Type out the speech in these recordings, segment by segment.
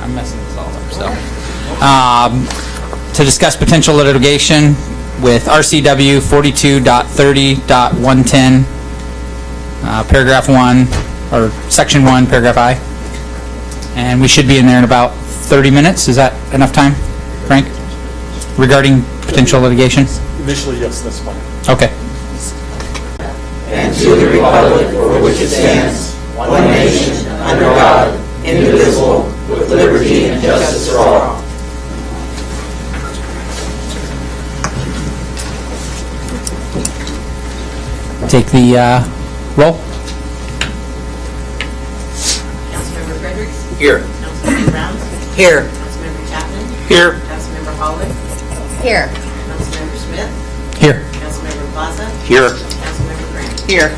I'm messing this all up. So, to discuss potential litigation with RCW 42.30.110, paragraph 1, or section 1, paragraph I. And we should be in there in about 30 minutes. Is that enough time, Frank? Regarding potential litigation? Initially, yes, that's fine. Okay. And to the republic for which it stands, one nation, under God, indivisible, with liberty and justice for all. Take the roll. Councilmember Fredericks? Here. Councilmember Brown? Here. Councilmember Chapman? Here. Councilmember Hallway? Here. Councilmember Smith? Here. Councilmember Plaza? Here. Councilmember Grant? Here.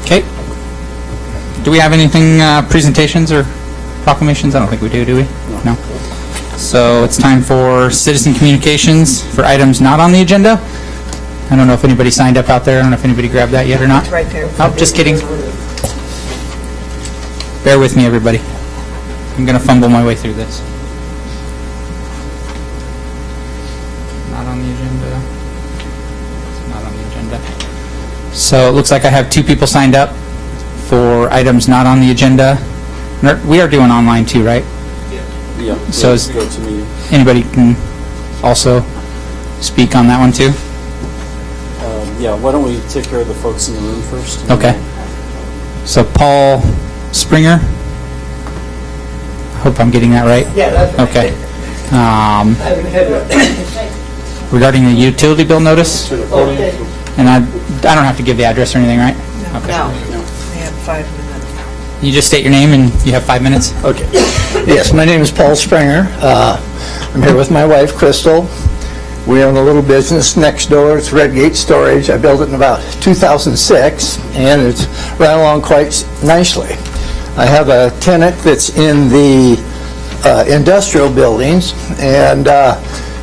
Okay. Do we have anything, presentations or proclamations? I don't think we do we? No. So it's time for citizen communications for items not on the agenda. I don't know if anybody signed up out there. I don't know if anybody grabbed that yet or not. It's right there. Oh, just kidding. Bear with me, everybody. I'm going to fumble my way through this. Not on the agenda. It's not on the agenda. So it looks like I have 2 people signed up for items not on the agenda. We are doing online too, right? Yeah. So is- go to meeting. Anybody can also speak on that one too? Yeah, why don't we take care of the folks in the room first? and Okay. then So Paul Springer. Hope I'm getting that right. Yeah, that's right. Okay. Regarding the utility bill notice, To the podium. and I don't have to give the address or anything, right? Okay. No. We have 5 minutes. You just state your name and you have 5 minutes. Okay. Yes, my name is Paul Springer. I'm here with my wife, Crystal. We own a little business next door. It's Redgate Storage. I built it in about 2006, and it's run along quite nicely. I have a tenant that's in the industrial buildings, and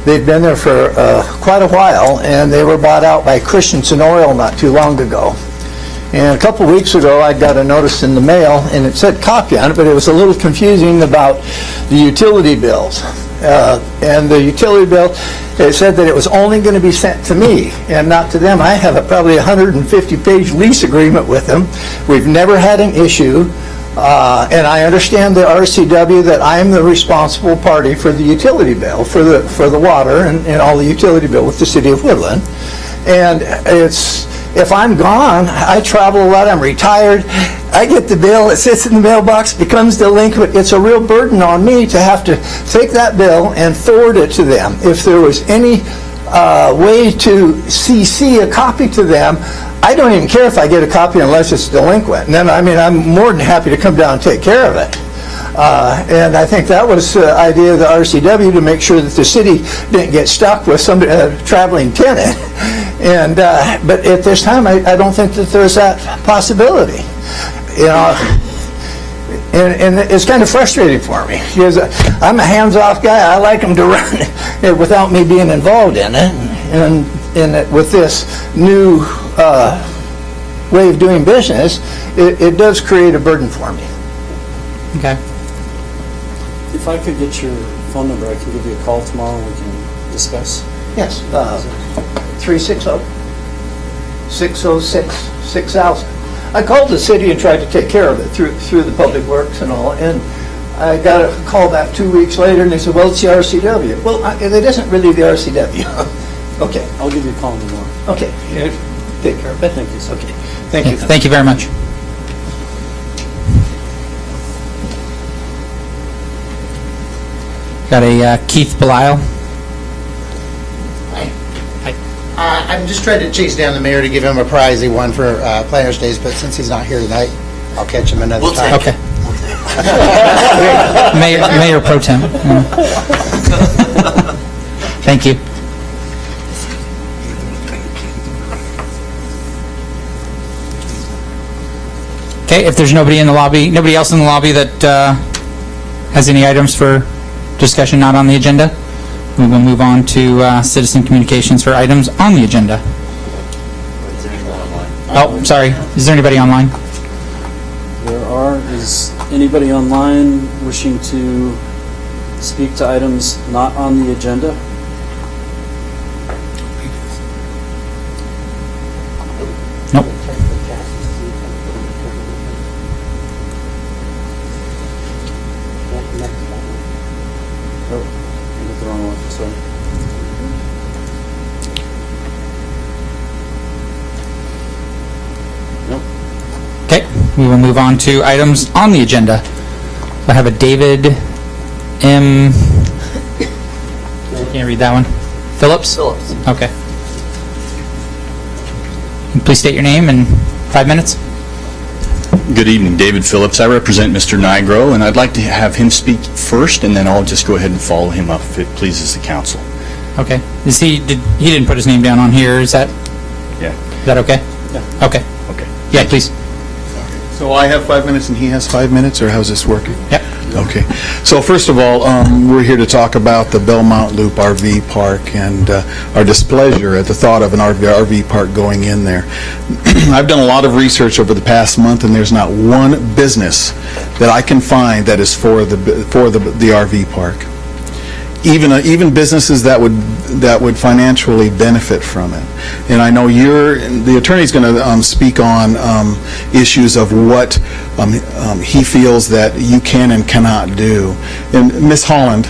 they've been there for quite a while, and they were bought out by Christensen Oil not too long ago. And a couple weeks ago, I got a notice in the mail, and it said copy on it, but it was a little confusing about the utility bills. And the utility bill, it said that it was only going to be sent to me and not to them. I have probably 150-page lease agreement with them. We've never had an issue. And I understand the RCW that I'm the responsible party for the utility bill, for the water and all the utility bill with the city of Woodland. And if I'm gone, I travel a lot, I'm retired, I get the bill, it sits in the mailbox, becomes delinquent. It's a real burden on me to have to take that bill and forward it to them. If there was any way to CC a copy to them, I don't even care if I get a copy unless it's delinquent. And then, I'm more than happy to come down and take care of it. And I think that was the idea of the RCW, to make sure that the city didn't get stuck with some traveling tenant. And but at this time, I don't think that there's that possibility. You know, and it's kind of frustrating for me, because I'm a hands-off guy. I like them to run it without me being involved in it. And with this new way of doing business, it does create a burden for me. Okay. If I could get your phone number, I can give you a call tomorrow and we can discuss. Yes, 360-606-6000. I called the city and tried to take care of it through the public works and all, and I got a call back 2 weeks later, and they said, well, it's the RCW. Well, it isn't really the RCW. Okay. I'll give you a call in the morning. Okay. Take care of it. Thank you, sir. Okay. Thank you. Thank you very much. Got a Keith Belisle. I'm just trying to chase down the mayor to give him a prize he won for Planners Days, but since he's not here tonight, I'll catch him another time. Okay. Mayor Pro Tem. Thank you. Okay, if there's nobody else in the lobby that has any items for discussion not on the agenda, we will move on to citizen communications for items on the agenda. Oh, sorry. Is there anybody online? There are. Is anybody online wishing to speak to items not on the agenda? Nope. Oh, I got the wrong one, sorry. Nope. Okay, we will move on to items on the agenda. I have a David M. Can't read that one. Phillips? Phillips. Okay. Please state your name and 5 minutes. Good evening, David Phillips. I represent Mr. Nigro, and I'd like to have him speak first, and then I'll just go ahead and follow him up if it pleases the council. Okay. He didn't put his name down on here. Is that Yeah. okay? Yeah. Okay. Okay. Yeah, please. So I have 5 minutes and he has 5 minutes, or how's this working? Yep. Okay. So first of all, we're here to talk about the Belmont Loop RV Park and our displeasure at the thought of an RV park going in there. I've done a lot of research over the past month, and there's not one business that I can find that is for the RV park. Even businesses that would financially benefit from it. And I know the attorney's going to speak on issues of what he feels that you can and cannot do. And Ms. Holland,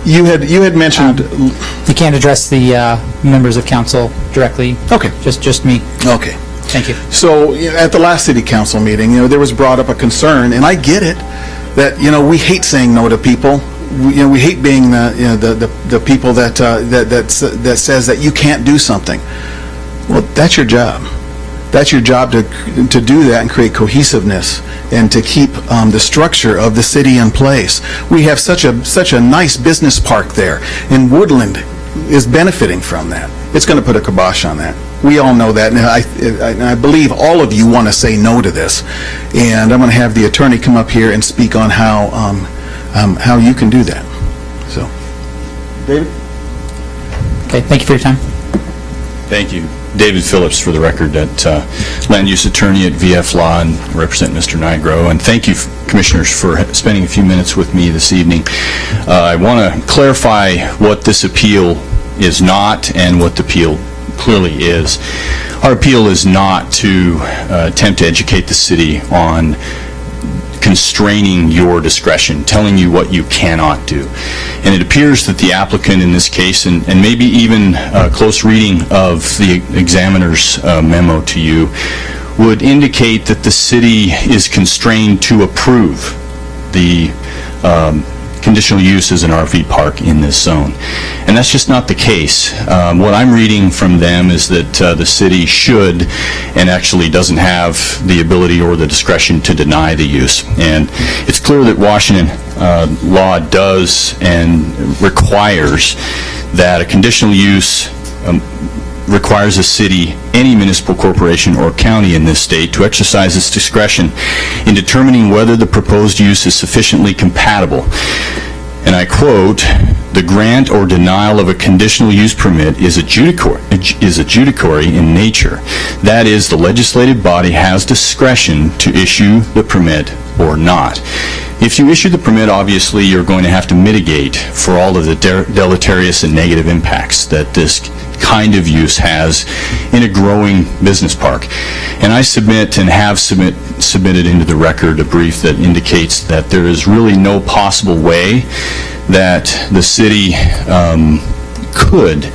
you had mentioned. You can't address the members of council directly. Okay. Just me. Okay. Thank you. So at the last city council meeting, there was brought up a concern, and I get it, that we hate saying no to people. We hate being the people that says that you can't do something. Well, that's your job. That's your job to do that and create cohesiveness and to keep the structure of the city in place. We have such a nice business park there, and Woodland is benefiting from that. It's going to put a kibosh on that. We all know that, and I believe all of you want to say no to this. And I'm going to have the attorney come up here and speak on how you can do that. So, David? Okay, thank you for your time. Thank you. David Phillips, for the record, land use attorney at VF Law, and represent Mr. Nigro. And thank you, commissioners, for spending a few minutes with me this evening. I want to clarify what this appeal is not and what the appeal clearly is. Our appeal is not to attempt to educate the city on constraining your discretion, telling you what you cannot do. And it appears that the applicant in this case, and maybe even a close reading of the examiner's memo to you, would indicate that the city is constrained to approve the conditional use as an RV park in this zone. And that's just not the case. What I'm reading from them is that the city should, and actually doesn't have the ability or the discretion to deny the use. And it's clear that Washington law does and requires that a conditional use requires a city, any municipal corporation or county in this state, to exercise its discretion in determining whether the proposed use is sufficiently compatible. And I quote, "The grant or denial of a conditional use permit is adjudicatory in nature. That is, the legislative body has discretion to issue the permit or not." If you issue the permit, obviously you're going to have to mitigate for all of the deleterious and negative impacts that this kind of use has in a growing business park. And I submit and have submitted into the record a brief that indicates that there is really no possible way that the city could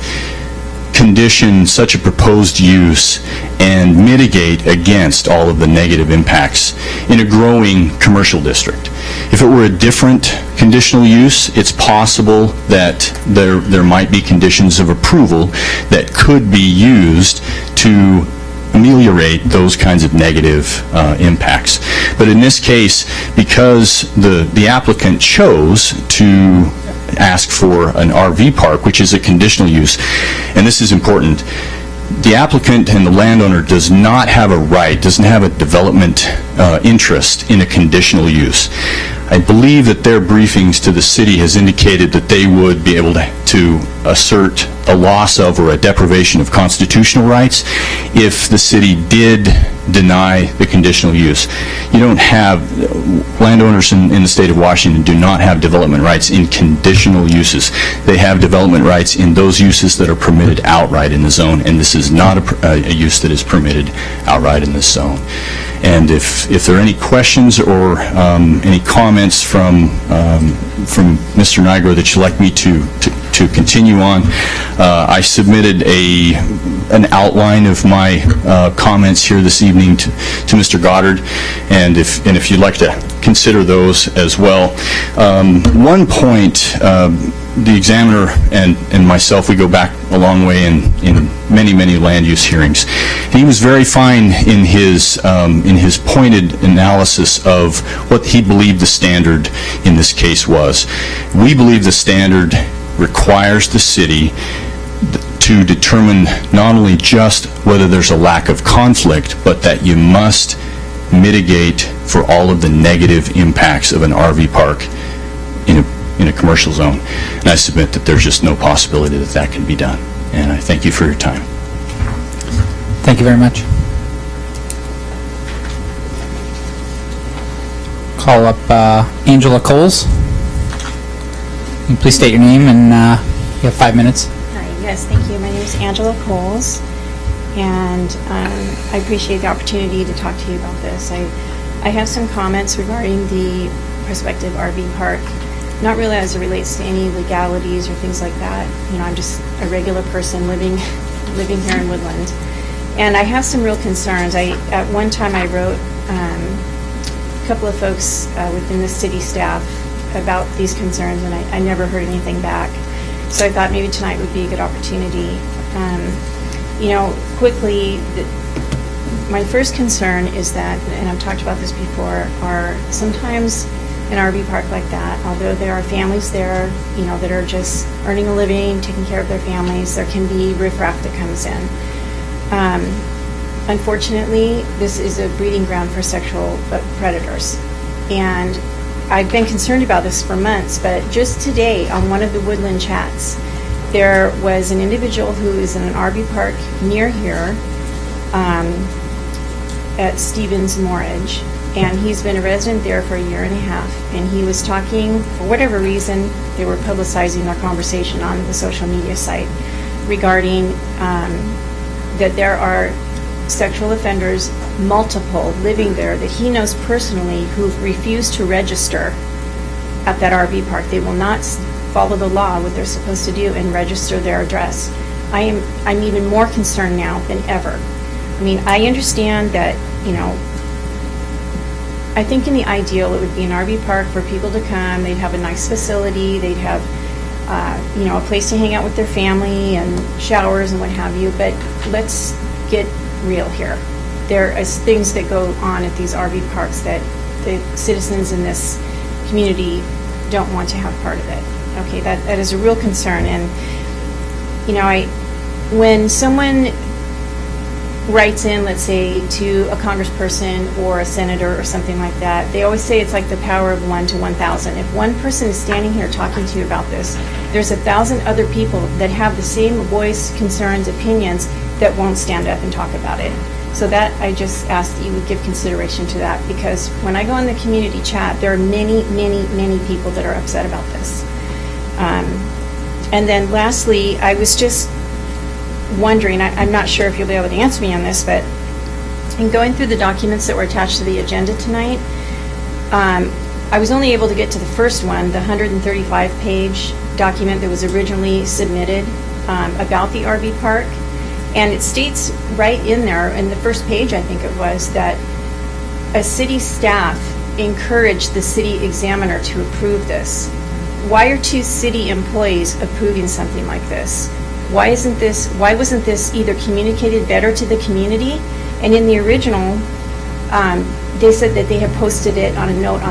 condition such a proposed use and mitigate against all of the negative impacts in a growing commercial district. If it were a different conditional use, it's possible that there might be conditions of approval that could be used to ameliorate those kinds of negative impacts. But in this case, because the applicant chose to ask for an RV park, which is a conditional use, and this is important, the applicant and the landowner does not have a right, doesn't have a development interest in a conditional use. I believe that their briefings to the city has indicated that they would be able to assert a loss of or a deprivation of constitutional rights if the city did deny the conditional use. You don't have, landowners in the state of Washington do not have development rights in conditional uses. They have development rights in those uses that are permitted outright in the zone, and this is not a use that is permitted outright in this zone. And if there are any questions or any comments from Mr. Nigro that you'd like me to continue on, I submitted an outline of my comments here this evening to Mr. Goddard, and if you'd like to consider those as well. One point, the examiner and myself, we go back a long way in many land use hearings. He was very fine in his pointed analysis of what he believed the standard in this case was. We believe the standard requires the city to determine not only just whether there's a lack of conflict, but that you must mitigate for all of the negative impacts of an RV park in a commercial zone. And I submit that there's just no possibility that that can be done. And I thank you for your time. Thank you very much. Call up Angela Coles. Can you please state your name, and you have 5 minutes. Hi, yes, thank you. My name is Angela Coles, and I appreciate the opportunity to talk to you about this. I have some comments regarding the prospective RV park, not really as it relates to any legalities or things like that. You know, I'm just a regular person living here in Woodland. And I have some real concerns. At one time I wrote a couple of folks within the city staff about these concerns, and I never heard anything back. So I thought maybe tonight would be a good opportunity. You know, quickly, my first concern is that, and I've talked about this before, are sometimes an RV park like that, although there are families there, you know, that are just earning a living, taking care of their families, there can be riffraff that comes in. Unfortunately, this is a breeding ground for sexual predators. And I've been concerned about this for months, but just today on one of the Woodland chats, there was an individual who is in an RV park near here at Stevens Moorage, and he's been a resident there for 1.5 years, and he was talking, for whatever reason, they were publicizing their conversation on the social media site regarding that there are sexual offenders, multiple, living there that he knows personally who've refused to register at that RV park. They will not follow the law, what they're supposed to do, and register their address. I'm even more concerned now than ever. I mean, I understand that, you know, I think in the ideal it would be an RV park for people to come, they'd have a nice facility, they'd have, you know, a place to hang out with their family and showers and what have you, but let's get real here. There is things that go on at these RV parks that the citizens in this community don't want to have part of it. Okay, that is a real concern. And, you know, when someone writes in, let's say, to a congressperson or a senator or something like that, they always say it's like the power of 1 to 1,000. If one person is standing here talking to you about this, there's 1,000 other people that have the same voice, concerns, opinions that won't stand up and talk about it. So that, I just ask that you would give consideration to that, because when I go in the community chat, there are many people that are upset about this. And then lastly, I was just wondering, I'm not sure if you'll be able to answer me on this, but in going through the documents that were attached to the agenda tonight, I was only able to get to the first one, the 135-page document that was originally submitted about the RV park. And it states right in there, in the first page I think it was, that a city staff encouraged the city examiner to approve this. Why are 2 city employees approving something like this? Why wasn't this either communicated better to the community? And in the original, they said that they had posted it on a note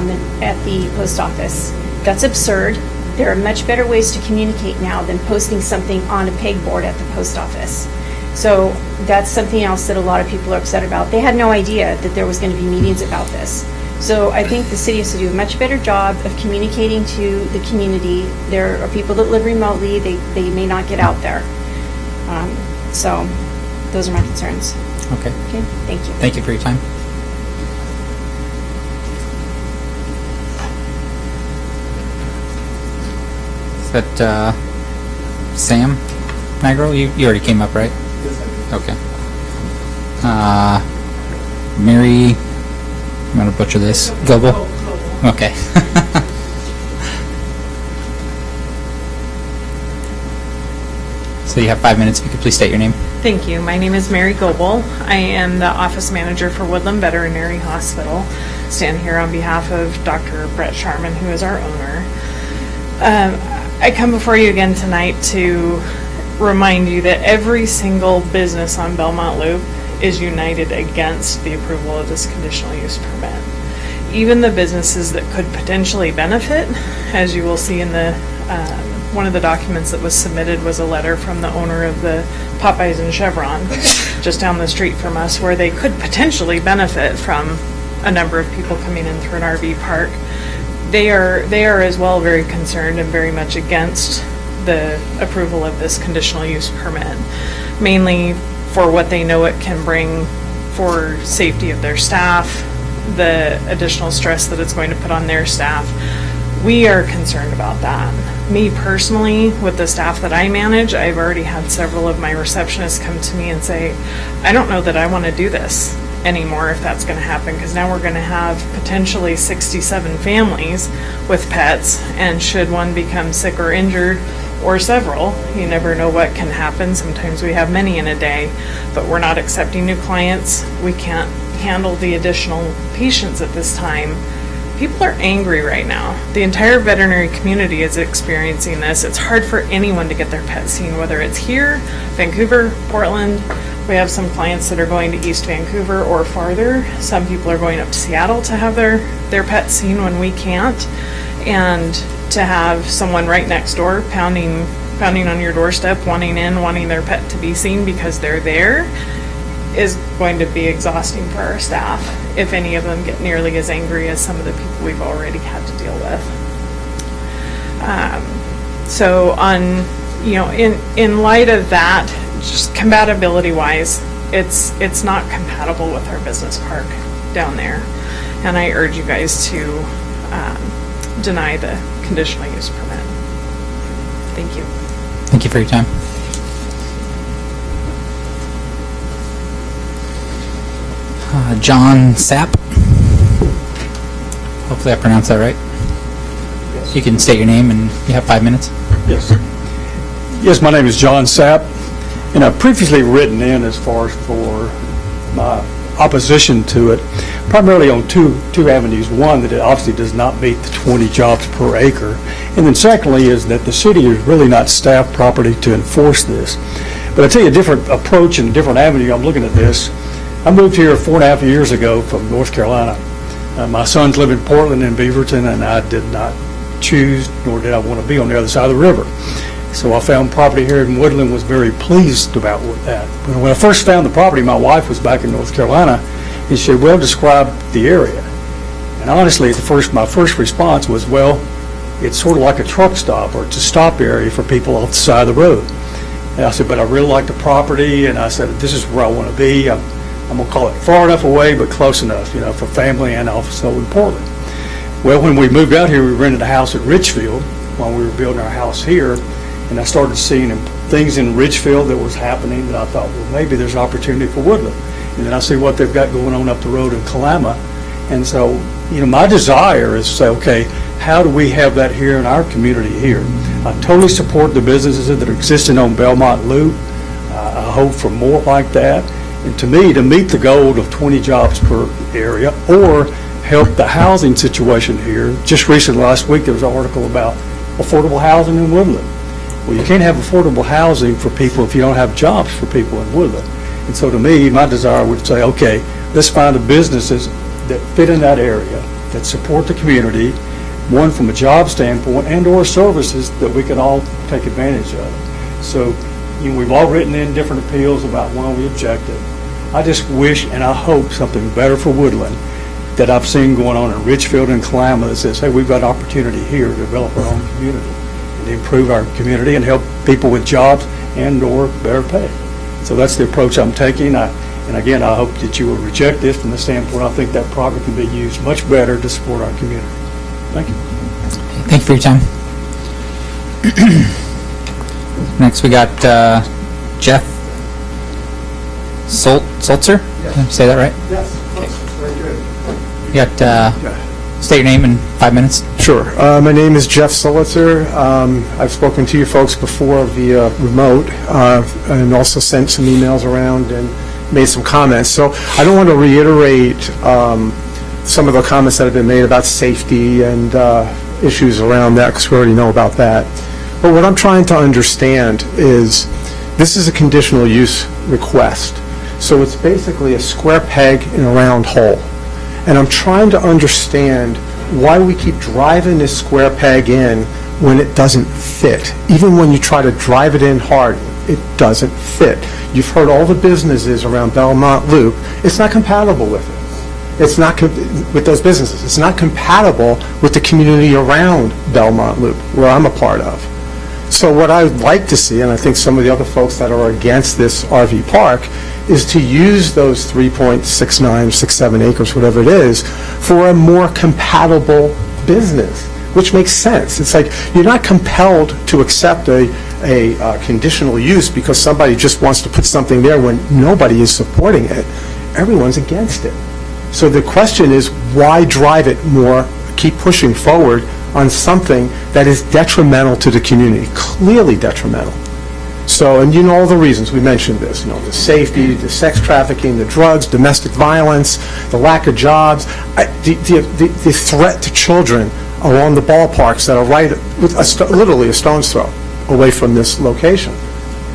at the post office. That's absurd. There are much better ways to communicate now than posting something on a pegboard at the post office. So that's something else that a lot of people are upset about. They had no idea that there was going to be meetings about this. So I think the city has to do a much better job of communicating to the community. There are people that live remotely. They may not get out there. So those are my concerns. Okay. Okay, thank you. Thank you for your time. Is that Sam Nigro? You already came up, right? Okay. Mary, I'm going to butcher this. Goebel? Okay. So you have 5 minutes. If you could please state your name. Thank you. My name is Mary Goebel. I am the office manager for Woodland Veterinary Hospital. Stand here on behalf of Dr. Brett Sharman, who is our owner. I come before you again tonight to remind you that every single business on Belmont Loop is united against the approval of this conditional use permit. Even the businesses that could potentially benefit, as you will see in the one of the documents that was submitted was a letter from the owner of the Popeyes and Chevron just down the street from us, where they could potentially benefit from a number of people coming in through an RV park. They are as well very concerned and very much against the approval of this conditional use permit, mainly for what they know it can bring for safety of their staff, the additional stress that it's going to put on their staff. We are concerned about that. Me personally, with the staff that I manage, I've already had several of my receptionists come to me and say, I don't know that I want to do this anymore if that's going to happen, because now we're going to have potentially 67 families with pets, and should one become sick or injured, or several, you never know what can happen. Sometimes we have many in a day, but we're not accepting new clients. We can't handle the additional patients at this time. People are angry right now. The entire veterinary community is experiencing this. It's hard for anyone to get their pet seen, whether it's here, Vancouver, Portland. We have some clients that are going to East Vancouver or farther. Some people are going up to Seattle to have their pets seen when we can't. And to have someone right next door pounding on your doorstep, wanting their pet to be seen because they're there, is going to be exhausting for our staff, if any of them get nearly as angry as some of the people we've already had to deal with. So in light of that, just compatibility wise, it's not compatible with our business park down there. And I urge you guys to deny the conditional use permit. Thank you. Thank you for your time. John Sapp. Hopefully I pronounced that right. Yes. You can state your name and you have 5 minutes. Yes. Yes, my name is John Sapp, and I've previously written in as far as for my opposition to it, primarily on two avenues. One, that it obviously does not meet the 20 jobs per acre, and then secondly is that the city is really not staffed properly to enforce this. But I'll tell you a different approach and a different avenue I'm looking at this. I moved here 4.5 years ago from North Carolina. My sons live in Portland and Beaverton, and I did not choose, nor did I want to be on the other side of the river. So I found property here in Woodland, was very pleased about that. But when I first found the property, my wife was back in North Carolina, and she said, well, describe the area. And honestly, my first response was, well, it's sort of like a truck stop, or it's a stop area for people off the side of the road. And I said, but I really like the property, and I said, this is where I want to be. I'm going to call it far enough away, but close enough, for family and also in Portland. Well, when we moved out here, we rented a house at Richfield while we were building our house here, and I started seeing things in Richfield that was happening that I thought, well, maybe there's opportunity for Woodland. And then I see what they've got going on up the road in Kalama. And so, my desire is to say, okay, how do we have that here in our community here? I totally support the businesses that are existing on Belmont Loop. I hope for more like that. And to me, to meet the goal of 20 jobs per area, or help the housing situation here. Just recently, last week, there was an article about affordable housing in Woodland. Well, you can't have affordable housing for people if you don't have jobs for people in Woodland. And so to me, my desire would say, okay, let's find the businesses that fit in that area, that support the community, one from a job standpoint and or services that we can all take advantage of. So, we've all written in different appeals about why we objected. I just wish and I hope something better for Woodland that I've seen going on in Richfield and Kalama that says, hey, we've got opportunity here to develop our own community and improve our community and help people with jobs and/or better pay. So that's the approach I'm taking. And again, I hope that you will reject this from the standpoint, I think that property can be used much better to support our community. Thank you. Thank you for your time. Next, we got Jeff Sulzer? Did I say that right? Yes, very good. You got, state your name in 5 minutes. Sure. My name is Jeff Sulzer. I've spoken to you folks before via remote and also sent some emails around and made some comments. So I don't want to reiterate some of the comments that have been made about safety and issues around that because we already know about that. But what I'm trying to understand is this is a conditional use request. So it's basically a square peg in a round hole. And I'm trying to understand why we keep driving this square peg in when it doesn't fit. Even when you try to drive it in hard, it doesn't fit. You've heard all the businesses around Belmont Loop. It's not compatible with it. It's not with those businesses. It's not compatible with the community around Belmont Loop, where I'm a part of. So what I'd like to see, and I think some of the other folks that are against this RV park, is to use those 3.69, 67 acres, whatever it is, for a more compatible business, which makes sense. It's like you're not compelled to accept a conditional use because somebody just wants to put something there when nobody is supporting it. Everyone's against it. So the question is, why drive it more, keep pushing forward on something that is detrimental to the community, clearly detrimental? So, and you know all the reasons, we mentioned this, the safety, the sex trafficking, the drugs, domestic violence, the lack of jobs, the threat to children along the ballparks that are right, literally a stone's throw away from this location.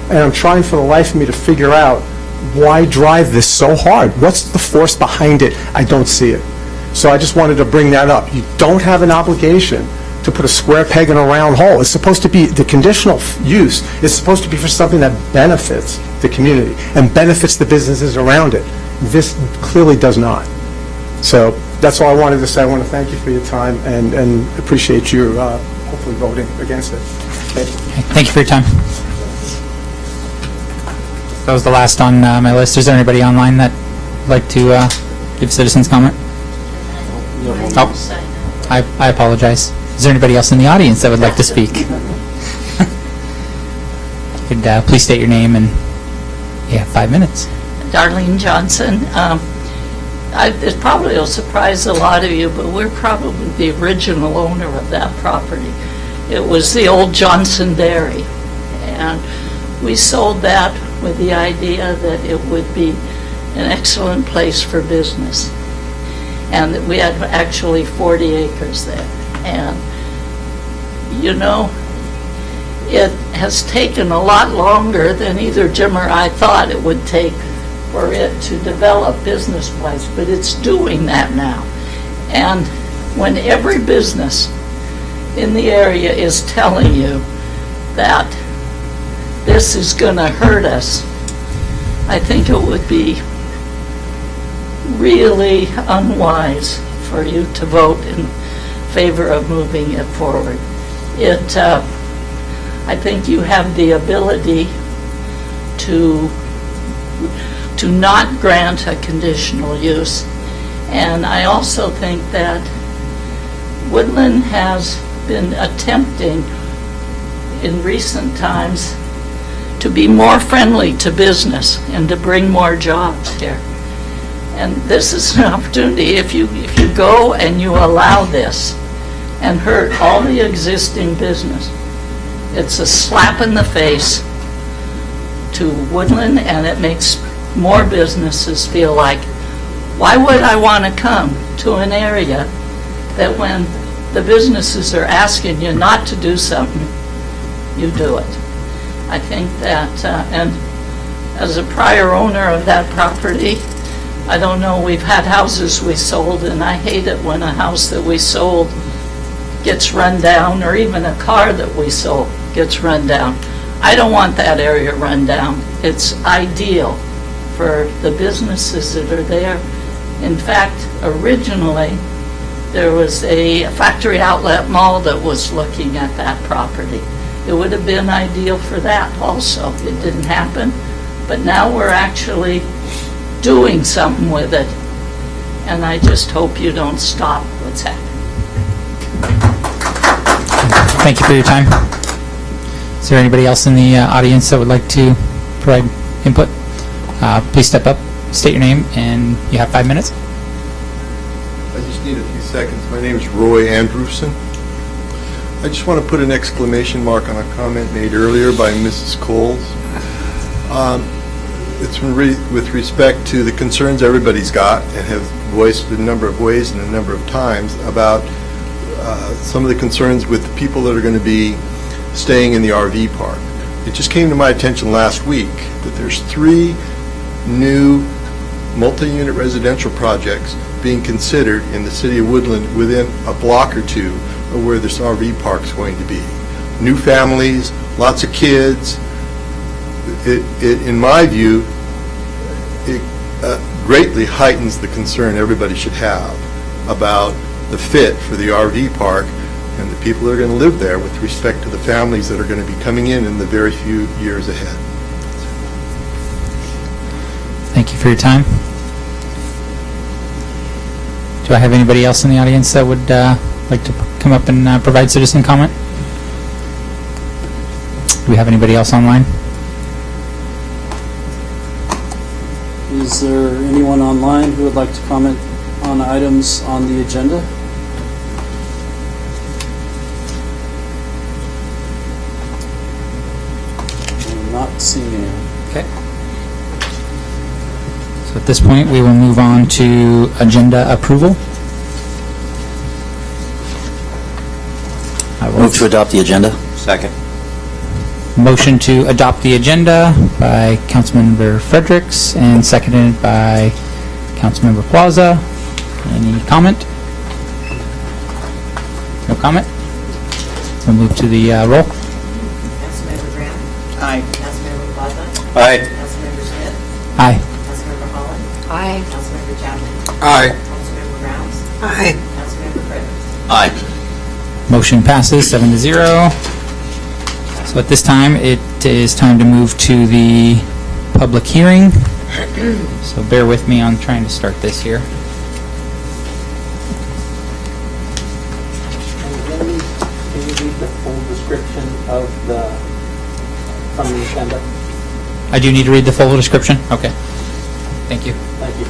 And I'm trying for the life of me to figure out why drive this so hard? What's the force behind it? I don't see it. So I just wanted to bring that up. You don't have an obligation to put a square peg in a round hole. It's supposed to be, the conditional use is supposed to be for something that benefits the community and benefits the businesses around it. This clearly does not. So that's all I wanted to say. I want to thank you for your time and appreciate you hopefully voting against it. Thank you. Thank you for your time. That was the last on my list. Is there anybody online that would like to give citizens comment? Oh, I apologize. Is there anybody else in the audience that would like to speak? Could please state your name and 5 minutes. Darlene Johnson. It probably will surprise a lot of you, but we're probably the original owner of that property. It was the old Johnson Dairy, and we sold that with the idea that it would be an excellent place for business. And that we had actually 40 acres there. And, it has taken a lot longer than either Jim or I thought it would take for it to develop business-wise, but it's doing that now. And when every business in the area is telling you that this is going to hurt us, I think it would be really unwise for you to vote in favor of moving it forward. I think you have the ability to not grant a conditional use, and I also think that Woodland has been attempting in recent times to be more friendly to business and to bring more jobs here. And this is an opportunity, if you go and you allow this and hurt all the existing business, it's a slap in the face to Woodland, and it makes more businesses feel like, why would I want to come to an area that when the businesses are asking you not to do something, you do it? I think that, and as a prior owner of that property, I don't know, we've had houses we sold, and I hate it when a house that we sold gets run down, or even a car that we sold gets run down. I don't want that area run down. It's ideal for the businesses that are there. In fact, originally, there was a factory outlet mall that was looking at that property. it would have been ideal for that also. It didn't happen, but now we're actually doing something with it, and I just hope you don't stop what's happening. Thank you for your time. Is there anybody else in the audience that would like to provide input? Please step up, state your name, and you have 5 minutes. I just need a few seconds. My name is Roy Andrewson. I just want to put an exclamation mark on a comment made earlier by Mrs. Coles. It's with respect to the concerns everybody's got and have voiced a number of ways and a number of times about some of the concerns with the people that are going to be staying in the RV park. It just came to my attention last week that there's 3 new multi-unit residential projects being considered in the city of Woodland within a block or 2 of where this RV park's going to be. New families, lots of kids. In my view, it greatly heightens the concern everybody should have about the fit for the RV park and the people that are going to live there with respect to the families that are going to be coming in the very few years ahead. Thank you for your time. Do I have anybody else in the audience that would like to come up and provide citizen comment? Do we have anybody else online? Is there anyone online who would like to comment on items on the agenda? I'm not seeing anyone. Okay. So at this point, we will move on to agenda approval. Move to adopt the agenda. Second. Motion to adopt the agenda by Councilmember Fredericks and seconded by Councilmember Plaza. Any comment? No comment? We'll move to the roll. Councilmember Graham. Aye. Councilmember Plaza. Aye. Councilmember Smith. Aye. Councilmember Holland. Aye. Councilmember Chapman. Aye. Councilmember Rounds. Aye. Councilmember Fredericks. Aye. Motion passes 7-0. So at this time, it is time to move to the public hearing. So bear with me on trying to start this here. Can you read the full description of from the agenda? I do need to read the full description? Okay. Thank you. Thank you.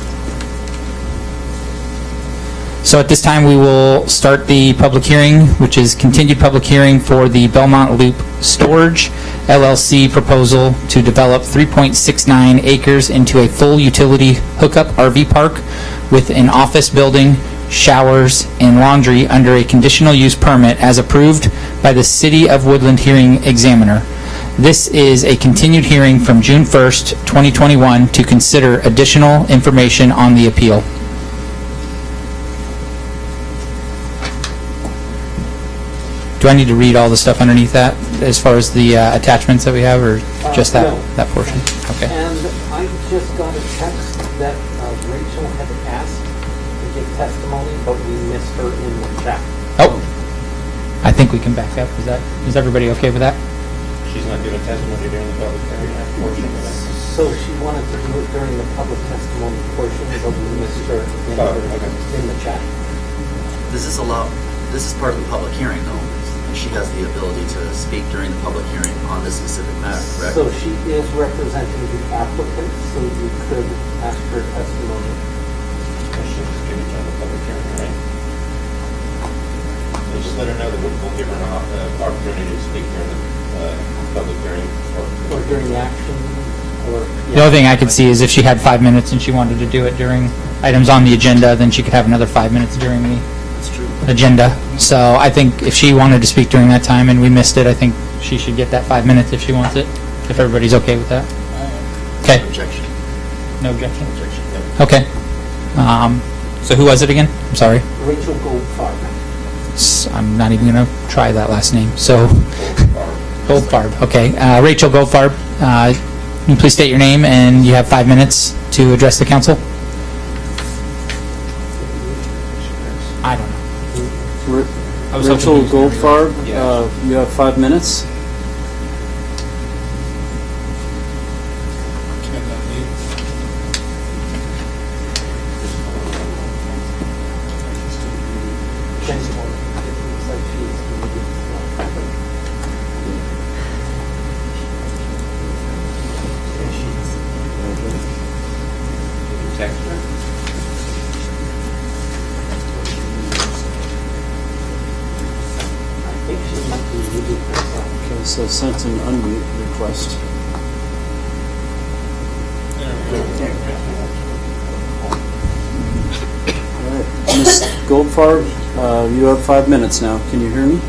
So at this time, we will start the public hearing, which is continued public hearing for the Belmont Loop Storage LLC proposal to develop 3.69 acres into a full utility hookup RV park with an office building, showers, and laundry under a conditional use permit as approved by the City of Woodland hearing examiner. This is a continued hearing from June 1st, 2021 to consider additional information on the appeal. Do I need to read all the stuff underneath that as far as the attachments that we have, or just that, No. that portion? Okay. And I just got a text that Rachel had asked to give testimony, but we missed her in the chat. Oh, I think we can back up. Is everybody okay with that? She's not giving testimony during the public hearing portion of it. So she wanted to do it during the public testimony portion, but we missed her in the chat. This is part of the public hearing, though. And she has the ability to speak during the public hearing on this specific matter, correct? So she is representing the applicant, so you could ask her testimony. She'll just give it during the public hearing, right? So just let her know that we'll give her an opportunity to speak during the public hearing. Or during the action, or... The only thing I could see is if she had 5 minutes and she wanted to do it during items on the agenda, then she could have another 5 minutes during the agenda. So I think if she wanted to speak during that time and we missed it, I think she should get that 5 minutes if she wants it, if everybody's okay with that. Okay. No objection. No objection? No objection. Okay. So who was it again? I'm sorry. Rachel Goldfarb. I'm not even going to try that last name. So, Goldfarb. Okay. Rachel Goldfarb, can you please state your name, and you have 5 minutes to address the council? I don't know. Rachel Goldfarb, you have 5 minutes. It says sent an unmute request. All right, Ms. Goldfarb, you have 5 minutes now. Can you hear me?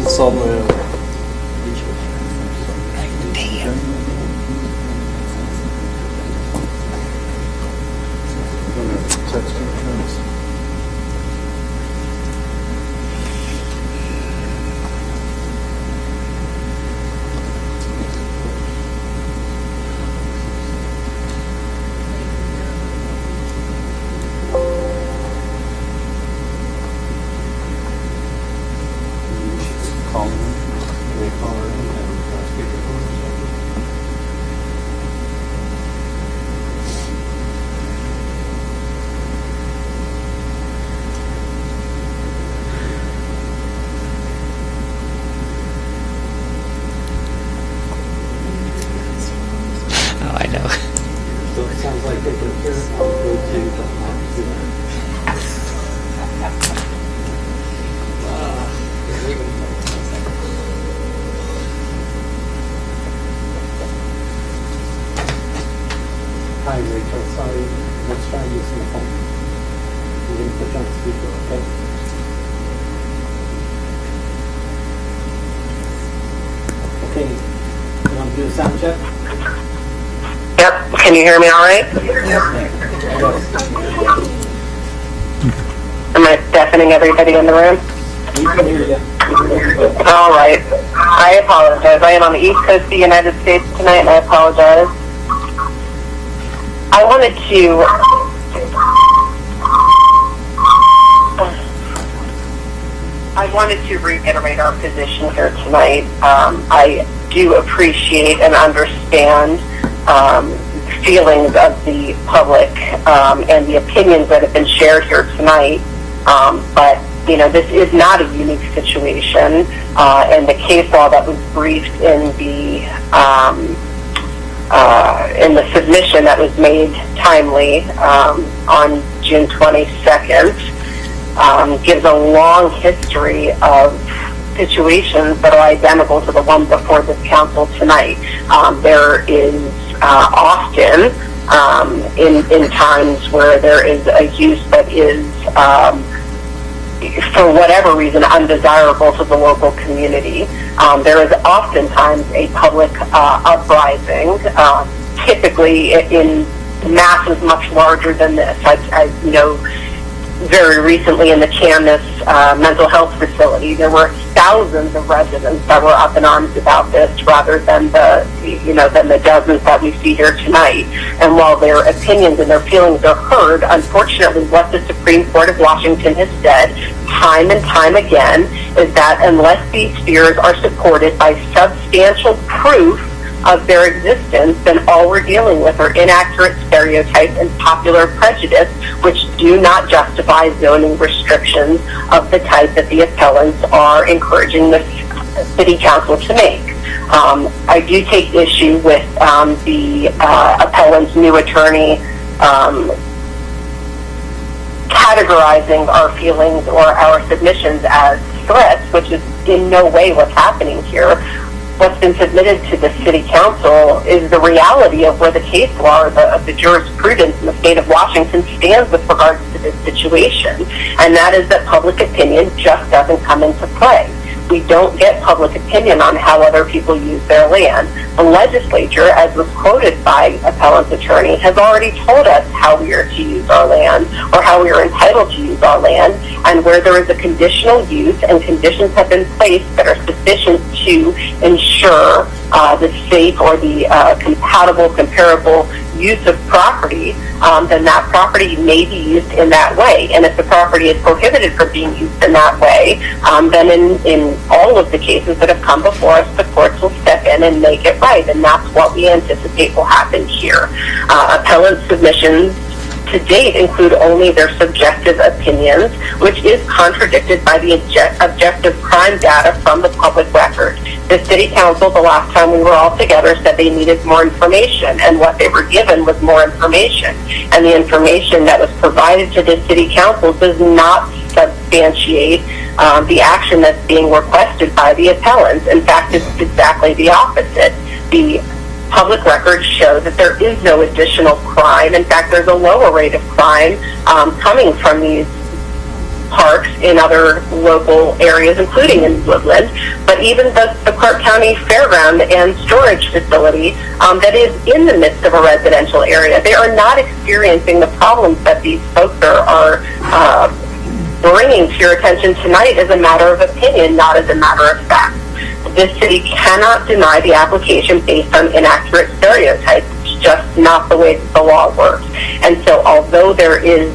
It's all the way over. Oh, I know. So it sounds like they can hear it. I'll go Hi, Rachel. Sorry. Let's try using the phone. I'm going to put you on speaker, okay? Okay. You want to do a sound check? Yep. Can you hear me all right? Am I deafening everybody in the room? We can hear you. All right. I apologize. I am on the East Coast of the United States tonight, and I apologize. I wanted to reiterate our position here tonight. I do appreciate and understand feelings of the public and the opinions that have been shared here tonight. But, you know, this is not a unique situation. And the case law that was briefed in the submission that was made timely on June 22nd gives a long history of situations that are identical to the one before this council tonight. There is often in times where there is a use that is for whatever reason undesirable to the local community. There is oftentimes a public uprising, typically in masses much larger than this. I you know, very recently in the Candace mental health facility, there were thousands of residents that were up in arms about this, rather than the dozens that we see here tonight. And while their opinions and their feelings are heard, unfortunately, what the Supreme Court of Washington has said time and time again is that unless these fears are supported by substantial proof of their existence, then all we're dealing with are inaccurate stereotypes and popular prejudice, which do not justify zoning restrictions of the type that the appellants are encouraging the city council to make. I do take issue with the appellant's new attorney categorizing our feelings or our submissions as threats, which is in no way what's happening here. What's been submitted to the city council is the reality of where the case law of the jurisprudence in the state of Washington stands with regards to this situation, and that is that public opinion just doesn't come into play. We don't get public opinion on how other people use their land. The legislature, as was quoted by appellant's attorney, has already told us how we are to use our land, or how we are entitled to use our land, and where there is a conditional use and conditions have been placed that are sufficient to ensure the safe or the compatible, comparable use of property, then that property may be used in that way. And if the property is prohibited from being used in that way, then in all of the cases that have come before us, the courts will step in and make it right. And that's what we anticipate will happen here. Appellant submissions to date include only their subjective opinions, which is contradicted by the objective crime data from the public record. The city council, the last time we were all together, said they needed more information, and what they were given was more information. And the information that was provided to the city council does not substantiate the action that's being requested by the appellants. In fact, it's exactly the opposite. The public records show that there is no additional crime. In fact, there's a lower rate of crime coming from these parks in other local areas, including in Woodland, but even the Clark County Fairground and Storage Facility that is in the midst of a residential area, they are not experiencing the problems that these folks are bringing to your attention tonight as a matter of opinion, not as a matter of fact. This city cannot deny the application based on inaccurate stereotypes. It's just not the way that the law works. And so although there is,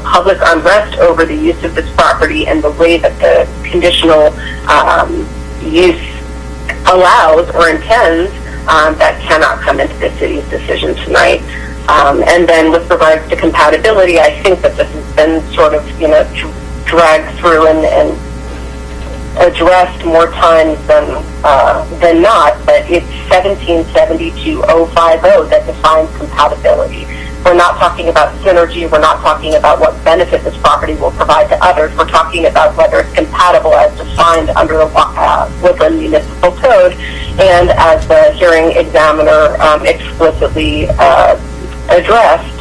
public unrest over the use of this property and the way that the conditional use allows or intends, that cannot come into the city's decision tonight. And then with regards to compatibility, I think that this has been sort of, dragged through and addressed more times than not, but it's 1772-050 that defines compatibility. We're not talking about synergy. We're not talking about what benefit this property will provide to others. We're talking about whether it's compatible as defined under the Woodland Municipal Code, and as the hearing examiner explicitly addressed,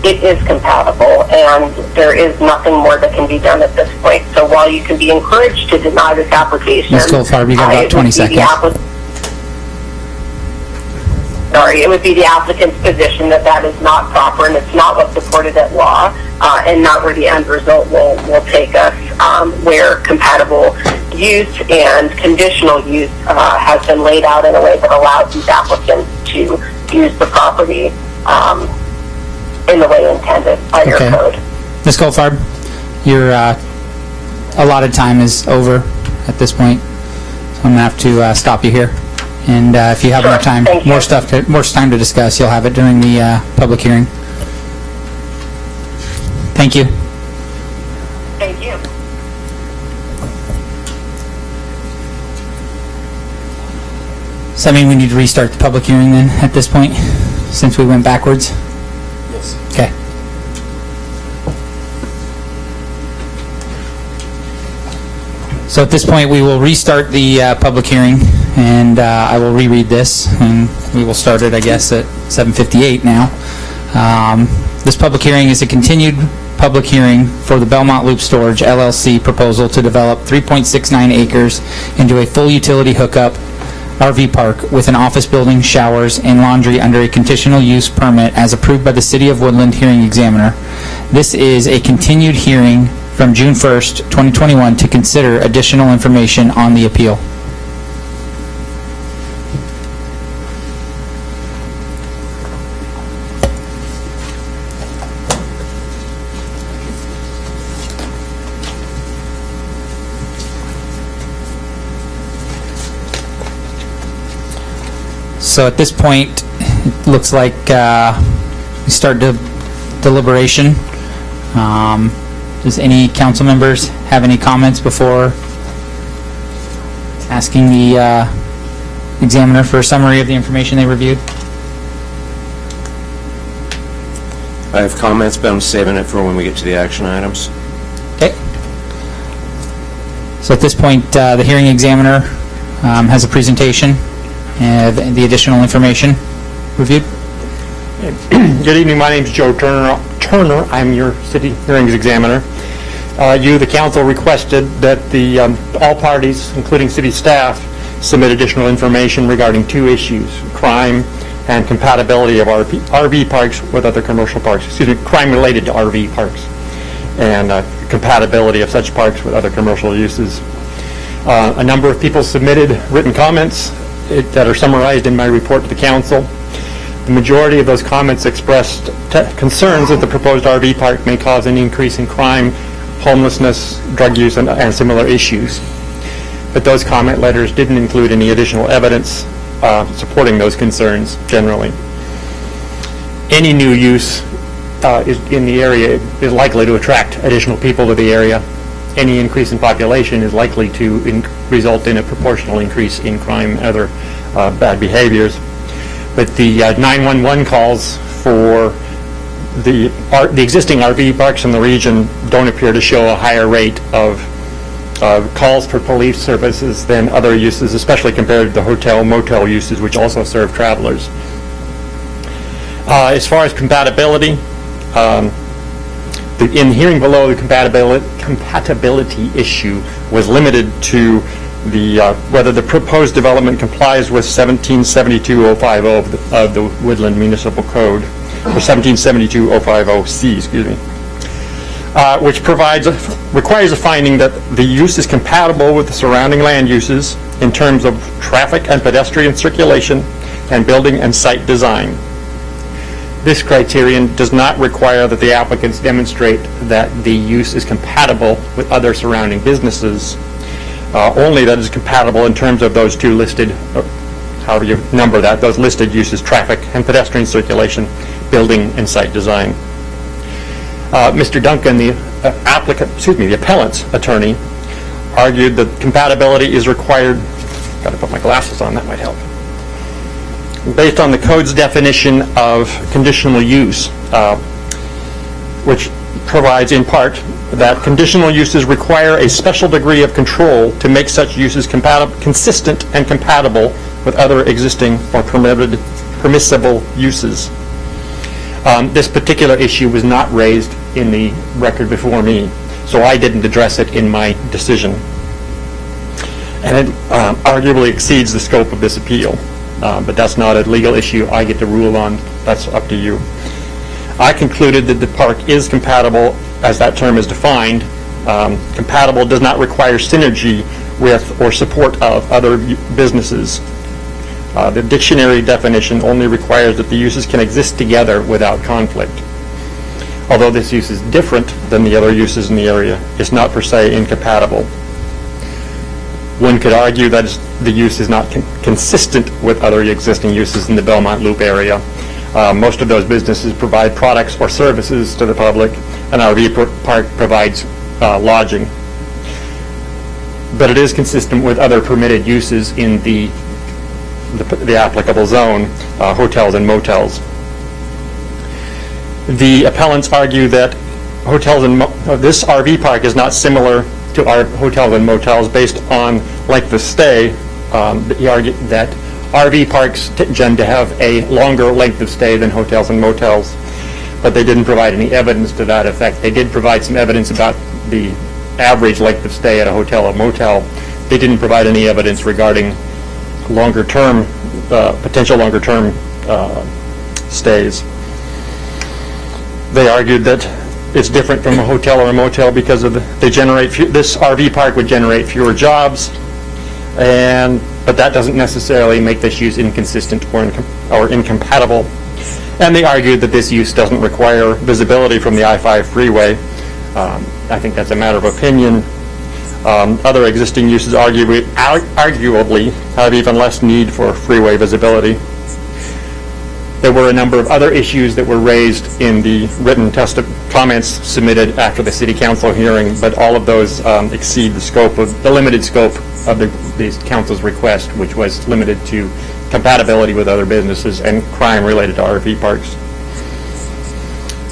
it is compatible, and there is nothing more that can be done at this point. So while you can be encouraged to deny this application, Ms. Goldfarb, you got about 20 seconds. It would be the applicant's position that that is not proper and it's not what's supported at law, and not where the end result will take us, where compatible use and conditional use has been laid out in a way that allows these applicants to use the property in the way intended by your code. Ms. Goldfarb, your allotted time is over at this point, so I'm going to have to stop you here. And if you have more time, more time to discuss, you'll have it during the public hearing. Thank you. Thank you. Does that mean we need to restart the public hearing then at this point, since we went backwards? Yes. Okay. So at this point, we will restart the public hearing, and I will reread this, and we will start it, I guess, at 7:58 now. This public hearing is a continued public hearing for the Belmont Loop Storage LLC proposal to develop 3.69 acres into a full utility hookup RV park with an office building, showers, and laundry under a conditional use permit as approved by the City of Woodland hearing examiner. This is a continued hearing from June 1st, 2021 to consider additional information on the appeal. So at this point, it looks like we start deliberation. Does any council members have any comments before asking the examiner for a summary of the information they reviewed? I have comments, but I'm saving it for when we get to the action items. Okay. So at this point, the hearing examiner has a presentation of the additional information reviewed. Good evening. My name is Joe Turner. I'm your city hearings examiner. You, the council, requested that the all parties, including city staff, submit additional information regarding two issues: crime and compatibility of RV parks with other commercial parks. Excuse me, crime related to RV parks and compatibility of such parks with other commercial uses. A number of people submitted written comments that are summarized in my report to the council. The majority of those comments expressed concerns that the proposed RV park may cause an increase in crime, homelessness, drug use, and similar issues. But those comment letters didn't include any additional evidence supporting those concerns generally. Any new use in the area is likely to attract additional people to the area, any increase in population is likely to result in a proportional increase in crime and other bad behaviors. But the 911 calls for the existing RV parks in the region don't appear to show a higher rate of calls for police services than other uses, especially compared to the hotel motel uses, which also serve travelers. As far as compatibility, in hearing below, the compatibility issue was limited to whether the proposed development complies with 1772-050 of the Woodland Municipal Code, or 1772-050C, excuse me, which requires a finding that the use is compatible with the surrounding land uses in terms of traffic and pedestrian circulation and building and site design. This criterion does not require that the applicants demonstrate that the use is compatible with other surrounding businesses, only that it's compatible in terms of those two listed, however you number that, those listed uses, traffic and pedestrian circulation, building and site design. Mr. Duncan, the appellant's attorney, argued that compatibility is required. Got to put my glasses on, that might help. Based on the code's definition of conditional use, which provides in part that conditional uses require a special degree of control to make such uses consistent and compatible with other existing or permissible uses. This particular issue was not raised in the record before me, so I didn't address it in my decision. And it arguably exceeds the scope of this appeal, but that's not a legal issue I get to rule on. That's up to you. I concluded that the park is compatible, as that term is defined. Compatible does not require synergy with or support of other businesses. The dictionary definition only requires that the uses can exist together without conflict. Although this use is different than the other uses in the area, it's not per se incompatible. One could argue that the use is not consistent with other existing uses in the Belmont Loop area. Most of those businesses provide products or services to the public, and our RV park provides lodging. But it is consistent with other permitted uses in the applicable zone, hotels and motels. The appellants argue that this RV park is not similar to our hotels and motels based on length of stay. He argued that RV parks tend to have a longer length of stay than hotels and motels, but they didn't provide any evidence to that effect. They did provide some evidence about the average length of stay at a hotel or motel. They didn't provide any evidence regarding potential longer-term stays. They argued that it's different from a hotel or a motel because of this RV park would generate fewer jobs, but that doesn't necessarily make this use inconsistent or incompatible. And they argued that this use doesn't require visibility from the I-5 freeway. I think that's a matter of opinion. Other existing uses arguably have even less need for freeway visibility. There were a number of other issues that were raised in the written comments submitted after the City Council hearing, but all of those exceed the limited scope of the Council's request, which was limited to compatibility with other businesses and crime related to RV parks.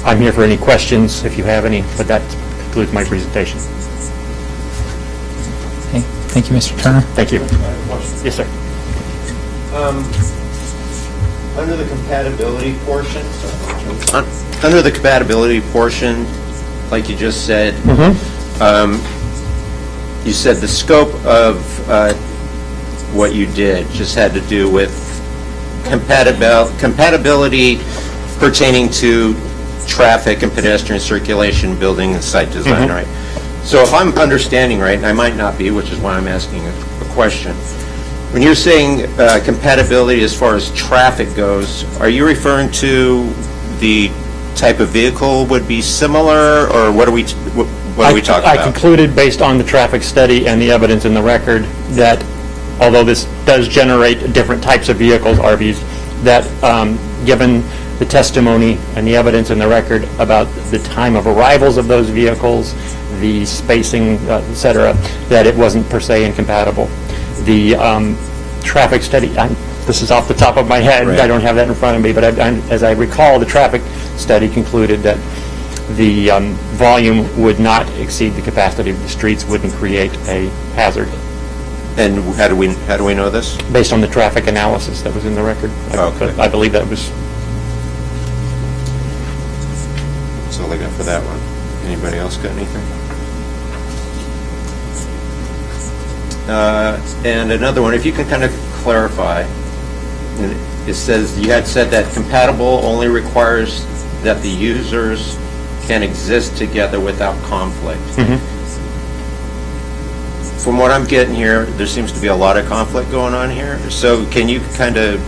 I'm here for any questions if you have any, but that concludes my presentation. Okay. Thank you, Mr. Turner. Thank you. Yes, sir. Under the compatibility portion, like you just said, you said the scope of what you did just had to do with compatibility pertaining to traffic and pedestrian circulation, building and site design, right? So if I'm understanding right, and I might not be, which is why I'm asking a question, when you're saying compatibility as far as traffic goes, are you referring to the type of vehicle would be similar, or what are we talking about? I concluded, based on the traffic study and the evidence in the record, that although this does generate different types of vehicles, RVs, that given the testimony and the evidence in the record about the time of arrivals of those vehicles the spacing, et cetera, that it wasn't per se incompatible. The traffic study, this is off the top of my head, I don't have that in front of me, but as I recall, the traffic study concluded that the volume would not exceed the capacity of the streets, wouldn't create a hazard. And how do we know this? Based on the traffic analysis that was in the record. Okay. I believe that was... That's all I got for that one. Anybody else got anything? And another one, if you can kind of clarify, it says, you had said that compatible only requires that the users can exist together without conflict. From what I'm getting here, there seems to be a lot of conflict going on here. So can you kind of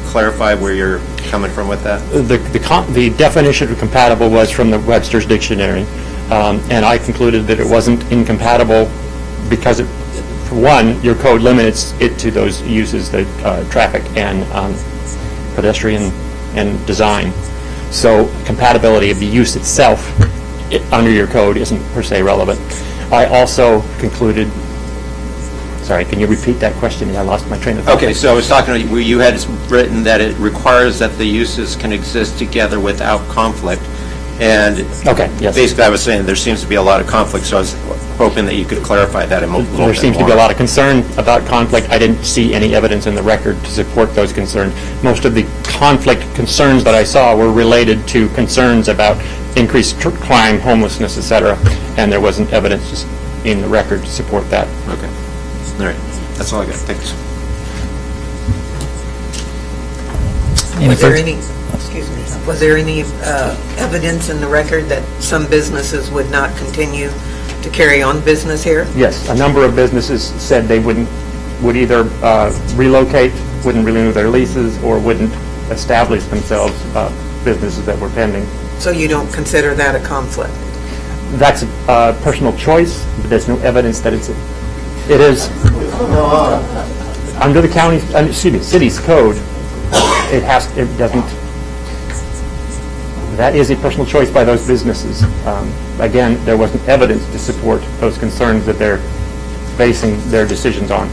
clarify where you're coming from with that? The definition of compatible was from the Webster's Dictionary, and I concluded that it wasn't incompatible because, for one, your code limits it to those uses, the traffic and pedestrian and design. So compatibility of the use itself under your code isn't per se relevant. I also concluded, sorry, can you repeat that question? I lost my train of thought. Okay, so I was talking to you, you had written that it requires that the uses can exist together without conflict. And basically I was saying there seems to be a lot of conflict, so I was hoping that you could clarify that a little bit more. There seems to be a lot of concern about conflict. I didn't see any evidence in the record to support those concerns. Most of the conflict concerns that I saw were related to concerns about increased crime, homelessness, etc., and there wasn't evidence in the record to support that. Okay. All right. That's all I got. Thanks. Was there any evidence in the record that some businesses would not continue to carry on business here? Yes, a number of businesses said they would either relocate, wouldn't renew their leases, or wouldn't establish themselves businesses that were pending. So you don't consider that a conflict? That's a personal choice, but there's no evidence that it is. Under the city's code, it doesn't. That is a personal choice by those businesses. Again, there wasn't evidence to support those concerns that they're basing their decisions on.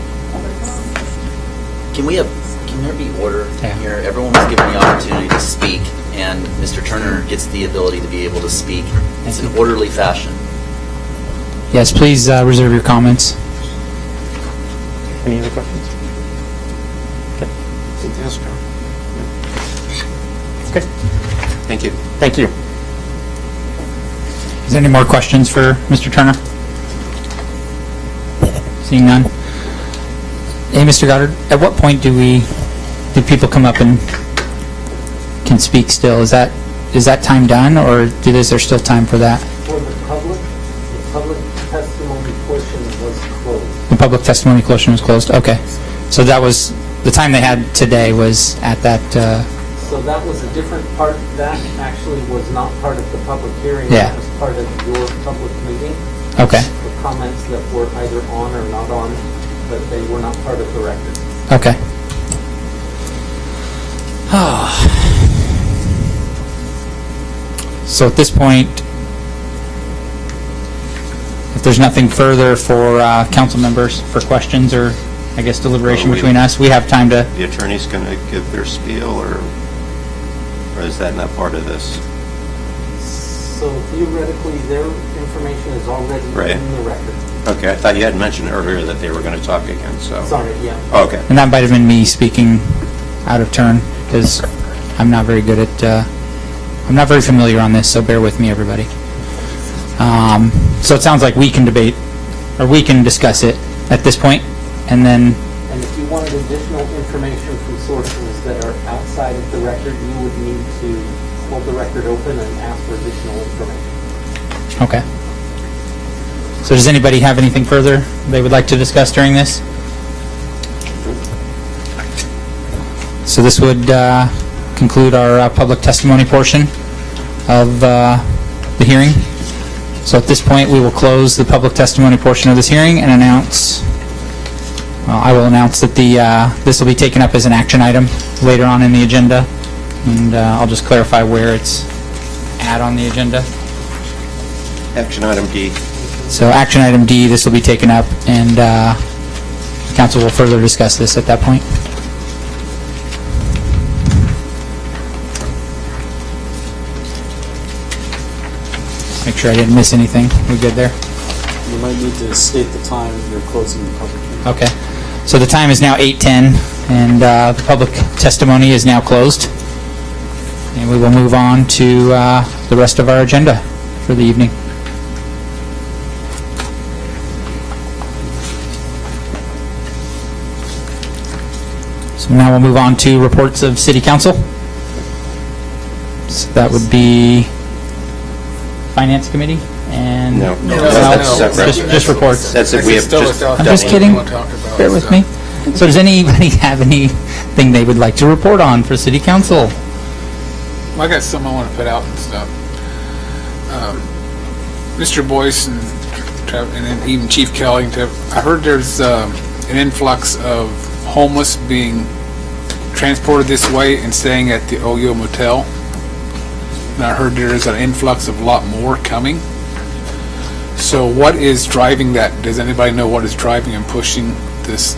Can there be order here? Everyone was given the opportunity to speak, and Mr. Turner gets the ability to be able to speak. It's an orderly fashion. Yes, please reserve your comments. Any other questions? Okay. Thank you. Thank you. Is there any more questions for Mr. Turner? Seeing none. Hey, Mr. Goddard, at what point do people come up and can speak still? Is that time done, or is there still time for that? For the public testimony portion was closed. The public testimony portion was closed? Okay. So that was, the time they had today was at that... So that was a different part. That actually was not part of the public hearing. Yeah. That was part of your public meeting. Okay. The comments that were either on or not on, but they were not part of the record. Okay. So at this point, if there's nothing further for council members for questions or, I guess, deliberation between us, we have time to... The attorney's going to give their spiel, or is that not part of this? So theoretically, their information is already in the record. Okay, I thought you had mentioned earlier that they were going to talk again, so... Sorry, yeah. Okay. And that might have been me speaking out of turn, because I'm not very good at... I'm not very familiar on this, so bear with me, everybody. So it sounds like we can debate, or we can discuss it at this point, and then... And if you wanted additional information from sources that are outside of the record, you would need to hold the record open and ask for additional information. Okay. So does anybody have anything further they would like to discuss during this? So this would conclude our public testimony portion of the hearing. So at this point, we will close the public testimony portion of this hearing and announce, well, I will announce that this will be taken up as an action item later on in the agenda, and I'll just clarify where it's at on the agenda. Action item D. So action item D, this will be taken up, and council will further discuss this at that point. Make sure I didn't miss anything. We good there? You might need to state the time you're closing the public hearing. Okay. So the time is now 8:10, and the public testimony is now closed. And we will move on to the rest of our agenda for the evening. So now we'll move on to reports of City Council. So that would be Finance Committee and... No, that's separate. Just reports. That's it, we have just... I'm just kidding. Bear with me. So does anybody have anything they would like to report on for City Council? I got something I want to put out and stuff. Mr. Boyce and then even Chief Kelly, I heard there's an influx of homeless being transported this way and staying at the Oyo Motel. And I heard there is an influx of a lot more coming. So what is driving that? Does anybody know what is driving and pushing this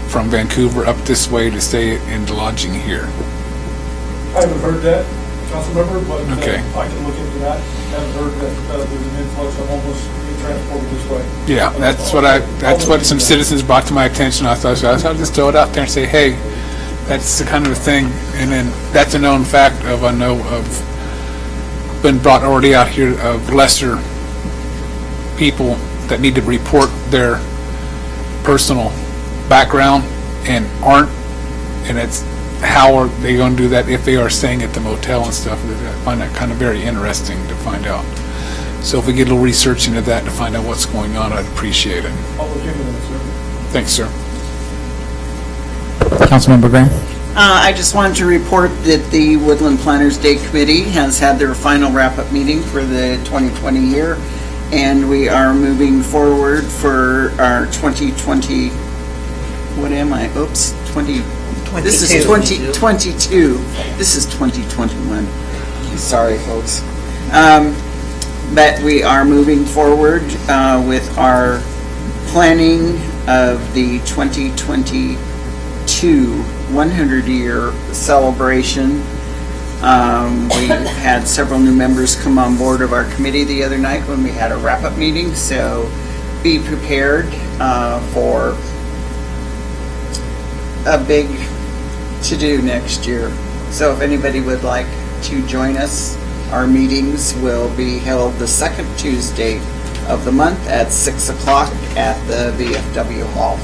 from Vancouver up this way to stay in the lodging here? I haven't heard that, council member, but Okay. I can look into that. I haven't heard that there's an influx of homeless being transported this way. Yeah, that's what some citizens brought to my attention. I thought, I'll just throw it out there and say, hey, that's the kind of thing. And then that's a known fact of, I know of, been brought already out here of lesser people that need to report their personal background and aren't, and it's how are they going to do that if they are staying at the motel and stuff. I find that kind of very interesting to find out. So if we get a little research into that to find out what's going on, I'd appreciate it. I'll look into it, sir. Thanks, sir. Councilmember Graham? I just wanted to report that the Woodland Planners Day Committee has had their final wrap-up meeting for the 2020 year, and we are moving forward for our 2020, what am I? Oops, 20. This is 2022. This is 2021. Sorry, folks. But we are moving forward with our planning of the 2022 100-year celebration. We had several new members come on board of our committee the other night when we had a wrap-up meeting, so be prepared for a big to-do next year. So if anybody would like to join us, our meetings will be held the second Tuesday of the month at 6 o'clock at the VFW Hall.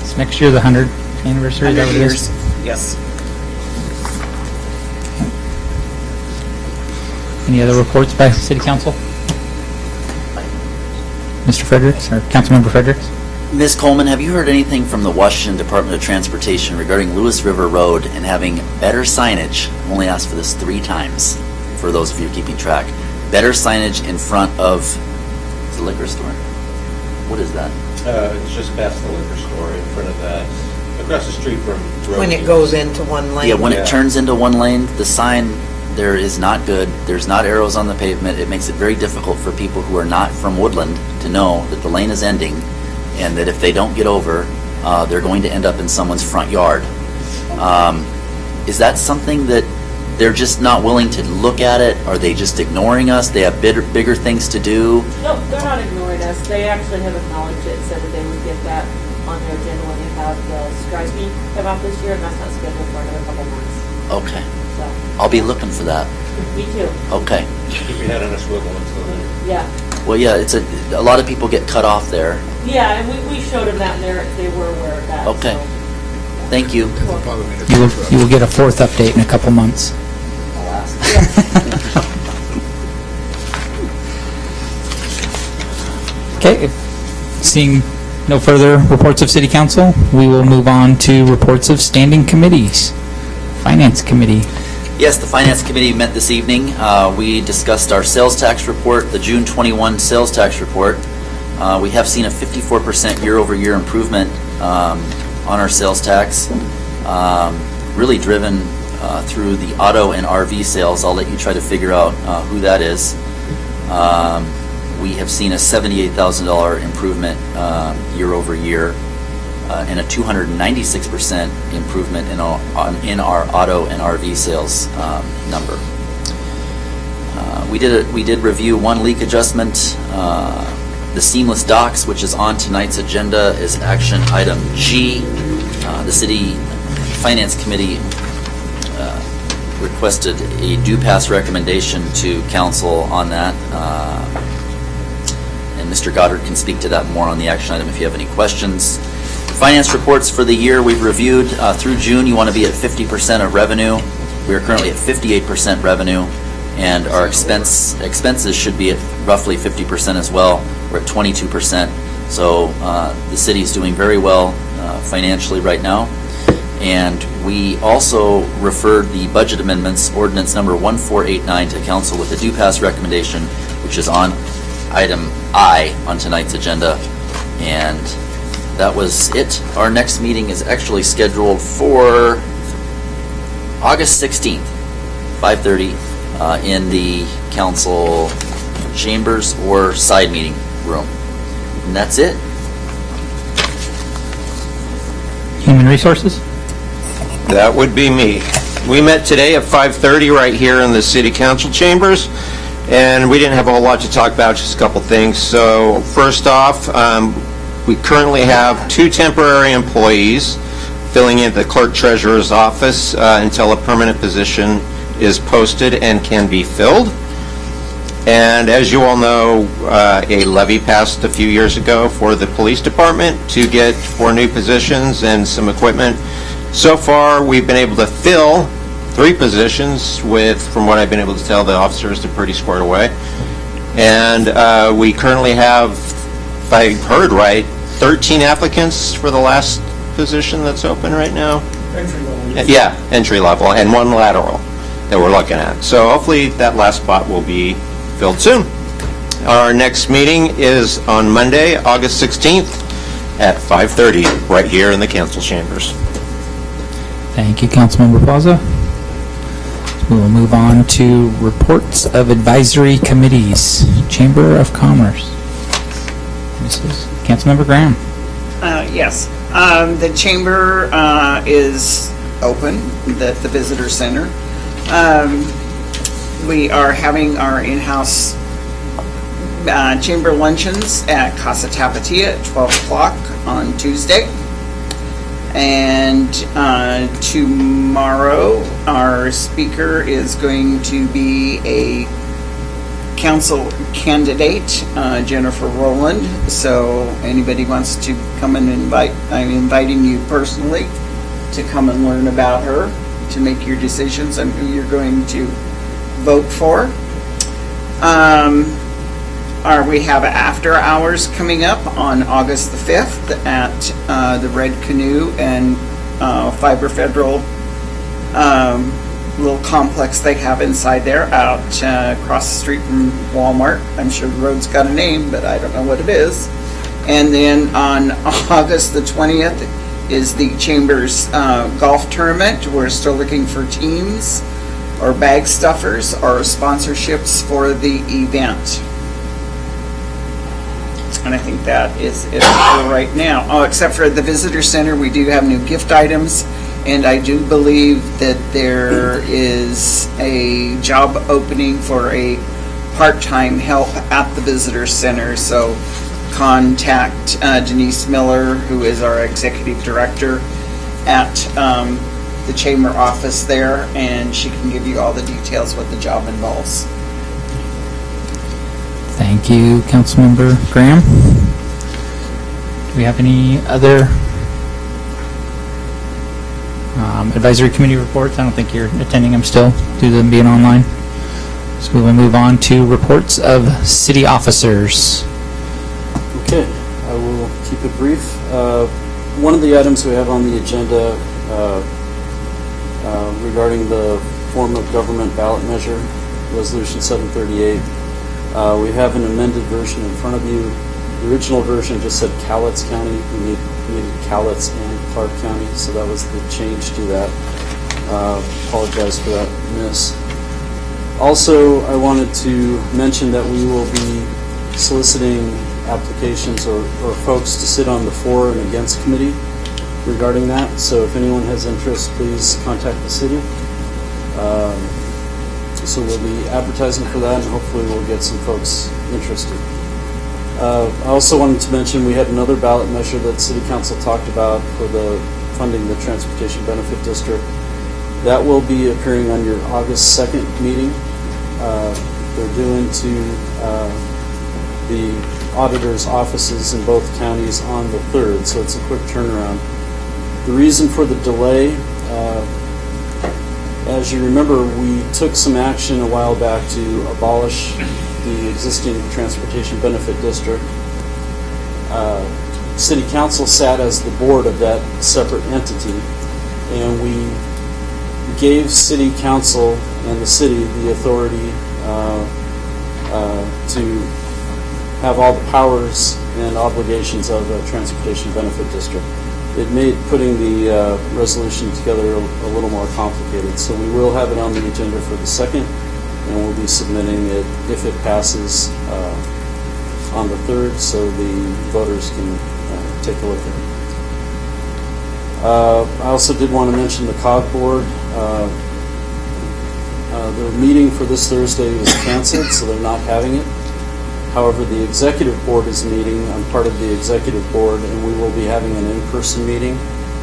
It's next year, the 100th anniversary, is that what it is? Yes. Any other reports by City Council? Mr. Fredericks, or Councilmember Fredericks? Ms. Coleman, have you heard anything from the Washington Department of Transportation regarding Lewis River Road and having better signage? I've only asked for this 3 times, for those of you keeping track. Better signage in front of the liquor store. What is that? It's just past the liquor store, in front of that, across the street from... When it goes into one lane. Yeah, when it turns into one lane, the sign there is not good. There's not arrows on the pavement. It makes it very difficult for people who are not from Woodland to know that the lane is ending, and that if they don't get over, they're going to end up in someone's front yard. Is that something that they're just not willing to look at it? Are they just ignoring us? They have bigger things to do? No, they're not ignoring us. They actually have acknowledged it and said that they would get that on their agenda when they have the striping come out this year, and that's not scheduled for another couple months. Okay. So, I'll be looking for that. me too. Okay. Keep your head on a swivel until then. Yeah. Well, yeah, it's a lot of people get cut off there. Yeah, and we showed them that, and they were aware of that. Okay. So. Thank you. You will get a 4th update in a couple months. Okay, seeing no further reports of City Council, we will move on to reports of standing committees. Finance Committee. Yes, the Finance Committee met this evening. We discussed our sales tax report, the June 21 sales tax report. We have seen a 54% year-over-year improvement on our sales tax, really driven through the auto and RV sales. I'll let you try to figure out who that is. we have seen a $78,000 improvement year over year, and a 296% improvement in our auto and RV sales number. We did review one leak adjustment. The seamless docks, which is on tonight's agenda, is action item G. The City Finance Committee requested a due pass recommendation to council on that. And Mr. Goddard can speak to that more on the action item if you have any questions. Finance reports for the year we've reviewed through June. You want to be at 50% of revenue. We are currently at 58% revenue, and our expenses should be at roughly 50% as well. We're at 22%. So the city is doing very well financially right now. And we also referred the budget amendments, ordinance number 1489, to council with a due pass recommendation, which is on item I on tonight's agenda. And that was it. Our next meeting is actually scheduled for August 16th, 5:30, in the council chambers or side meeting room. And that's it. Human Resources? That would be me. We met today at 5:30 right here in the city council chambers, and we didn't have a whole lot to talk about, just a couple things. So first off, we currently have 2 temporary employees filling in the Clerk Treasurer's office until a permanent position is posted and can be filled. And as you all know, a levy passed a few years ago for the police department to get 4 new positions and some equipment. So far, we've been able to fill 3 positions with, from what I've been able to tell, the officers are pretty squared away. And we currently have, if I heard right, 13 applicants for the last position that's open right now. Entry level. Yeah, entry level, and 1 lateral that we're looking at. So hopefully that last spot will be filled soon. Our next meeting is on Monday, August 16th at 5:30, right here in the council chambers. Thank you, Councilmember Plaza. We will move on to reports of advisory committees. Chamber of Commerce. This is Councilmember Graham. Yes. The chamber is open at the visitor center. We are having our in-house chamber luncheons at Casa Tapatia at 12 o'clock on Tuesday. And tomorrow, our speaker is going to be a council candidate, Jennifer Rowland. So anybody wants to come and invite, I'm inviting you personally to come and learn about her, to make your decisions on who you're going to vote for. We have after hours coming up on August the 5th at the Red Canoe and Fiber Federal little complex they have inside there out across the street from Walmart. I'm sure the road's got a name, but I don't know what it is. And then on August the 20th is the Chamber's golf tournament. We're still looking for teams or bag stuffers or sponsorships for the event. And I think that is it for right now. Oh, except for the visitor center, we do have new gift items. And I do believe that there is a job opening for a part-time help at the visitor center. So contact Denise Miller, who is our executive director at the chamber office there, and she can give you all the details what the job involves. Thank you, Councilmember Graham. Do we have any other advisory committee reports? I don't think you're attending them still due to them being online. So we will move on to reports of city officers. Okay, I will keep it brief. One of the items we have on the agenda regarding the form of government ballot measure, Resolution 738. We have an amended version in front of you. The original version just said Cowlitz County. We needed Cowlitz and Clark County, so that was the change to that. Apologize for that miss. Also, I wanted to mention that we will be soliciting applications or folks to sit on the for and against committee regarding that. So if anyone has interest, please contact the city. So we'll be advertising for that, and hopefully we'll get some folks interested. I also wanted to mention we had another ballot measure that City Council talked about for the funding the Transportation Benefit District. That will be appearing on your August 2nd meeting. They're due into the auditor's offices in both counties on the 3rd, so it's a quick turnaround. The reason for the delay, as you remember, we took some action a while back to abolish the existing Transportation Benefit District. City Council sat as the board of that separate entity, and we gave City Council and the city the authority to have all the powers and obligations of a Transportation Benefit District. It made putting the resolution together a little more complicated. So we will have it on the agenda for the 2nd, and we'll be submitting it, if it passes, on the 3rd, so the voters can take a look at it. I also did want to mention the COG board. Their meeting for this Thursday was canceled, so they're not having it. However, the executive board is meeting. I'm part of the executive board, and we will be having an in-person meeting.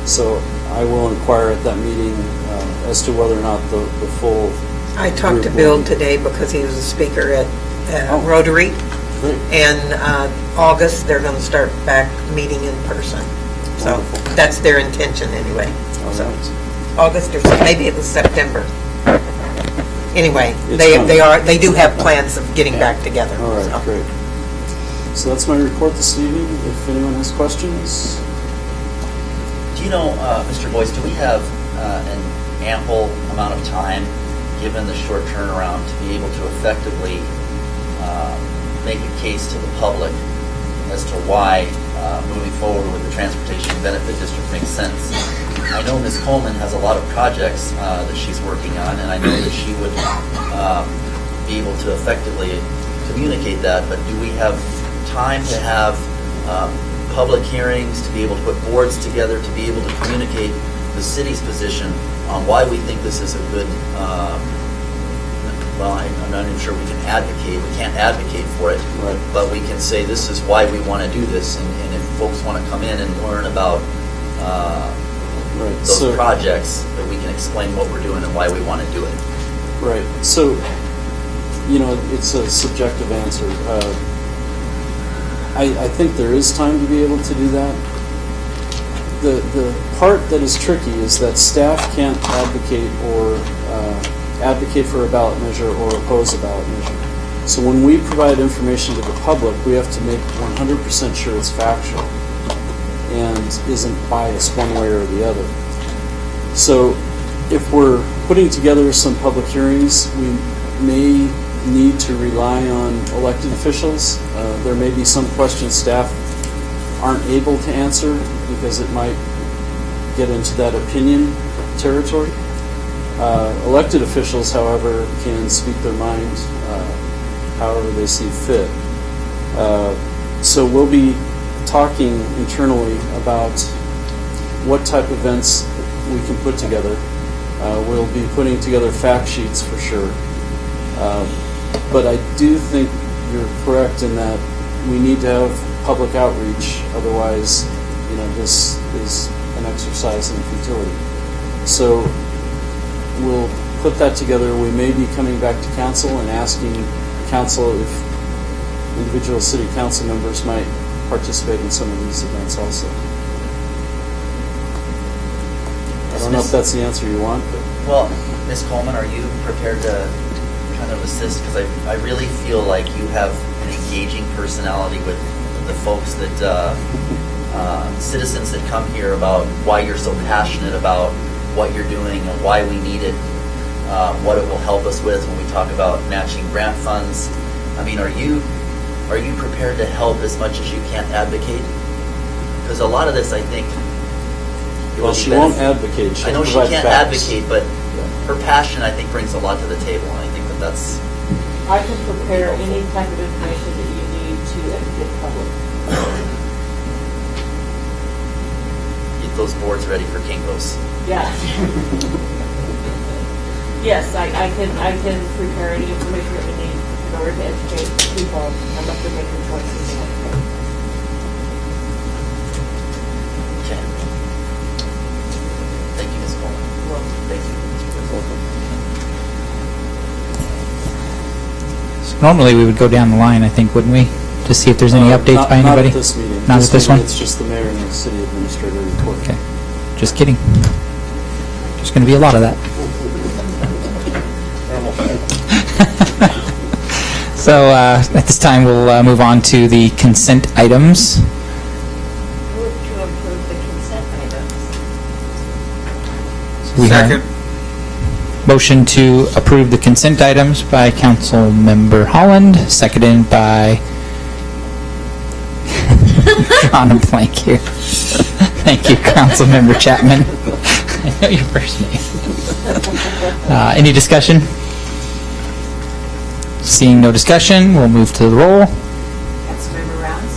So I will inquire at that meeting as to whether or not the full... I talked to Bill today because he was a speaker at Rotary. Great. And August, they're going to start back meeting in person. So that's their intention anyway. So August, or maybe it was September. Anyway, they do have plans of getting back together. All right, so. Great. So that's my report this evening. If anyone has questions. Do you know, Mr. Boyce, do we have an ample amount of time, given the short turnaround, to be able to effectively make a case to the public as to why moving forward with the Transportation Benefit District makes sense? I know Ms. Coleman has a lot of projects that she's working on, and I know that she would be able to effectively communicate that, but do we have time to have public hearings, to be able to put boards together, to be able to communicate the city's position on why we think this is a good, well, I'm not even sure we can advocate. We can't advocate for it, right. But we can say this is why we want to do this, and if folks want to come in and learn about those projects, that we can explain what we're doing and why we want to do it. Right. So, you know, it's a subjective answer. I think there is time to be able to do that. The part that is tricky is that staff can't advocate or advocate for a ballot measure or oppose a ballot measure. So when we provide information to the public, we have to make 100% sure it's factual and isn't biased one way or the other. So if we're putting together some public hearings, we may need to rely on elected officials. There may be some questions staff aren't able to answer because it might get into that opinion territory. Elected officials, however, can speak their mind however they see fit. So we'll be talking internally about what type of events we can put together. We'll be putting together fact sheets for sure. But I do think you're correct in that we need to have public outreach, otherwise, you know, this is an exercise in futility. So we'll put that together. We may be coming back to council and asking council if individual city council members might participate in some of these events also. I don't know if that's the answer you want, but... Well, Ms. Coleman, are you prepared to kind of assist? Because I really feel like you have an engaging personality with the folks that, citizens that come here about why you're so passionate about what you're doing and why we need it, what it will help us with when we talk about matching grant funds. I mean, are you prepared to help as much as you can advocate? Because a lot of this, I think... Well, she won't advocate. I know she can't advocate, but her passion, I think, brings a lot to the table, and I think that's... I can prepare any type of information that you need get public. Get those boards ready for Kinko's. Yeah. Yes, I can prepare any information that we need in order to educate people and let them make the choices they want to make. Okay. Thank you, Ms. Coleman. Thank you. Normally, we would go down the line, I think, wouldn't we? To see if there's any updates by anybody? Not at this meeting. Not at this one? It's just the mayor and the city administrator report. Okay. Just kidding. There's going to be a lot of that. So at this time, we'll move on to the consent items. Move to approve the consent items. We have motion to approve the consent items by Councilmember Holland, seconded by drawing a blank here. Thank you, Councilmember Chapman. I know your first name. Any discussion? Seeing no discussion, we'll move to the roll. Councilmember Rounds?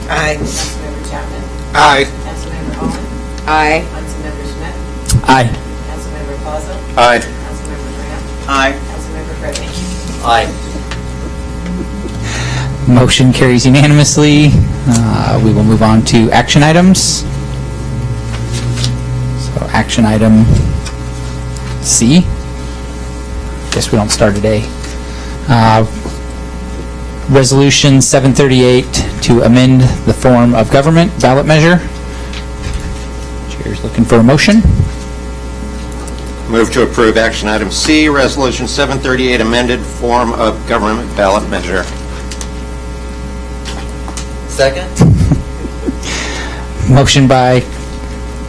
Aye. Councilmember Chapman? Aye. Councilmember Holland? Aye. Councilmember Smith? Aye. Councilmember Plaza? Aye. Councilmember Graham? Aye. Councilmember Frederick? Aye. Motion carries unanimously. We will move on to action items. So action item C. Guess we don't start today. Resolution 738 to amend the form of government ballot measure. Chair's looking for a motion. Move to approve action item C, resolution 738, amended form of government ballot measure. Second? Motion by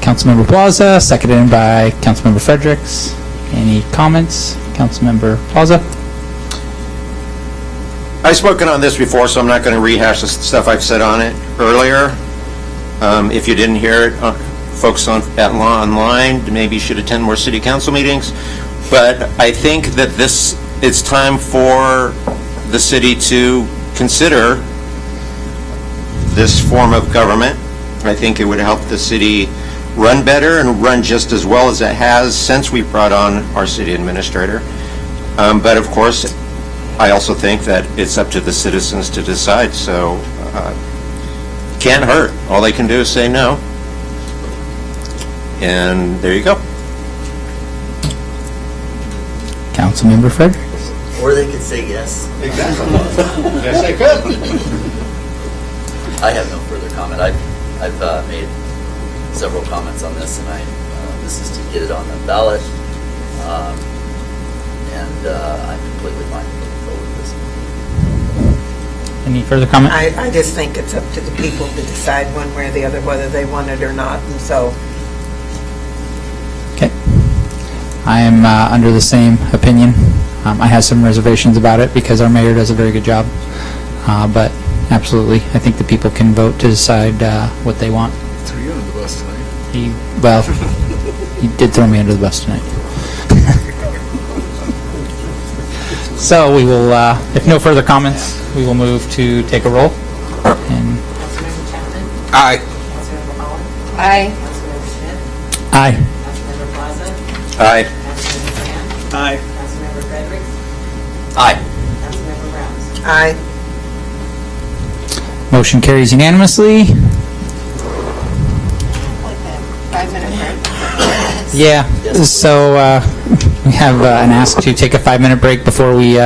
Councilmember Plaza, seconded by Councilmember Fredericks. Any comments? Councilmember Plaza? I've spoken on this before, so I'm not going to rehash the stuff I've said on it earlier. If you didn't hear it, folks online maybe you should attend more city council meetings. But I think that it's time for the city to consider this form of government. I think it would help the city run better and run just as well as it has since we brought on our city administrator. But of course, I also think that it's up to the citizens to decide, so can't hurt. All they can do is say no. And there you go. Councilmember Fredericks? Or they could say yes. Exactly. Yes, they could. I have no further comment. I've made several comments on this, and this is to get it on the ballot, and I'm completely fine with going with this. Any further comment? I just think it's up to the people to decide one way or the other whether they want it or not, and so. Okay. I am under the same opinion. I have some reservations about it because our mayor does a very good job. But absolutely, I think the people can vote to decide what they want. Threw you under the bus tonight. He did throw me under the bus tonight. So we will, if no further comments, we will move to take a roll. And Councilmember Chapman? Aye. Councilmember Holland? Aye. Councilmember Smith? aye. Councilmember Plaza? Aye. Councilmember Graham? Aye. Councilmember Fredericks? Aye. Councilmember Rounds? Aye. Motion carries unanimously. 5-minute break. Yeah, so we have an ask to take a 5-minute break before we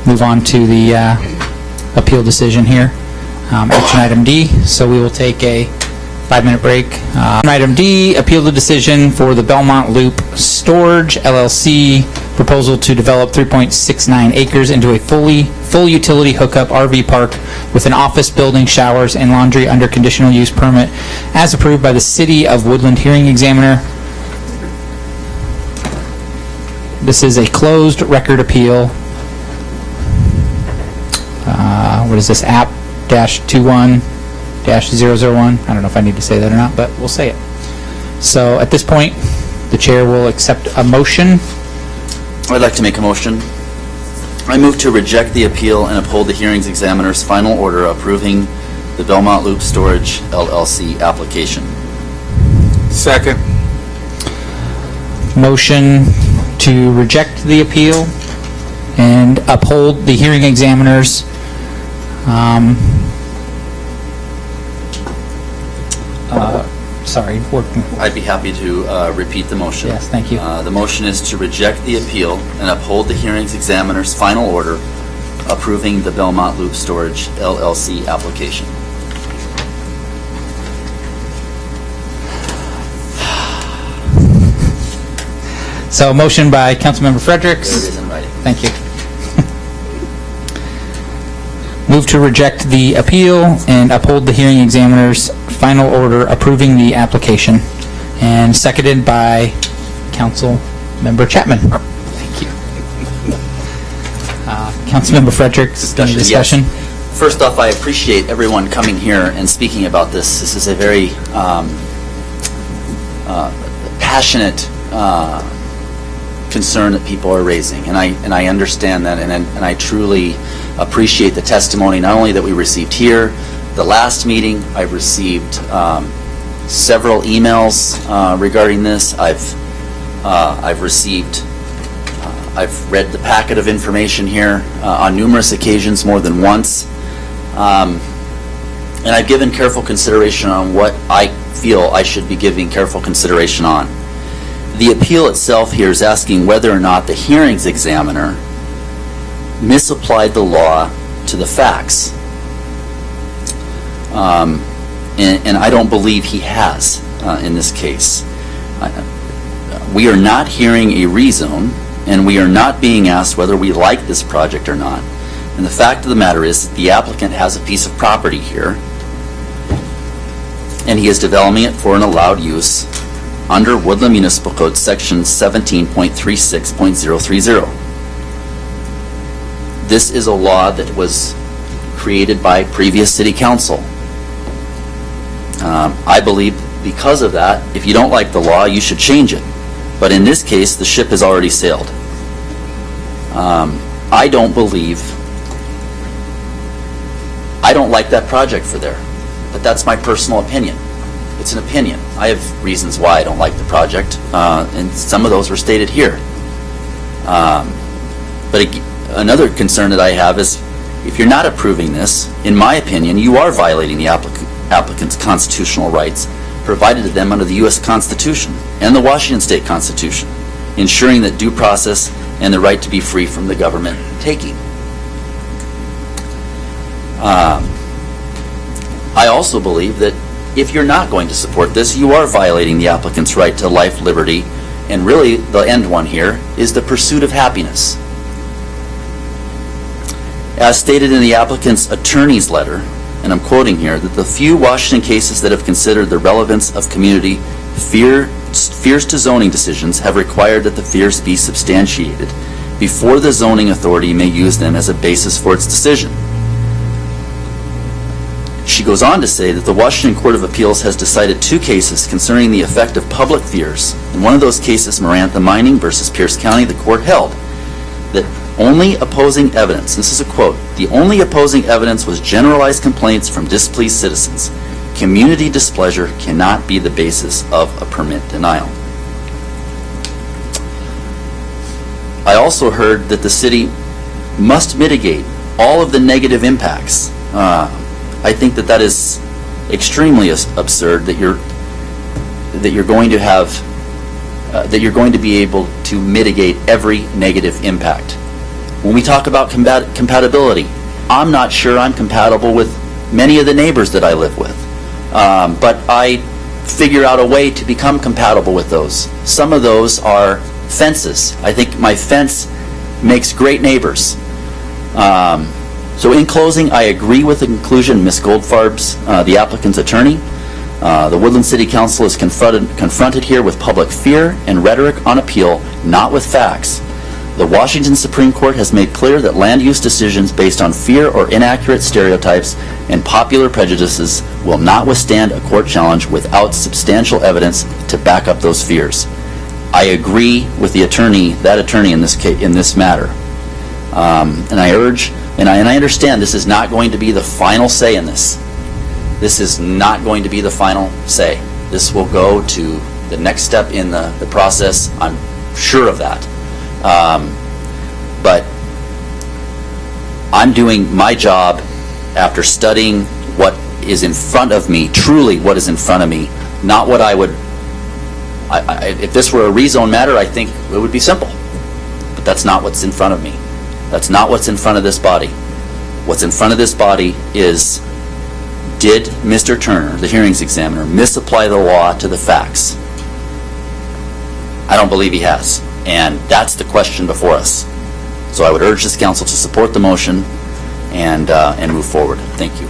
move on to the appeal decision here. Action item D, so we will take a 5-minute break. Item D, appeal the decision for the Belmont Loop Storage LLC proposal to develop 3.69 acres into a full utility hookup RV park with an office building, showers, and laundry under conditional use permit as approved by the City of Woodland hearing examiner. This is a closed record appeal. What is this, app-21-001? I don't know if I need to say that or not, but we'll say it. So at this point, the chair will accept a motion. I'd like to make a motion. I move to reject the appeal and uphold the hearings examiner's final order approving the Belmont Loop Storage LLC application. Second. Motion to reject the appeal and uphold the hearing examiner's sorry, I'd be happy to repeat the motion. Yes, thank you. The motion is to reject the appeal and uphold the hearings examiner's final order approving the Belmont Loop Storage LLC application. So motion by Councilmember Fredericks. There it is in writing. Thank you. Move to reject the appeal and uphold the hearing examiner's final order approving the application. And seconded by Councilmember Chapman. Thank you. Councilmember Fredericks, any discussion? Yes. First off, I appreciate everyone coming here and speaking about this. This is a very passionate concern that people are raising, and I understand that, and I truly appreciate the testimony not only that we received here, the last meeting. I've received several emails regarding this. I've received. I've read the packet of information here on numerous occasions, more than once, and I've given careful consideration on what I feel I should be giving careful consideration on. The appeal itself here is asking whether or not the hearings examiner misapplied the law to the facts. And I don't believe he has in this case. We are not hearing a rezone, and we are not being asked whether we like this project or not. And the fact of the matter is that the applicant has a piece of property here, and he is developing it for an allowed use under Woodland Municipal Code Section 17.36.030. This is a law that was created by previous city council. I believe because of that, if you don't like the law, you should change it. But in this case, the ship has already sailed. I don't like that project for there, but that's my personal opinion. It's an opinion. I have reasons why I don't like the project, and some of those were stated here. But another concern that I have is if you're not approving this, in my opinion, you are violating the applicant's constitutional rights provided to them under the U.S. Constitution and the Washington State Constitution, ensuring that due process and the right to be free from the government taking. I also believe that if you're not going to support this, you are violating the applicant's right to life, liberty, and really the end one here is the pursuit of happiness. As stated in the applicant's attorney's letter, and I'm quoting here, that the few Washington cases that have considered the relevance of community fears to zoning decisions have required that the fears be substantiated before the zoning authority may use them as a basis for its decision. She goes on to say that the Washington Court of Appeals has decided 2 cases concerning the effect of public fears. In one of those cases, Marantha Mining versus Pierce County, the court held that only opposing evidence, this is a quote, the only opposing evidence was generalized complaints from displeased citizens. Community displeasure cannot be the basis of a permit denial. I also heard that the city must mitigate all of the negative impacts. I think that is extremely absurd that you're going to have that you're going to be able to mitigate every negative impact. When we talk about compatibility, I'm not sure I'm compatible with many of the neighbors that I live with, but I figure out a way to become compatible with those. Some of those are fences. I think my fence makes great neighbors. So in closing, I agree with the conclusion, Ms. Goldfarb's, the applicant's attorney. The Woodland City Council is confronted here with public fear and rhetoric on appeal, not with facts. The Washington Supreme Court has made clear that land use decisions based on fear or inaccurate stereotypes and popular prejudices will not withstand a court challenge without substantial evidence to back up those fears. I agree with the attorney, in this case, in this matter, and I urge. And I understand this is not going to be the final say in this, This is not going to be the final say. This will go to the next step in the process. I'm sure of that. But I'm doing my job after studying what is in front of me, truly what is in front of me, not what I would, if this were a rezone matter, I think it would be simple. But that's not what's in front of me. That's not what's in front of this body. What's in front of this body is, did Mr. Turner, the hearings examiner, misapply the law to the facts? I don't believe he has. And that's the question before us. So I would urge this council to support the motion and move forward. Thank you.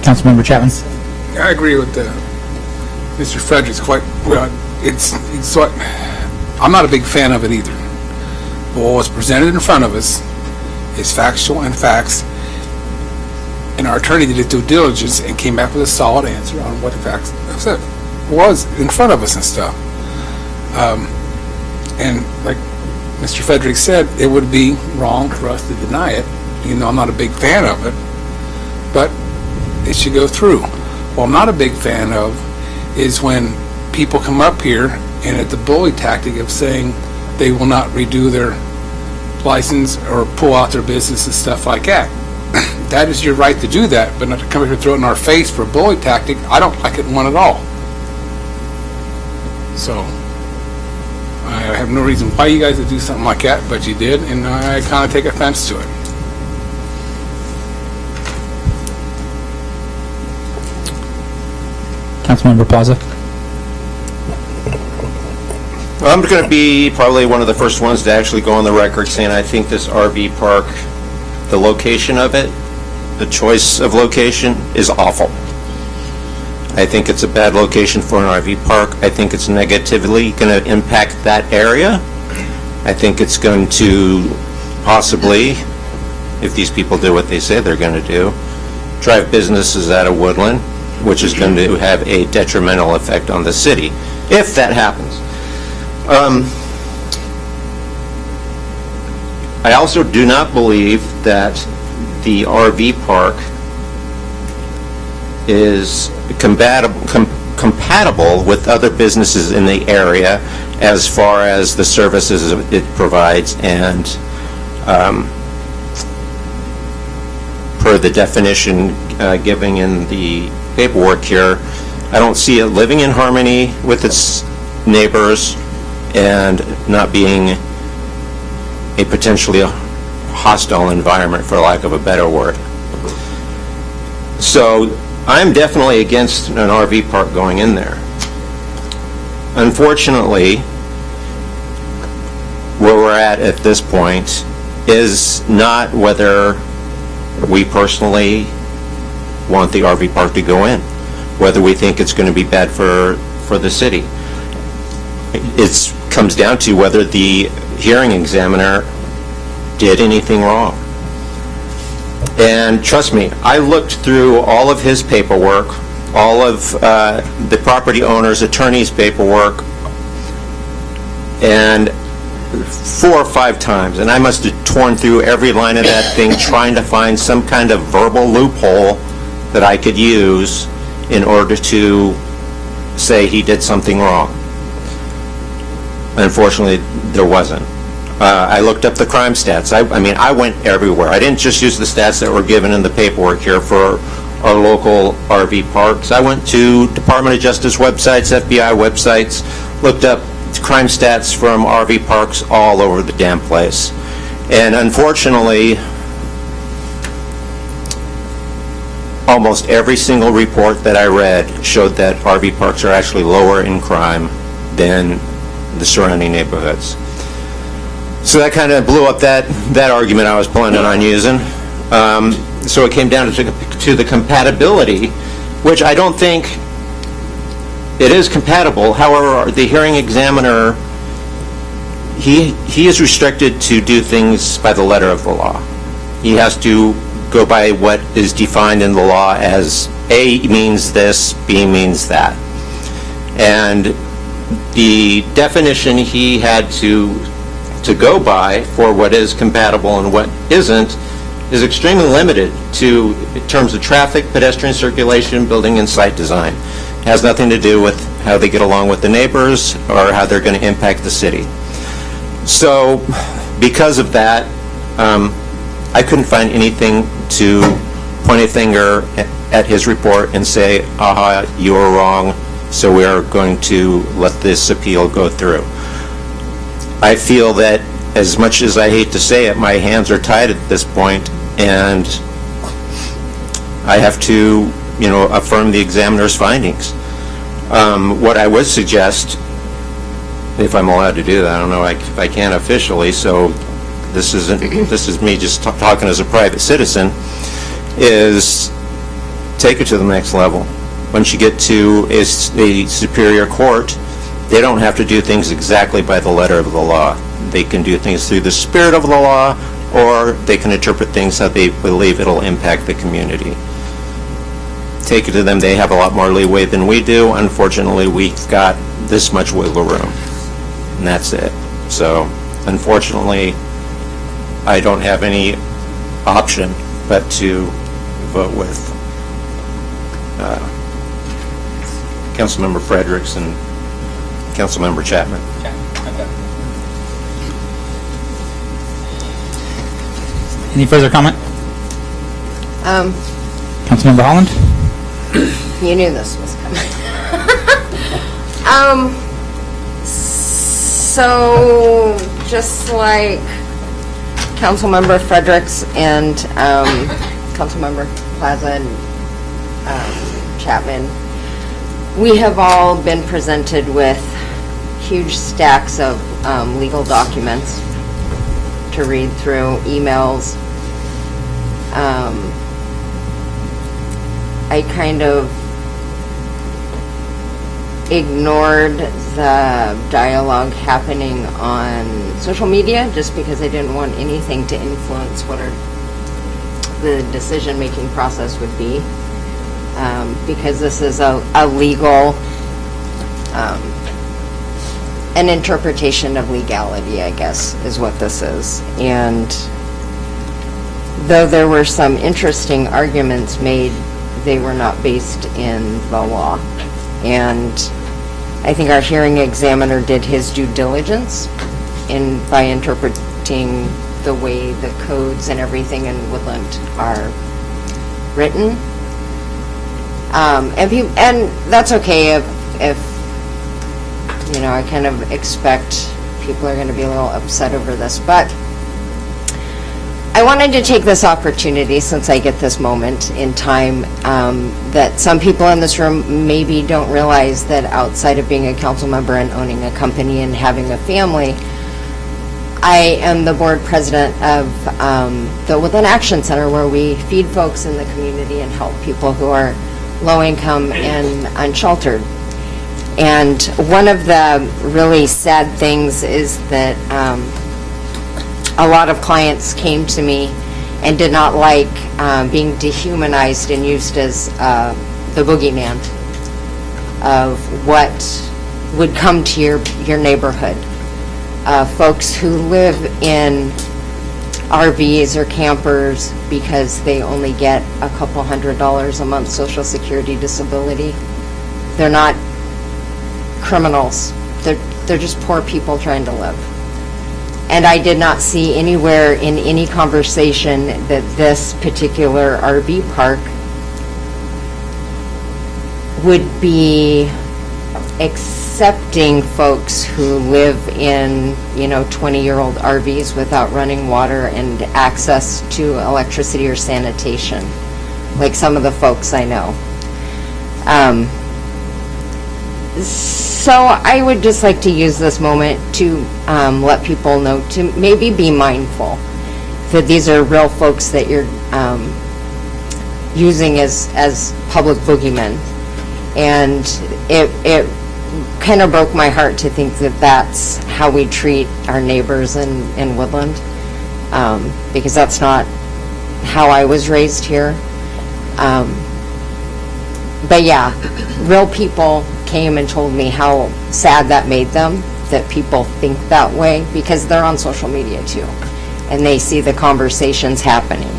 Councilmember Chapman? I agree with Mr. Fredericks quite well. It's what, I'm not a big fan of it either. But what was presented in front of us is factual and facts, and our attorney did his due diligence and came back with a solid answer on what the facts was in front of us and stuff. And like Mr. Fredericks said, it would be wrong for us to deny it. You know, I'm not a big fan of it, but it should go through. What I'm not a big fan of is when people come up here and it's the bully tactic of saying they will not redo their license or pull out their business and stuff like that. That is your right to do that, but not to come here and throw it in our face for a bully tactic. I don't like it one at all. So I have no reason why you guys would do something like that, but you did, and I kind of take offense to it. Councilmember Plaza? I'm going to be probably one of the first ones to actually go on the record saying I think this RV park, the location of it, the choice of location is awful. I think it's a bad location for an RV park. I think it's negatively going to impact that area. I think it's going to possibly, if these people do what they say they're going to do, drive businesses out of Woodland, which is going to have a detrimental effect on the city, if that happens. I also do not believe that the RV park is compatible with other businesses in the area as far as the services it provides, and per the definition given in the paperwork here, I don't see it living in harmony with its neighbors and not being a potentially hostile environment, for lack of a better word. So I'm definitely against an RV park going in there. Unfortunately, where we're at this point is not whether we personally want the RV park to go in, whether we think it's going to be bad for the city. It comes down to whether the hearing examiner did anything wrong. And trust me, I looked through all of his paperwork, all of the property owner's attorney's paperwork, and 4 or 5 times, and I must have torn through every line of that thing trying to find some kind of verbal loophole that I could use in order to say he did something wrong. Unfortunately, there wasn't. I looked up the crime stats. I mean, I went everywhere. I didn't just use the stats that were given in the paperwork here for our local RV parks. I went to Department of Justice websites, FBI websites, looked up crime stats from RV parks all over the damn place. And unfortunately, almost every single report that I read showed that RV parks are actually lower in crime than the surrounding neighborhoods. So that kind of blew up that argument I was planning on using. So it came down to the compatibility, which I don't think it is compatible. However, the hearing examiner, he is restricted to do things by the letter of the law. He has to go by what is defined in the law as A means this, B means that. And the definition he had to go by for what is compatible and what isn't is extremely limited to in terms of traffic, pedestrian circulation, building and site design. It has nothing to do with how they get along with the neighbors or how they're going to impact the city. So because of that, I couldn't find anything to point a finger at his report and say, aha, you were wrong, so we are going to let this appeal go through. I feel that, as much as I hate to say it, my hands are tied at this point, and I have to, affirm the examiner's findings. What I would suggest, if I'm allowed to do that, I don't know if I can officially, so this is me just talking as a private citizen, is take it to the next level. Once you get to a superior court, they don't have to do things exactly by the letter of the law. They can do things through the spirit of the law, or they can interpret things how they believe it'll impact the community. Take it to them. They have a lot more leeway than we do. Unfortunately, we've got this much wiggle room, and that's it. So, unfortunately, I don't have any option but to vote with Councilmember Fredericks and Councilmember Chapman. Any further comment? Councilmember Holland? You knew this was coming. So, just like Councilmember Fredericks and Councilmember Plaza and Chapman, we have all been presented with huge stacks of legal documents to read through, emails. I kind of ignored the dialogue happening on social media just because I didn't want anything to influence what the decision-making process would be, because this is a legal, an interpretation of legality, I guess, is what this is. And though there were some interesting arguments made, they were not based in the law. And I think our hearing examiner did his due diligence by interpreting the way the codes and everything in Woodland are written. And that's okay if I kind of expect people are going to be a little upset over this, but I wanted to take this opportunity, since I get this moment in time, that some people in this room maybe don't realize that outside of being a council member and owning a company and having a family, I am the board president of the Woodland Action Center, where we feed folks in the community and help people who are low income and unsheltered. And one of the really sad things is that a lot of clients came to me and did not like being dehumanized and used as the boogeyman of what would come to your neighborhood. Folks who live in RVs or campers because they only get a couple $100s a month Social Security disability. They're not criminals. They're just poor people trying to live. And I did not see anywhere in any conversation that this particular RV park would be accepting folks who live in, 20-year-old RVs without running water and access to electricity or sanitation, like some of the folks I know. So I would just like to use this moment to let people know to maybe be mindful that these are real folks that you're using as public boogeymen. And it kind of broke my heart to think that that's how we treat our neighbors in Woodland, because that's not how I was raised here. But yeah, real people came and told me how sad that made them, that people think that way, because they're on social media too, and they see the conversations happening.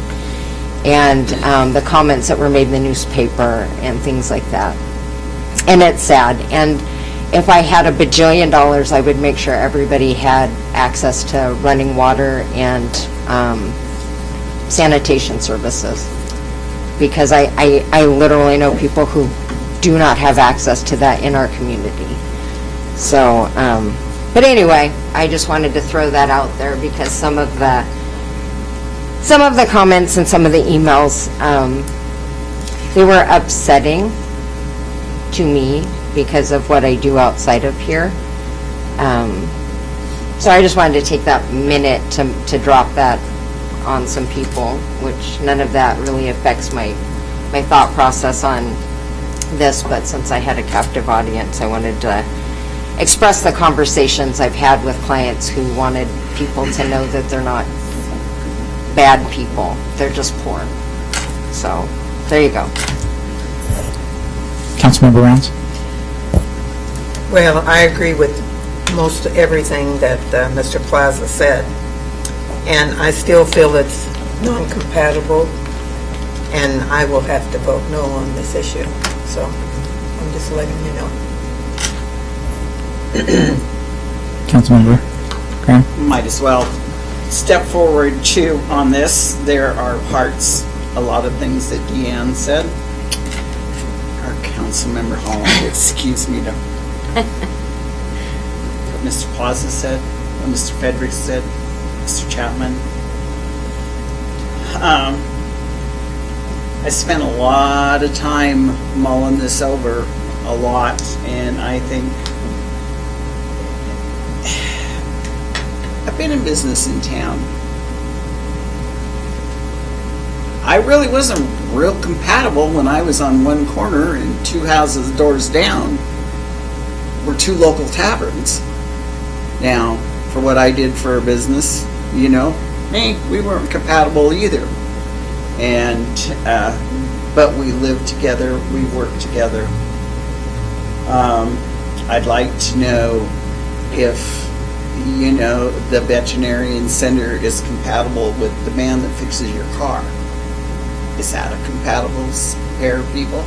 and the comments that were made in the newspaper and things like that. And it's sad. And if I had $1 bajillion, I would make sure everybody had access to running water and sanitation services. Because I literally know people who do not have access to that in our community. So, but anyway, I just wanted to throw that out there because some of the comments and some of the emails, they were upsetting to me because of what I do outside of here. So I just wanted to take that minute to drop that on some people, which none of that really affects my thought process on this, but since I had a captive audience, I wanted to express the conversations I've had with clients who wanted people to know that they're not bad people, they're just poor. So, there you go. Councilmember Rounds? Well, I agree with most everything that Mr. Plaza said, and I still feel it's non-compatible, and I will have to vote no on this issue. So I'm just letting you know. Councilmember Graham? Might as well step forward too on this. There are parts, a lot of things that Deanne said. Our Councilmember Holland, excuse me, what Mr. Plaza said, what Mr. Federick said, Mr. Chapman. I spent a lot of time mulling this over, a lot, and I think I've been in business in town. I really wasn't real compatible when I was on one corner and two houses doors down were two local taverns. Now, for what I did for a business, we weren't compatible either. And, but we lived together, we worked together. I'd like to know if, the veterinarian center is compatible with the man that fixes your car. Is that a compatible pair of people?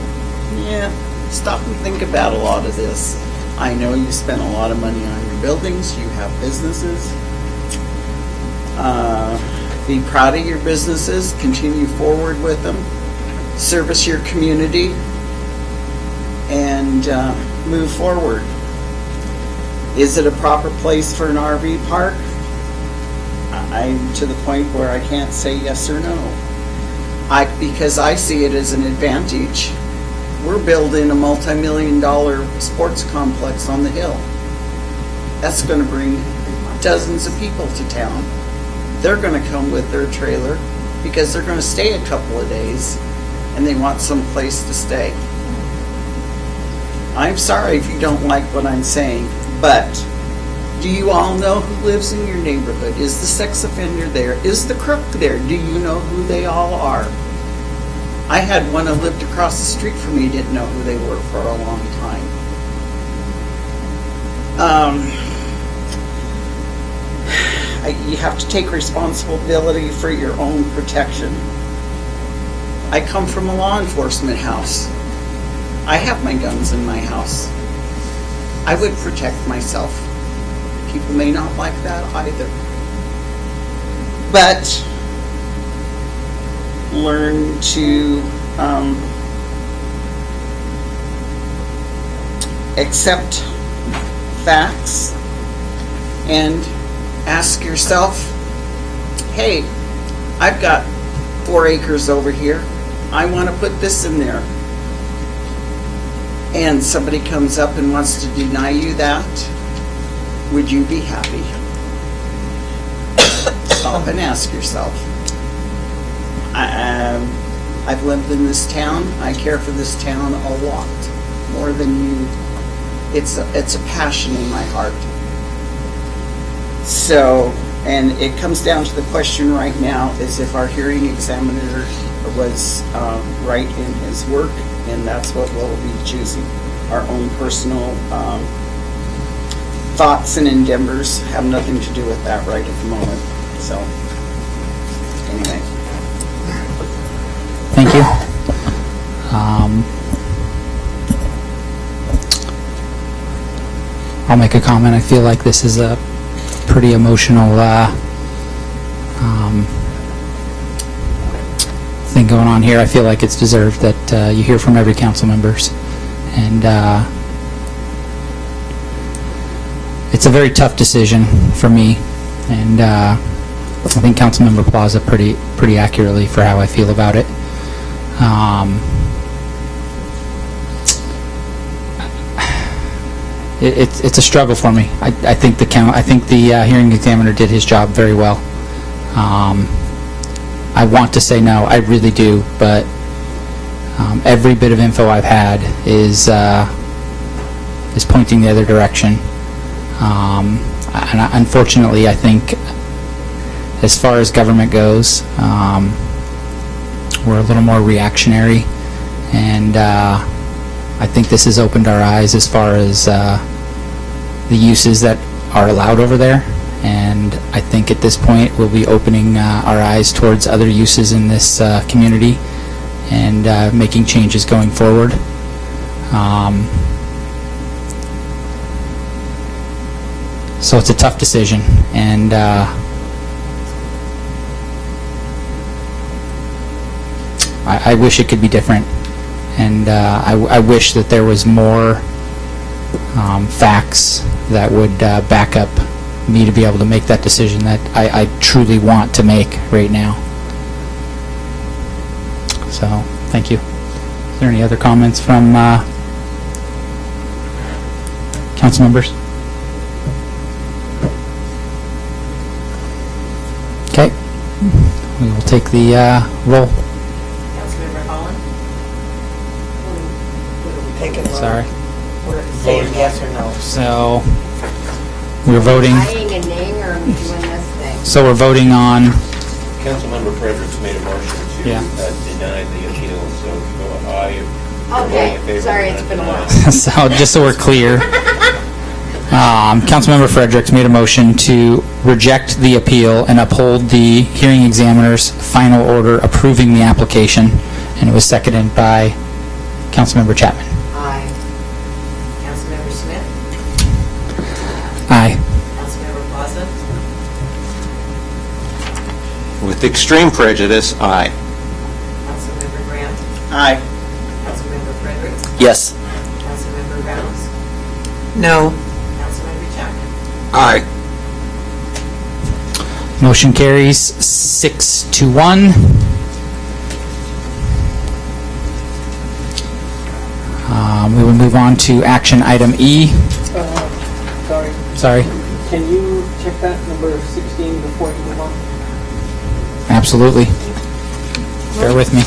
Yeah, stop and think about a lot of this. I know you spend a lot of money on your buildings, you have businesses. Be proud of your businesses, continue forward with them, service your community, and move forward. Is it a proper place for an RV park? I'm to the point where I can't say yes or no. Because I see it as an advantage. We're building a multi-million-dollar sports complex on the hill. That's going to bring dozens of people to town. They're going to come with their trailer because they're going to stay a couple of days and they want some place to stay. I'm sorry if you don't like what I'm saying, but do you all know who lives in your neighborhood? Is the sex offender there? Is the crook there? Do you know who they all are? I had one who lived across the street from me, didn't know who they were for a long time. You have to take responsibility for your own protection. I come from a law enforcement house. I have my guns in my house. I would protect myself. People may not like that either. But learn to accept facts and ask yourself, hey, I've got 4 acres over here. I want to put this in there. And somebody comes up and wants to deny you that, would you be happy? Stop and ask yourself. I've lived in this town. I care for this town a lot, more than you. It's a passion in my heart. So, and it comes down to the question right now is if our hearing examiner was right in his work, and that's what we'll be choosing. Our own personal thoughts and endeavors have nothing to do with that right at the moment. So, anyway. Thank you. I'll make a comment. I feel like this is a pretty emotional thing going on here. I feel like it's deserved that you hear from every council members. And it's a very tough decision for me. And I think Councilmember Plaza pretty accurately for how I feel about it. It's a struggle for me. I think the hearing examiner did his job very well. I want to say no, I really do, but every bit of info I've had is pointing the other direction. And unfortunately, I think as far as government goes, we're a little more reactionary, and I think this has opened our eyes as far as the uses that are allowed over there, and I think at this point we'll be opening our eyes towards other uses in this community and making changes going forward. So it's a tough decision, and I wish it could be different, and I wish that there was more facts that would back up me to be able to make that decision that I truly want to make right now. So, thank you. Is there any other comments from council members? Okay. We will take the roll. Councilmember Holland? Sorry. We're saying yes or no. So, we're voting. Ayeing and naying or doing this thing? So we're voting on. Councilmember Fredericks made a motion to deny the appeal, so go aye. Okay, sorry, it's been a while. So just so we're clear, Councilmember Fredericks made a motion to reject the appeal and uphold the hearing examiner's final order approving the application, and it was seconded by Councilmember Chapman. Aye. Councilmember Smith? Aye. Councilmember Plaza? With extreme prejudice, aye. Councilmember Graham? Aye. Councilmember Fredericks? Yes. Councilmember Rounds? No. Councilmember Chapman? Aye. Motion carries 6-1. We will move on to action item E. Sorry. Can you check that number 16 before you move on? Absolutely. Bear with me.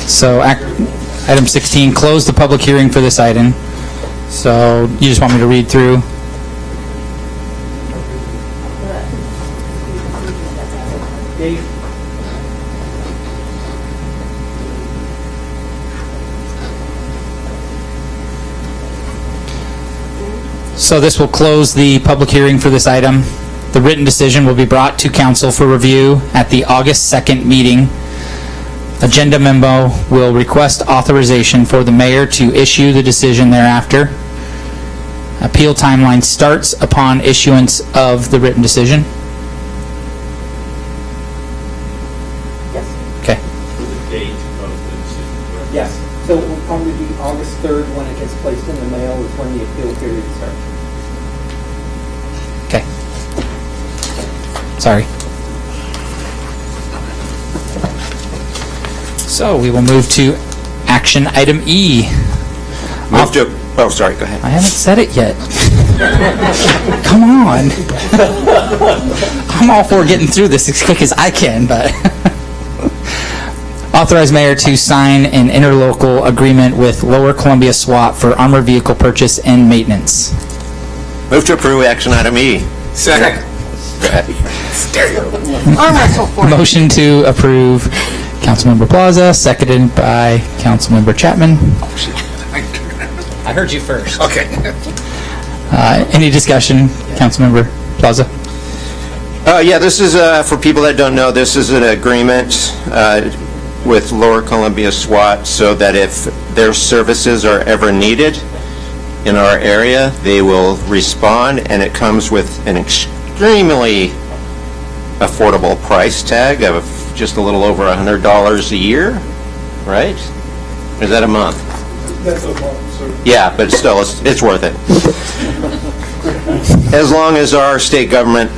So, item 16, close the public hearing for this item. So, you just want me to read through? Dave? So this will close the public hearing for this item. The written decision will be brought to council for review at the August 2nd meeting. Agenda memo will request authorization for the mayor to issue the decision thereafter. Appeal timeline starts upon issuance of the written decision. Yes. Okay. The date of the decision, correct? Yes. So it will probably be August 3rd when it gets placed in the mail is when the appeal period starts. Okay. Sorry. So we will move to action item E. Move to, oh, sorry, go ahead. I haven't said it yet. Come on. I'm all for getting through this as quick as I can, but authorize mayor to sign an interlocal agreement with Lower Columbia SWAT for armored vehicle purchase and maintenance. Move to approve action item E. Second. Go ahead. Motion to approve Councilmember Plaza, seconded by Councilmember Chapman. I heard you first. Okay. Any discussion, Councilmember Plaza? Yeah, this is, for people that don't know, this is an agreement with Lower Columbia SWAT so that if their services are ever needed in our area, they will respond, and it comes with an extremely affordable price tag of just a little over $100 a year, right? Or is that a month? That's a month, sir. Yeah, but still, it's worth it. As long as our state government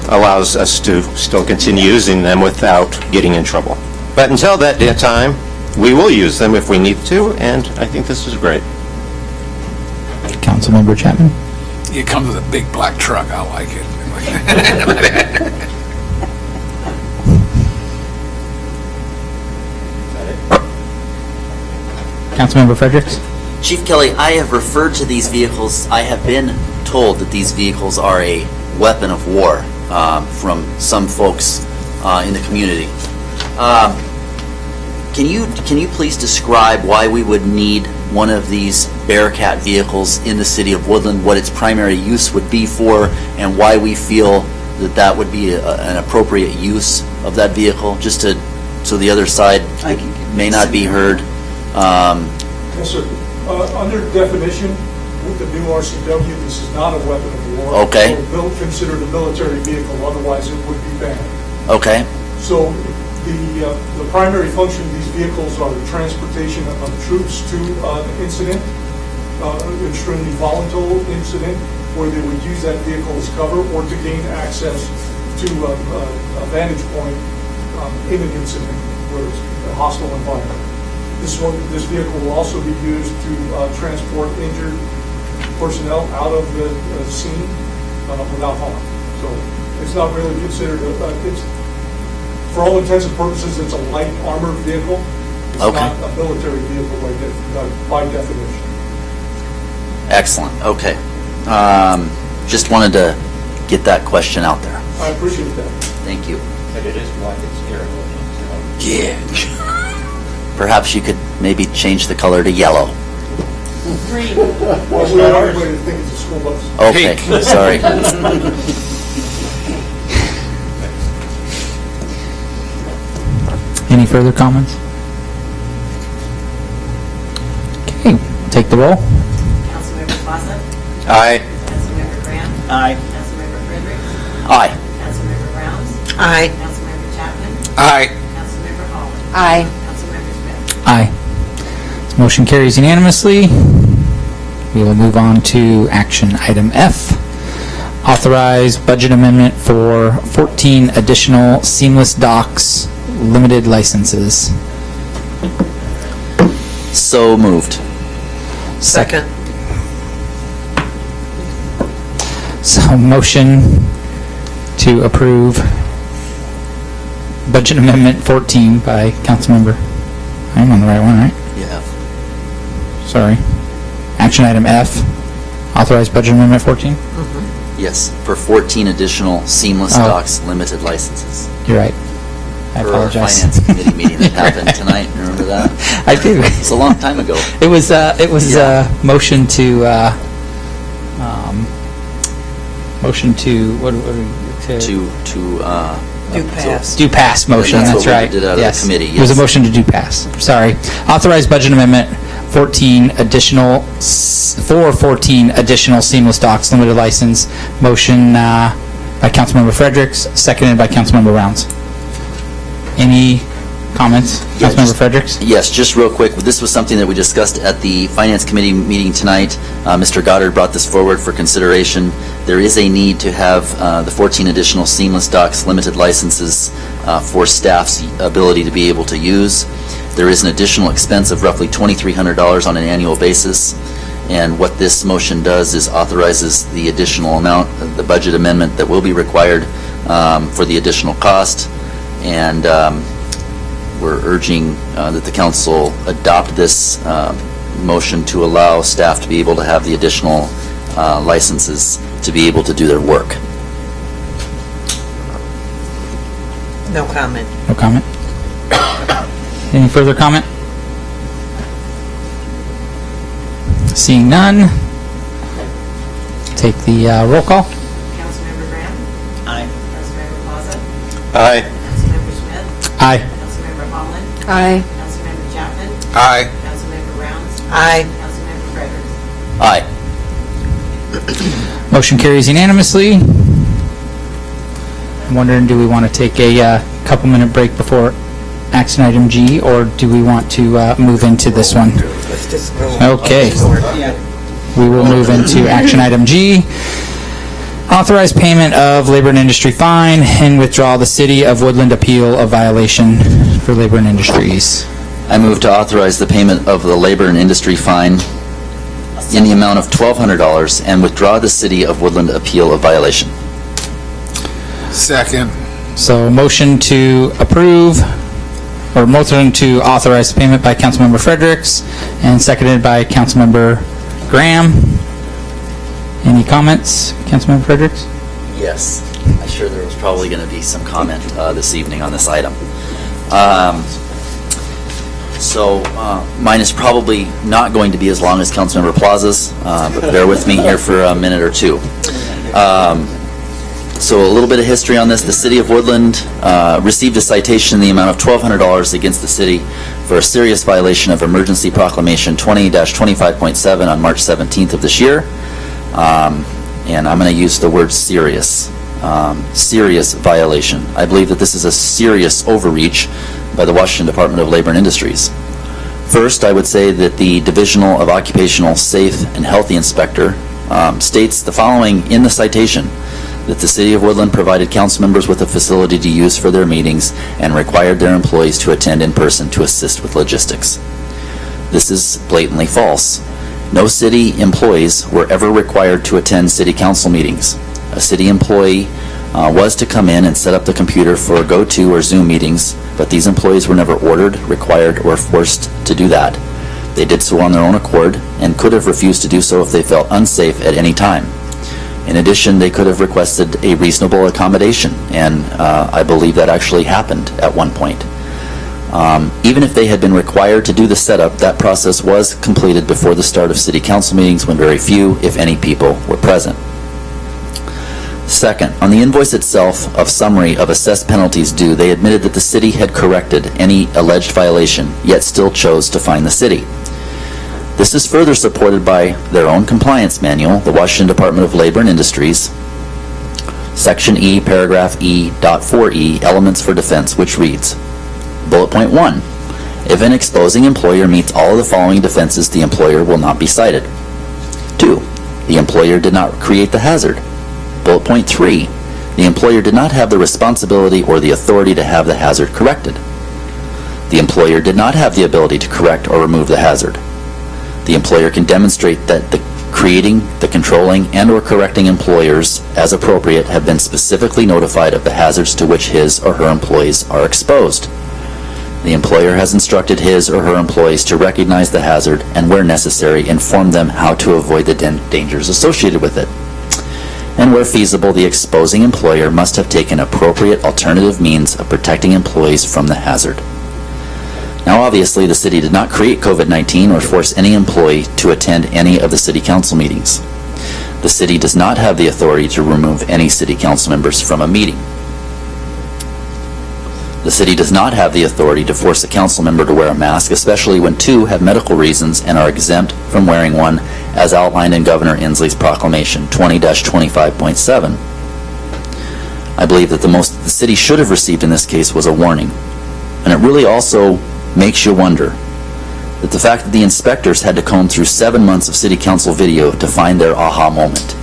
allows us to still continue using them without getting in trouble. But until that time, we will use them if we need to, and I think this is great. Councilmember Chapman? It comes with a big black truck. I like it. Councilmember Fredericks? Chief Kelly, I have referred to these vehicles, I have been told that these vehicles are a weapon of war from some folks in the community. Can you please describe why we would need one of these Bearcat vehicles in the city of Woodland, what its primary use would be for, and why we feel that that would be an appropriate use of that vehicle, just to, so the other side may not be heard? Yes, sir. Under definition, with the new RCW, this is not a weapon of war. Okay. Or considered a military vehicle, otherwise it would be banned. Okay. So the primary function of these vehicles are the transportation of troops to an incident, extremely volatile incident, where they would use that vehicle as cover or to gain access to a vantage point in an incident where it's a hostile environment. This vehicle will also be used to transport injured personnel out of the scene without harm. So it's not really considered for all intents and purposes, it's a light armored vehicle. It's not a military vehicle by definition. Excellent. Okay. Just wanted to get that question out there. I appreciate that. Thank you. But it is black and steering wheel. Yeah. Perhaps you could maybe change the color to yellow. Green. Well, we want everybody to think it's a school bus. Okay, sorry. Any further comments? Okay, take the roll. Councilmember Plaza? Aye. Councilmember Graham? Aye. Councilmember Fredericks? Aye. Councilmember Rounds? Aye. Councilmember Chapman? Aye. Councilmember Holland? Aye. Councilmember Smith? Aye. Motion carries unanimously. We will move on to action item F. Authorize budget amendment for 14 additional seamless docks limited licenses. So moved. Second. So motion to approve budget amendment 14 by Councilmember. I'm on the right one, right? Yeah. Sorry. Action item F. Authorize budget amendment 14? Yes, for 14 additional seamless docks limited licenses. You're right. I For apologize. our finance committee meeting that happened tonight. Remember that? I do. It's a long time ago. It was motion to do pass motion. That's That's what we right. did out of the Yes. committee, It was a yes. motion to do pass. Sorry. Authorize budget amendment 14 additional seamless docks limited license. Motion by Councilmember Fredericks, seconded by Councilmember Rounds. Any comments, Councilmember Fredericks? Yes, just real quick. This was something that we discussed at the Finance Committee meeting tonight. Mr. Goddard brought this forward for consideration. There is a need to have the 14 additional seamless docks limited licenses for staff's ability to be able to use. There is an additional expense of roughly $2,300 on an annual basis. And what this motion does is authorizes the additional amount, the budget amendment that will be required for the additional cost. And we're urging that the council adopt this motion to allow staff to be able to have the additional licenses to be able to do their work. No comment. No comment. Any further comment? Seeing none, take the roll call. Councilmember Graham? Aye. Councilmember Plaza? Aye. Councilmember Smith? Aye. Councilmember Holland? Aye. Councilmember Chapman? Aye. Councilmember Rounds? Aye. Councilmember Fredericks? Aye. Motion carries unanimously. I'm wondering, do we want to take a couple-minute break before action item G, or do we want to move into this one? Let's just go. Okay. Yeah. We will move into action item G. Authorize payment of labor and industry fine and withdraw the City of Woodland appeal of violation for labor and industries. I move to authorize the payment of the labor and industry fine in the amount of $1,200 and withdraw the City of Woodland appeal of violation. Second. So motion to approve, or motion to authorize payment by Councilmember Fredericks and seconded by Councilmember Graham. Any comments, Councilmember Fredericks? Yes. I'm sure there was probably going to be some comment this evening on this item. So mine is probably not going to be as long as Councilmember Plaza's, but bear with me here for a minute or two. So a little bit of history on this. The City of Woodland received a citation in the amount of $1,200 against the city for a serious violation of Emergency Proclamation 20-25.7 on March 17th of this year. And I'm going to use the word serious. Serious violation. I believe that this is a serious overreach by the Washington Department of Labor and Industries. First, I would say that the Divisional of Occupational Safe and Healthy Inspector states the following in the citation: that the City of Woodland provided council members with a facility to use for their meetings and required their employees to attend in person to assist with logistics. This is blatantly false. No city employees were ever required to attend city council meetings. A city employee was to come in and set up the computer for GoTo or Zoom meetings, but these employees were never ordered, required, or forced to do that. They did so on their own accord and could have refused to do so if they felt unsafe at any time. In addition, they could have requested a reasonable accommodation, and I believe that actually happened at one point. Even if they had been required to do the setup, that process was completed before the start of city council meetings when very few, if any, people were present. Second, on the invoice itself of summary of assessed penalties due, they admitted that the city had corrected any alleged violation, yet still chose to fine the city. This is further supported by their own compliance manual, the Washington Department of Labor and Industries, Section E, Paragraph E.4E, Elements for Defense, which reads, Bullet point 1, if an exposing employer meets all of the following defenses, the employer will not be cited. 2, the employer did not create the hazard. Bullet point 3, the employer did not have the responsibility or the authority to have the hazard corrected. The employer did not have the ability to correct or remove the hazard. The employer can demonstrate that the creating, the controlling, and or correcting employers, as appropriate, have been specifically notified of the hazards to which his or her employees are exposed. The employer has instructed his or her employees to recognize the hazard and, where necessary, inform them how to avoid the dangers associated with it. And where feasible, the exposing employer must have taken appropriate alternative means of protecting employees from the hazard. Now, obviously, the city did not create COVID-19 or force any employee to attend any of the city council meetings. The city does not have the authority to remove any city council members from a meeting. The city does not have the authority to force a council member to wear a mask, especially when two have medical reasons and are exempt from wearing one, as outlined in Governor Inslee's proclamation 20-25.7. I believe that the most the city should have received in this case was a warning. And it really also makes you wonder that the fact that the inspectors had to comb through 7 months of city council video to find their aha moment.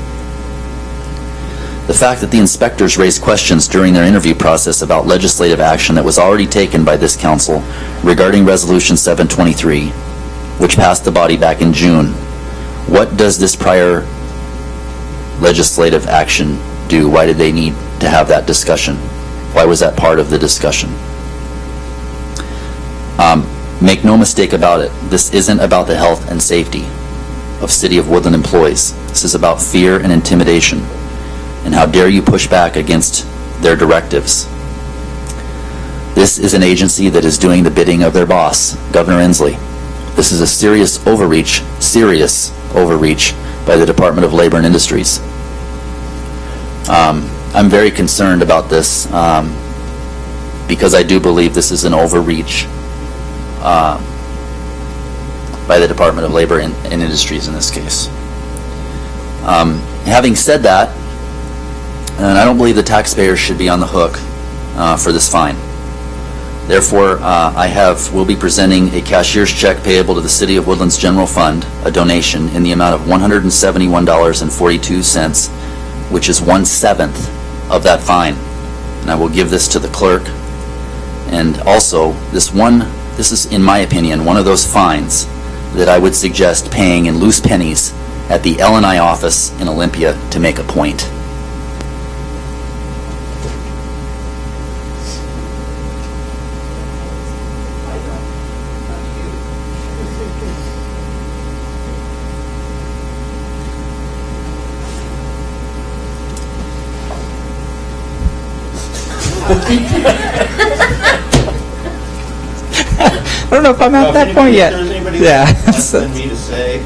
The fact that the inspectors raised questions during their interview process about legislative action that was already taken by this council regarding Resolution 723, which passed the body back in June. What does this prior legislative action do? Why did they need to have that discussion? Why was that part of the discussion? Make no mistake about it, this isn't about the health and safety of City of Woodland employees. This is about fear and intimidation. And how dare you push back against their directives? This is an agency that is doing the bidding of their boss, Governor Inslee. This is a serious overreach, serious overreach by the Department of Labor and Industries. I'm very concerned about this because I do believe this is an overreach by the Department of Labor and Industries in this case. Having said that, and I don't believe the taxpayers should be on the hook for this fine. Therefore, we'll be presenting a cashier's check payable to the City of Woodlands General Fund, a donation in the amount of $171.42, which is 1/7 of that fine. And I will give this to the clerk. And also, this is, in my opinion, one of those fines that I would suggest paying in loose pennies at the L&I office in Olympia to make a point. I don't know if I'm at that point yet. Yeah,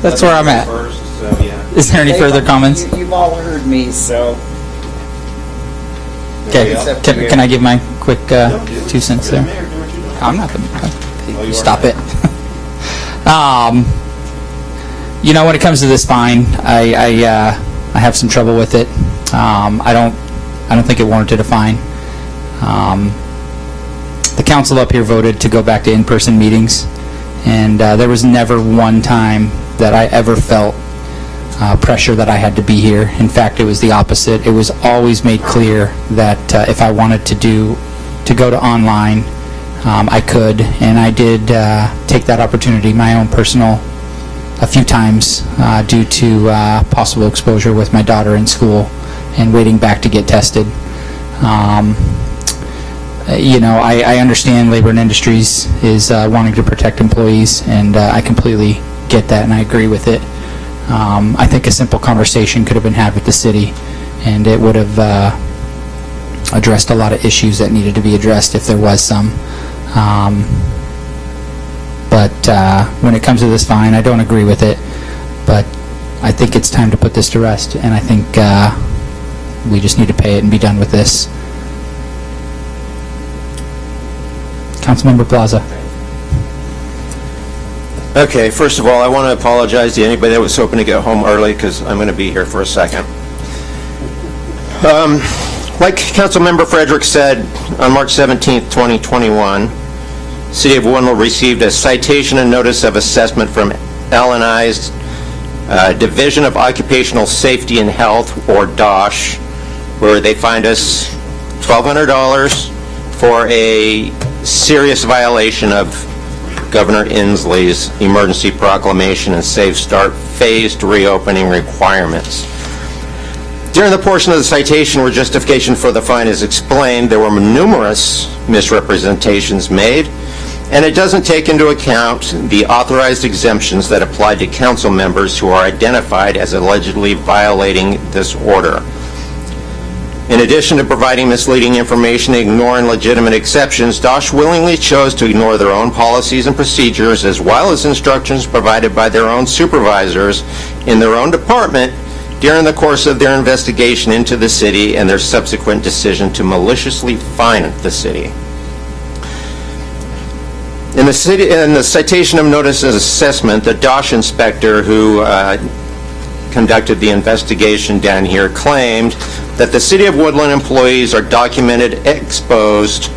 that's where I'm at. Is there any further comments? You've all heard me, so. Okay, can I give my quick 2 cents there? I'm not the, stop it. When it comes to this fine, I have some trouble with it. I don't think it warranted a fine. The council up here voted to go back to in-person meetings, and there was never one time that I ever felt pressure that I had to be here. In fact, it was the opposite. It was always made clear that if I wanted to go to online, I could, and I did take that opportunity, my own personal, a few times due to possible exposure with my daughter in school and waiting back to get tested. I understand Labor and Industries is wanting to protect employees, and I completely get that, and I agree with it. I think a simple conversation could have been had with the city, and it would have addressed a lot of issues that needed to be addressed if there was some. But when it comes to this fine, I don't agree with it, but I think it's time to put this to rest, and I think we just need to pay it and be done with this. Councilmember Plaza. Okay, first of all, I want to apologize to anybody that was hoping to get home early, because I'm going to be here for a second. Like Councilmember Frederick said, on March 17th, 2021, City of Woodland received a citation and notice of assessment from L&I's Division of Occupational Safety and Health, or DOSH, where they fined us $1,200 for a serious violation of Governor Inslee's emergency proclamation and Safe Start phased reopening requirements. During the portion of the citation where justification for the fine is explained, there were numerous misrepresentations made, and it doesn't take into account the authorized exemptions that apply to council members who are identified as allegedly violating this order. In addition to providing misleading information and ignoring legitimate exceptions, DOSH willingly chose to ignore their own policies and procedures, as well as instructions provided by their own supervisors in their own department during the course of their investigation into the city and their subsequent decision to maliciously fine the city. In the citation of notice of assessment, the DOSH inspector who conducted the investigation down here claimed that the City of Woodland employees are documented exposed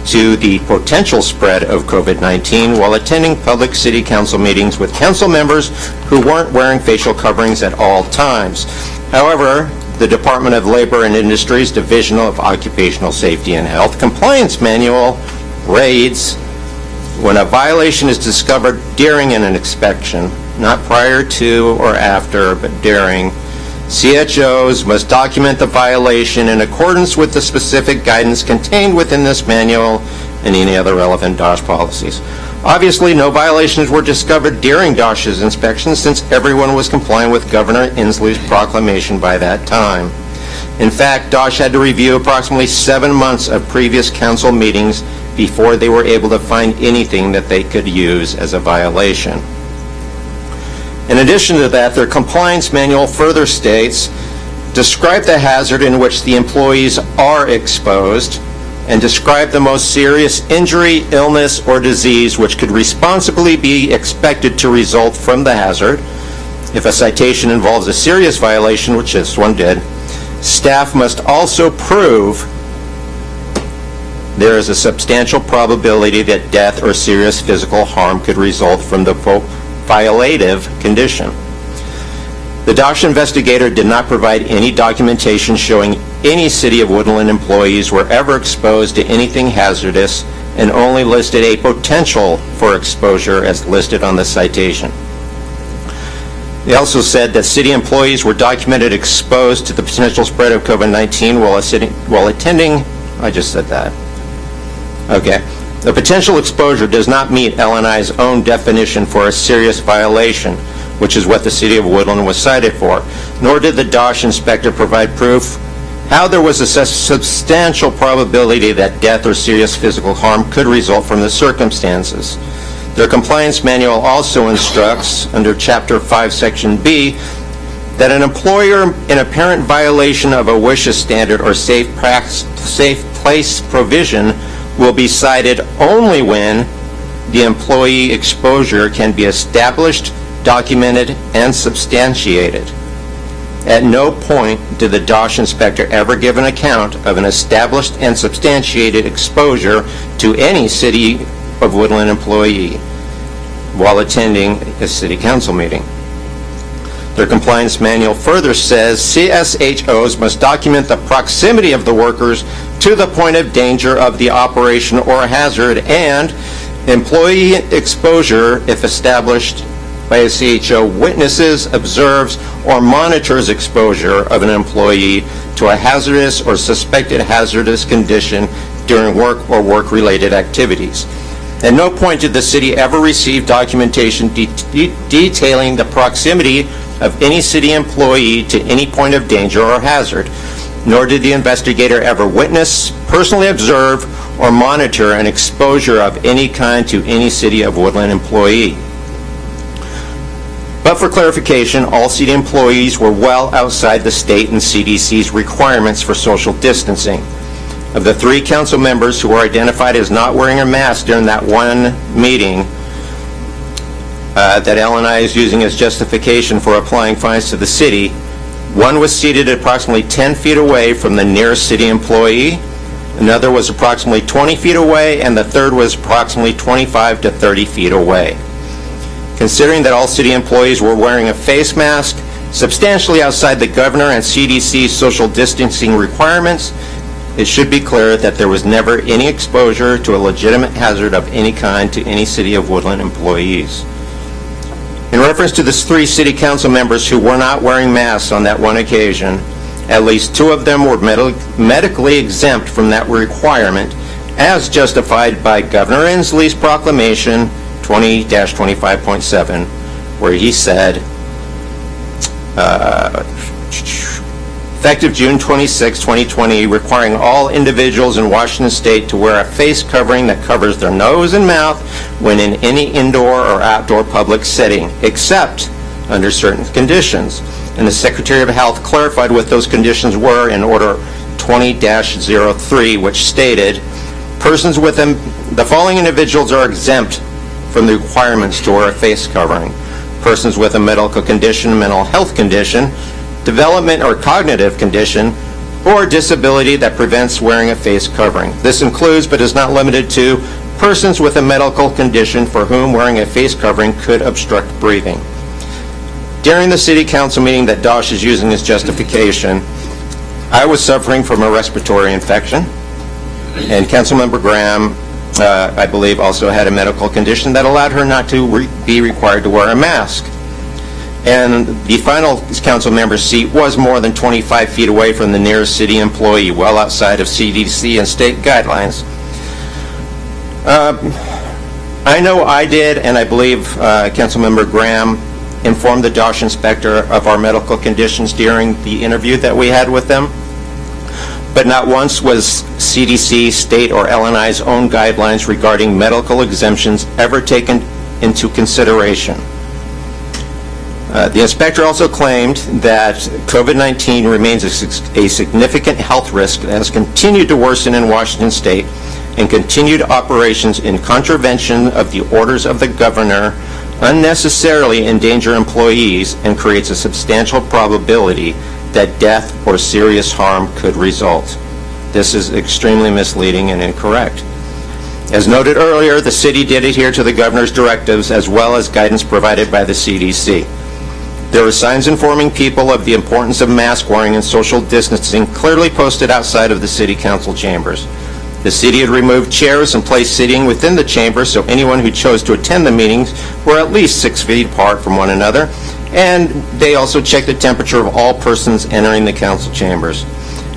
to the potential spread of COVID-19 while attending public city council meetings with council members who weren't wearing facial coverings at all times. However, the Department of Labor and Industries Division of Occupational Safety and Health Compliance Manual reads, when a violation is discovered during an inspection, not prior to or after, but during, CHOs must document the violation in accordance with the specific guidance contained within this manual and any other relevant DOSH policies. Obviously, no violations were discovered during DOSH's inspection since everyone was complying with Governor Inslee's proclamation by that time. In fact, DOSH had to review approximately 7 months of previous council meetings before they were able to find anything that they could use as a violation. In addition to that, their compliance manual further states, describe the hazard in which the employees are exposed, and describe the most serious injury, illness, or disease which could responsibly be expected to result from the hazard. If a citation involves a serious violation, which this one did, staff must also prove there is a substantial probability that death or serious physical harm could result from the violative condition. The DOSH investigator did not provide any documentation showing any City of Woodland employees were ever exposed to anything hazardous, and only listed a potential for exposure as listed on the citation. They also said that city employees were documented exposed to the potential spread of COVID-19 while attending, I just said that. Okay. The potential exposure does not meet L&I's own definition for a serious violation, which is what the City of Woodland was cited for, nor did the DOSH inspector provide proof how there was a substantial probability that death or serious physical harm could result from the circumstances. Their compliance manual also instructs, under Chapter 5, Section B, that an employer in apparent violation of a WSHA standard or safe place provision will be cited only when the employee exposure can be established, documented, and substantiated. At no point did the DOSH inspector ever give an account of an established and substantiated exposure to any City of Woodland employee while attending a city council meeting. Their compliance manual further says CSHOs must document the proximity of the workers to the point of danger of the operation or hazard, and employee exposure, if established by a CHO, witnesses, observes, or monitors exposure of an employee to a hazardous or suspected hazardous condition during work or work-related activities. At no point did the city ever receive documentation detailing the proximity of any city employee to any point of danger or hazard, nor did the investigator ever witness, personally observe, or monitor an exposure of any kind to any City of Woodland employee. But for clarification, all city employees were well outside the state and CDC's requirements for social distancing. Of the 3 council members who were identified as not wearing a mask during that one meeting that L&I is using as justification for applying fines to the city, one was seated approximately 10 feet away from the nearest city employee, another was approximately 20 feet away, and the third was approximately 25 to 30 feet away. Considering that all city employees were wearing a face mask, substantially outside the governor and CDC's social distancing requirements, it should be clear that there was never any exposure to a legitimate hazard of any kind to any City of Woodland employees. In reference to the 3 city council members who were not wearing masks on that one occasion, at least 2 of them were medically exempt from that requirement, as justified by Governor Inslee's proclamation 20-25.7, where he said, effective June 26, 2020, requiring all individuals in Washington State to wear a face covering that covers their nose and mouth when in any indoor or outdoor public setting, except under certain conditions. And the Secretary of Health clarified what those conditions were in Order 20-03, which stated, persons with them, the following individuals are exempt from the requirements to wear a face covering: persons with a medical condition, mental health condition, development or cognitive condition, or disability that prevents wearing a face covering. This includes, but is not limited to, persons with a medical condition for whom wearing a face covering could obstruct breathing. During the city council meeting that DOSH is using as justification, I was suffering from a respiratory infection, and Councilmember Graham, I believe, also had a medical condition that allowed her not to be required to wear a mask. And the final council member's seat was more than 25 feet away from the nearest city employee, well outside of CDC and state guidelines. I know I did, and I believe Councilmember Graham informed the DOSH inspector of our medical conditions during the interview that we had with them. But not once was CDC, state, or L&I's own guidelines regarding medical exemptions ever taken into consideration. The inspector also claimed that COVID-19 remains a significant health risk that has continued to worsen in Washington State, and continued operations in contravention of the orders of the governor unnecessarily endanger employees and creates a substantial probability that death or serious harm could result. This is extremely misleading and incorrect. As noted earlier, the city did adhere to the governor's directives as well as guidance provided by the CDC. There were signs informing people of the importance of mask wearing and social distancing clearly posted outside of the city council chambers. The city had removed chairs and placed seating within the chamber so anyone who chose to attend the meetings were at least 6 feet apart from one another, and they also checked the temperature of all persons entering the council chambers.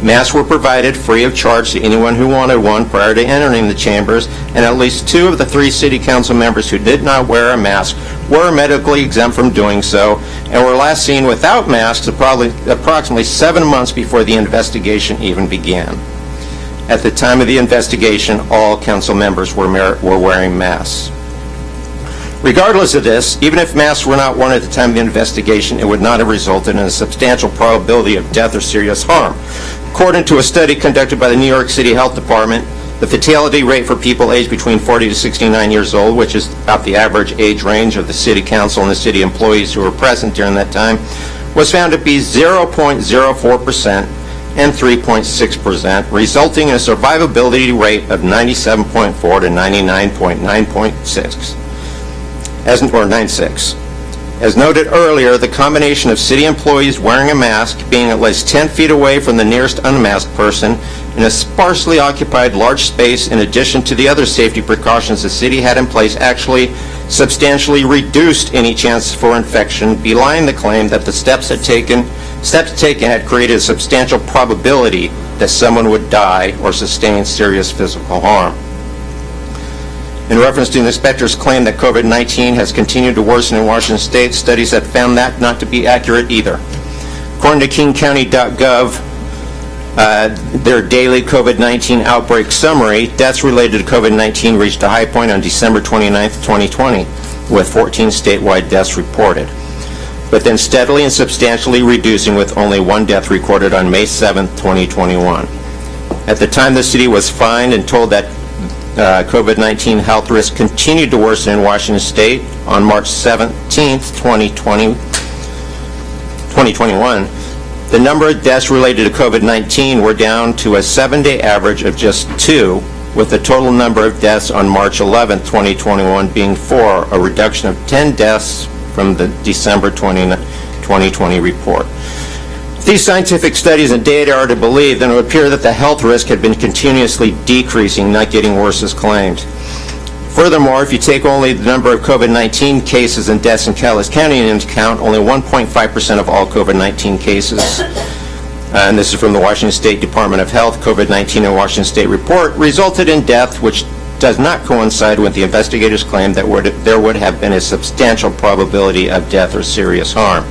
Masks were provided free of charge to anyone who wanted one prior to entering the chambers, and at least 2 of the 3 city council members who did not wear a mask were medically exempt from doing so, and were last seen without masks approximately 7 months before the investigation even began. At the time of the investigation, all council members were wearing masks. Regardless of this, even if masks were not worn at the time of the investigation, it would not have resulted in a substantial probability of death or serious harm. According to a study conducted by the New York City Health Department, the fatality rate for people aged between 40 to 69 years old, which is about the average age range of the city council and the city employees who were present during that time, was found to be 0.04% and 3.6%, resulting in a survivability rate of 97.4 to 99.9.6. Or 96. As noted earlier, the combination of city employees wearing a mask, being at least 10 feet away from the nearest unmasked person, in a sparsely occupied large space, in addition to the other safety precautions the city had in place, actually substantially reduced any chance for infection, belying the claim that the steps taken had created a substantial probability that someone would die or sustain serious physical harm. In reference to the inspector's claim that COVID-19 has continued to worsen in Washington State, studies have found that not to be accurate either. According to kingcounty.gov, their daily COVID-19 outbreak summary, deaths related to COVID-19 reached a high point on December 29th, 2020, with 14 statewide deaths reported, but then steadily and substantially reducing with only 1 death recorded on May 7th, 2021. At the time the city was fined and told that COVID-19 health risk continued to worsen in Washington State on March 17th, 2021, the number of deaths related to COVID-19 were down to a 7-day average of just 2, with the total number of deaths on March 11th, 2021 being 4, a reduction of 10 deaths from the December 2020 report. If these scientific studies and data are to believe, then it would appear that the health risk had been continuously decreasing, not getting worse as claimed. Furthermore, if you take only the number of COVID-19 cases and deaths in Calais County into account, only 1.5% of all COVID-19 cases, and this is from the Washington State Department of Health COVID-19 in Washington State report, resulted in death, which does not coincide with the investigators' claim that there would have been a substantial probability of death or serious harm.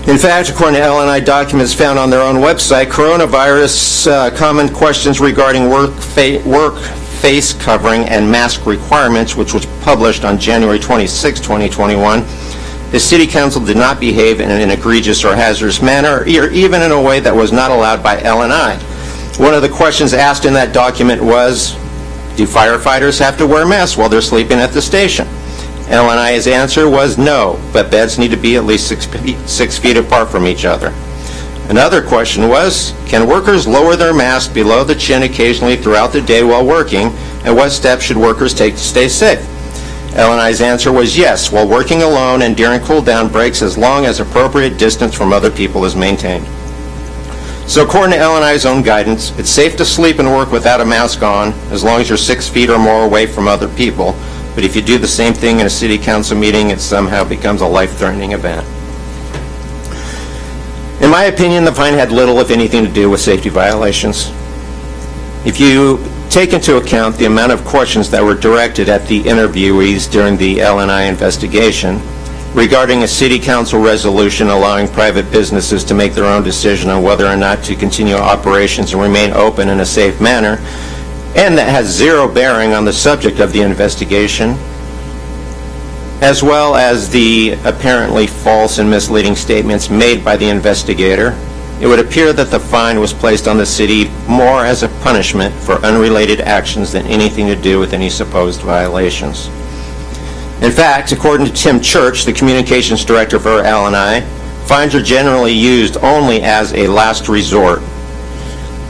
In fact, according to L&I documents found on their own website, coronavirus common questions regarding work face covering and mask requirements, which was published on January 26, 2021, the City Council did not behave in an egregious or hazardous manner, or even in a way that was not allowed by L&I. One of the questions asked in that document was, do firefighters have to wear masks while they're sleeping at the station? L&I's answer was no, but beds need to be at least 6 feet apart from each other. Another question was, can workers lower their masks below the chin occasionally throughout the day while working, and what steps should workers take to stay safe? L&I's answer was yes, while working alone and during cool-down breaks, as long as appropriate distance from other people is maintained. So according to L&I's own guidance, it's safe to sleep and work without a mask on as long as you're 6 feet or more away from other people. But if you do the same thing in a city council meeting, it somehow becomes a life-threatening event. In my opinion, the fine had little, if anything, to do with safety violations. If you take into account the amount of questions that were directed at the interviewees during the L&I investigation regarding a city council resolution allowing private businesses to make their own decision on whether or not to continue operations and remain open in a safe manner, and that has zero bearing on the subject of the investigation, as well as the apparently false and misleading statements made by the investigator, it would appear that the fine was placed on the city more as a punishment for unrelated actions than anything to do with any supposed violations. In fact, according to Tim Church, the communications director for L&I, fines are generally used only as a last resort.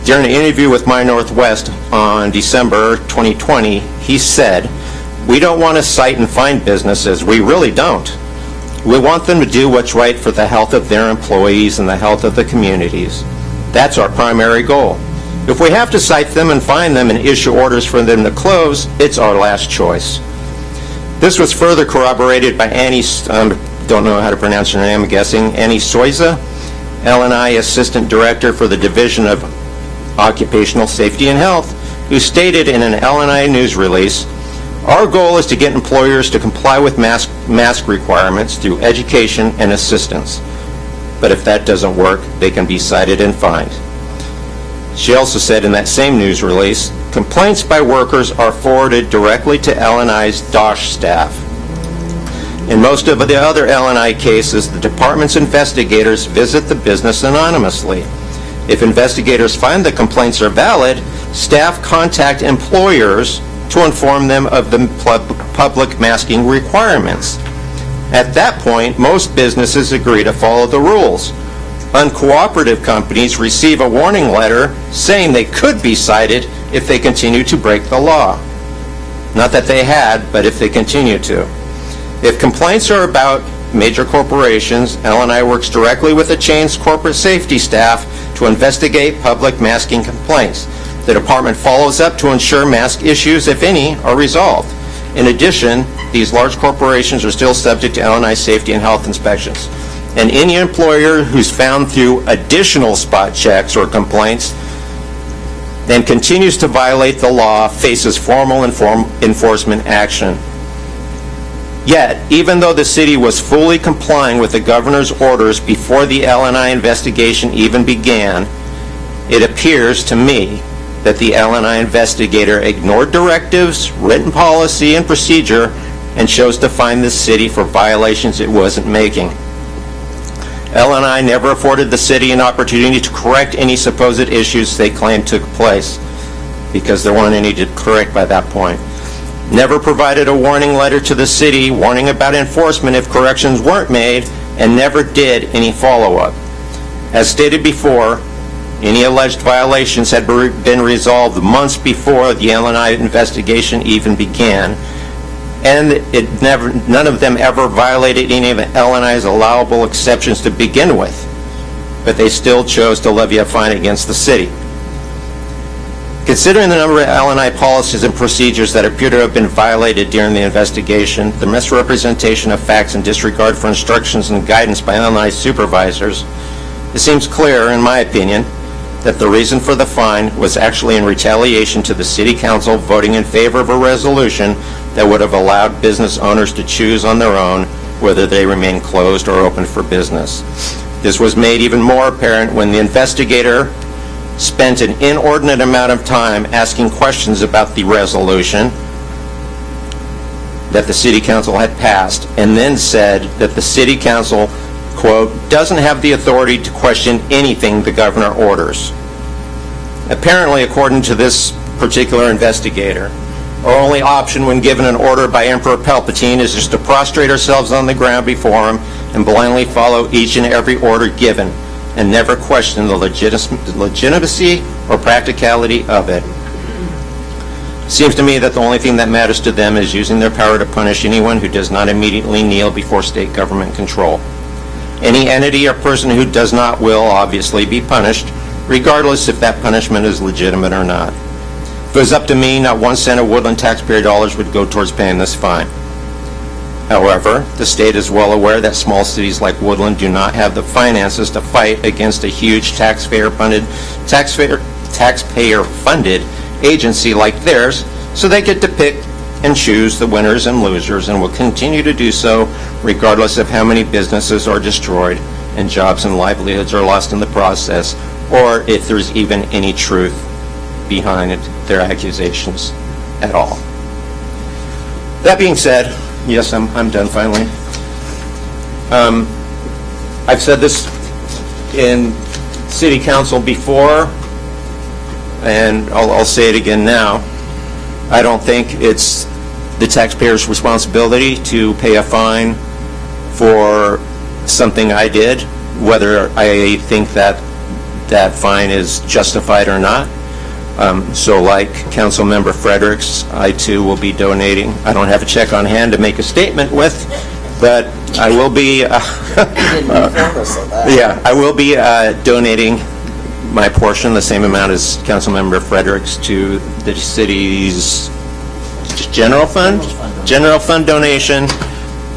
During an interview with My Northwest on December 2020, he said, "We don't want to cite and fine businesses. We really don't. We want them to do what's right for the health of their employees and the health of the communities. That's our primary goal. If we have to cite them and fine them and issue orders for them to close, it's our last choice." This was further corroborated by Annie, don't know how to pronounce her name, I'm guessing, Annie Soiza, L&I Assistant Director for the Division of Occupational Safety and Health, who stated in an L&I news release, "Our goal is to get employers to comply with mask requirements through education and assistance. But if that doesn't work, they can be cited and fined." She also said in that same news release, "Complaints by workers are forwarded directly to L&I's DOSH staff. In most of the other L&I cases, the department's investigators visit the business anonymously. If investigators find the complaints are valid, staff contact employers to inform them of the public masking requirements. At that point, most businesses agree to follow the rules. Uncooperative companies receive a warning letter saying they could be cited if they continue to break the law. Not that they had, but if they continue to. If complaints are about major corporations, L&I works directly with the chain's corporate safety staff to investigate public masking complaints. The department follows up to ensure mask issues, if any, are resolved. In addition, these large corporations are still subject to L&I safety and health inspections. And any employer who's found through additional spot checks or complaints and continues to violate the law faces formal enforcement action. Yet, even though the city was fully complying with the governor's orders before the L&I investigation even began, it appears to me that the L&I investigator ignored directives, written policy, and procedure, and chose to fine the city for violations it wasn't making. L&I never afforded the city an opportunity to correct any supposed issues they claimed took place, because there weren't any to correct by that point. Never provided a warning letter to the city warning about enforcement if corrections weren't made, and never did any follow-up. As stated before, any alleged violations had been resolved months before the L&I investigation even began, and none of them ever violated any of L&I's allowable exceptions to begin with, but they still chose to levy a fine against the city. Considering the number of L&I policies and procedures that appear to have been violated during the investigation, the misrepresentation of facts and disregard for instructions and guidance by L&I supervisors, it seems clear, in my opinion, that the reason for the fine was actually in retaliation to the City Council voting in favor of a resolution that would have allowed business owners to choose on their own whether they remain closed or open for business. This was made even more apparent when the investigator spent an inordinate amount of time asking questions about the resolution that the City Council had passed, and then said that the City Council, quote, doesn't have the authority to question anything the governor orders. Apparently, according to this particular investigator, our only option when given an order by Emperor Palpatine is just to prostrate ourselves on the ground before him and blindly follow each and every order given, and never question the legitimacy or practicality of it. Seems to me that the only thing that matters to them is using their power to punish anyone who does not immediately kneel before state government control. Any entity or person who does not will obviously be punished, regardless if that punishment is legitimate or not. If it was up to me, not 1 cent of Woodland taxpayer dollars would go towards paying this fine. However, the state is well aware that small cities like Woodland do not have the finances to fight against a huge taxpayer-funded agency like theirs, so they get to pick and choose the winners and losers, and will continue to do so regardless of how many businesses are destroyed and jobs and livelihoods are lost in the process, or if there's even any truth behind their accusations at all. That being said, Yes, I'm done finally. I've said this in city council before, and I'll say it again now. I don't think it's the taxpayer's responsibility to pay a fine for something I did, whether I think that that fine is justified or not. So like Councilmember Fredericks, I too will be donating. I don't have a check on hand to make a statement with, but I will be, yeah, I will be donating my portion, the same amount as Councilmember Fredericks, to the city's general fund donation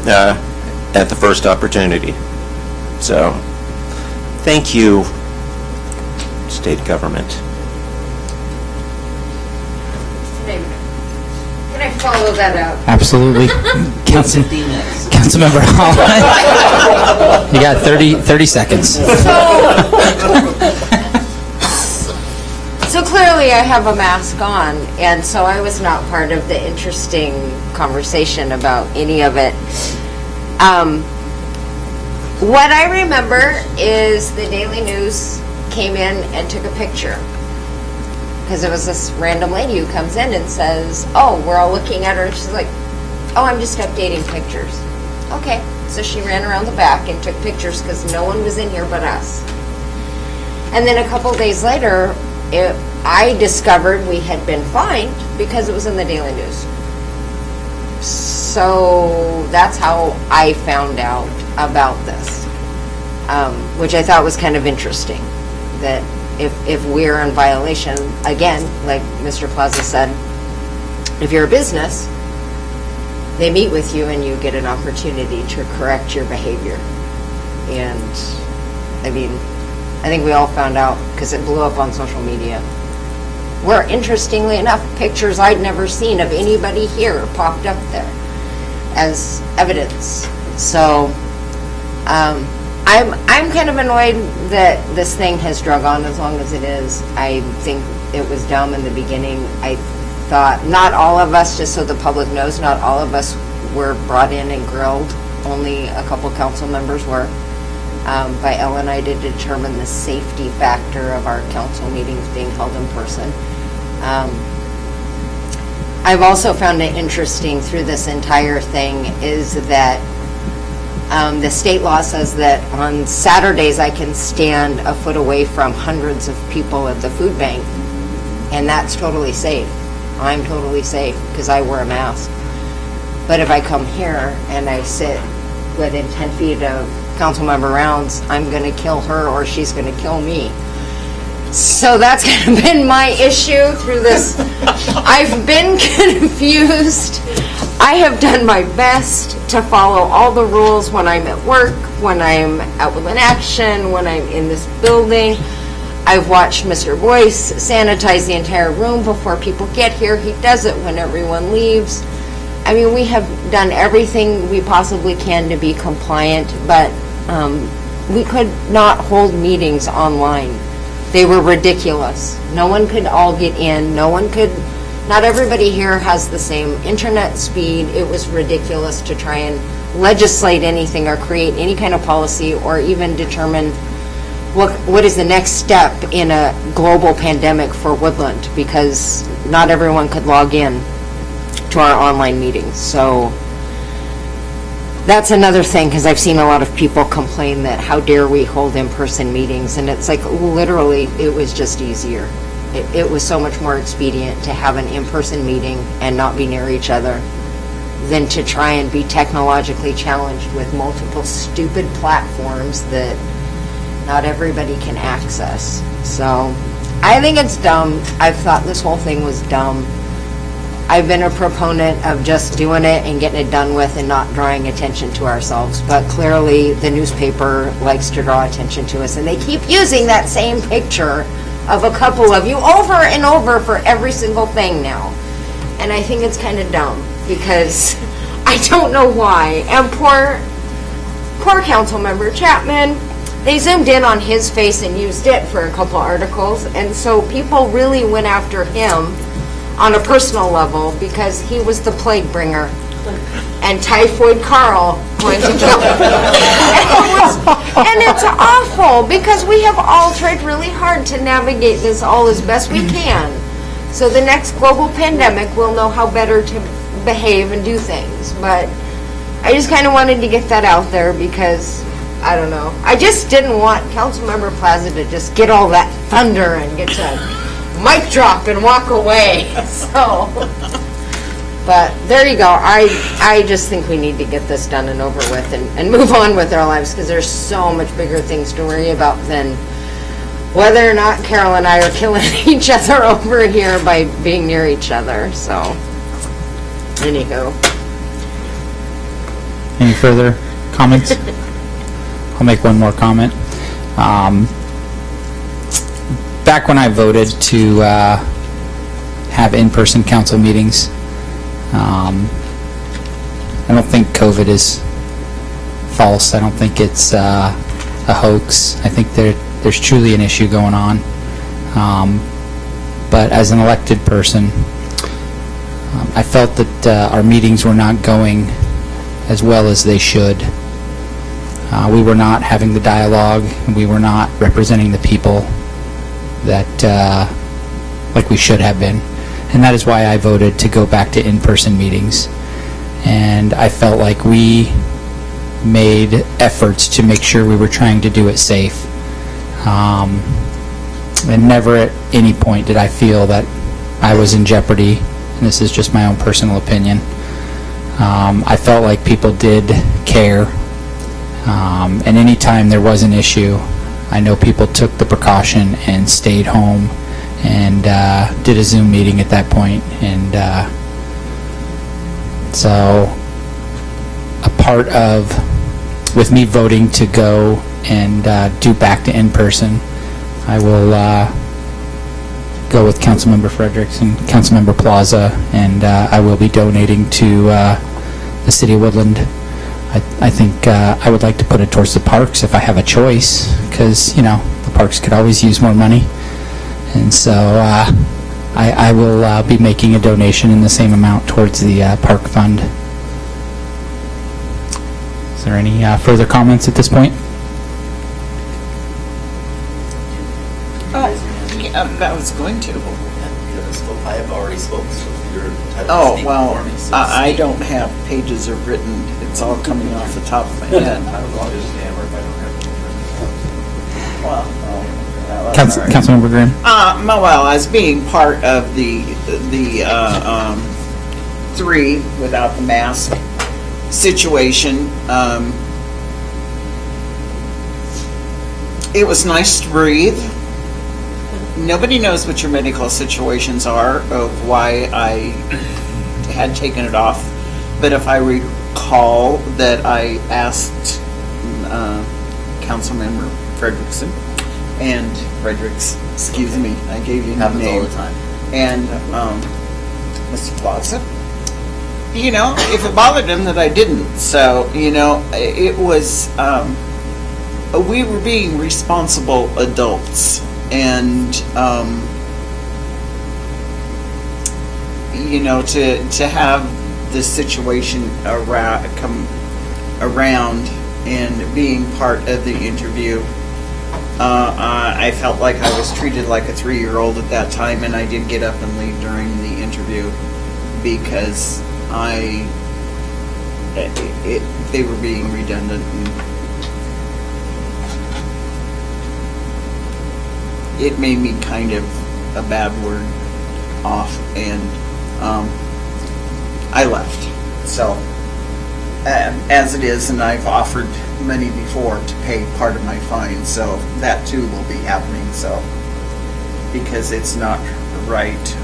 at the first opportunity. So, thank you, state government. Can I follow that up? Absolutely. Councilmember Hall. You got 30 seconds. So clearly I have a mask on, and so I was not part of the interesting conversation about any of it. What I remember is the Daily News came in and took a picture. Because it was this random lady who comes in and says, oh, we're all looking at her, and she's like, oh, I'm just updating pictures. Okay, so she ran around the back and took pictures because no one was in here but us. And then a couple days later, I discovered we had been fined because it was in the Daily News. So that's how I found out about this, which I thought was kind of interesting, that if we're in violation, again, like Mr. Plaza said, if you're a business, they meet with you and you get an opportunity to correct your behavior. And, I mean, I think we all found out because it blew up on social media. Where, interestingly enough, pictures I'd never seen of anybody here popped up there as evidence. So, I'm kind of annoyed that this thing has drug on as long as it is. I think it was dumb in the beginning. I thought, not all of us, just so the public knows, not all of us were brought in and grilled. Only a couple council members were, by L and I, to determine the safety factor of our council meetings being held in person. I've also found it interesting through this entire thing is that the state law says that on Saturdays I can stand a foot away from hundreds of people at the food bank, and that's totally safe. I'm totally safe because I wear a mask. But if I come here and I sit within 10 feet of Councilmember Rounds, I'm going to kill her or she's going to kill me. So that's kind of been my issue through this. I've been confused. I have done my best to follow all the rules when I'm at work, when I'm at Woodland Action, when I'm in this building. I've watched Mr. Boyce sanitize the entire room before people get here. He does it when everyone leaves. I mean, we have done everything we possibly can to be compliant, but we could not hold meetings online. They were ridiculous. No one could all get in. Not everybody here has the same internet speed. It was ridiculous to try and legislate anything or create any kind of policy or even determine what is the next step in a global pandemic for Woodland, because not everyone could log in to our online meetings. So that's another thing, because I've seen a lot of people complain that how dare we hold in-person meetings, and it's like literally it was just easier. It was so much more expedient to have an in-person meeting and not be near each other than to try and be technologically challenged with multiple stupid platforms that not everybody can access. So I think it's dumb. I've thought this whole thing was dumb. I've been a proponent of just doing it and getting it done with and not drawing attention to ourselves. But clearly the newspaper likes to draw attention to us, and they keep using that same picture of a couple of you over and over for every single thing now. And I think it's kind of dumb because I don't know why. And poor council member Chapman, they zoomed in on his face and used it for a couple articles, and so people really went after him on a personal level because he was the plague bringer and Typhoid Carl going to kill him. And it's awful, because we have all tried really hard to navigate this all as best we can. So the next global pandemic, we'll know how better to behave and do things. But I just kind of wanted to get that out there, because, I don't know, I just didn't want Councilmember Plaza to just get all that thunder and get to mic drop and walk away. So, but there you go. I just think we need to get this done and over with and move on with our lives, because there's so much bigger things to worry about than whether or not Carol and I are killing each other over here by being near each other. So, anywho. Any further comments? I'll make one more comment. Back when I voted to have in-person council meetings, I don't think COVID is false. I don't think it's a hoax. I think there's truly an issue going on. But as an elected person, I felt that our meetings were not going as well as they should. We were not having the dialogue, and we were not representing the people that like we should have been. And that is why I voted to go back to in-person meetings. And I felt like we made efforts to make sure we were trying to do it safe. And never at any point did I feel that I was in jeopardy. And this is just my own personal opinion. I felt like people did care. And anytime there was an issue, I know people took the precaution and stayed home and did a Zoom meeting at that point. And so a part of, with me voting to go and do back to in-person, I will go with Councilmember Fredericks and Councilmember Plaza, and I will be donating to the City of Woodland. I think I would like to put it towards the parks if I have a choice, because, you know, the parks could always use more money. And so I will be making a donation in the same amount towards the park fund. Is there any further comments at this point? Oh, yeah, I was going to. I have already spoken, so you're entitled to Oh, speak well, for me. So I speak. don't have pages of written, it's all coming off the top of my head. I'll just stammer if I don't have it. Well, Councilmember Graham? Well, as being part of the three without the mask situation, it was nice to breathe. Nobody knows what your medical situations are of why I had taken it off, but if I recall that I asked Councilmember Fredericks, excuse me, I gave you a Happens name. all the time. And Mr. Plaza, you know, if it bothered him that I didn't. So, you know, it was, we were being responsible adults. And, you know, to have this situation come around and being part of the interview, I felt like I was treated like a 3-year-old at that time, and I did get up and leave during the interview because they were being redundant. And it made me kind of a bad word off, and I left. So, as it is, and I've offered money before to pay part of my fine, so that too will be happening, so, because it's not right.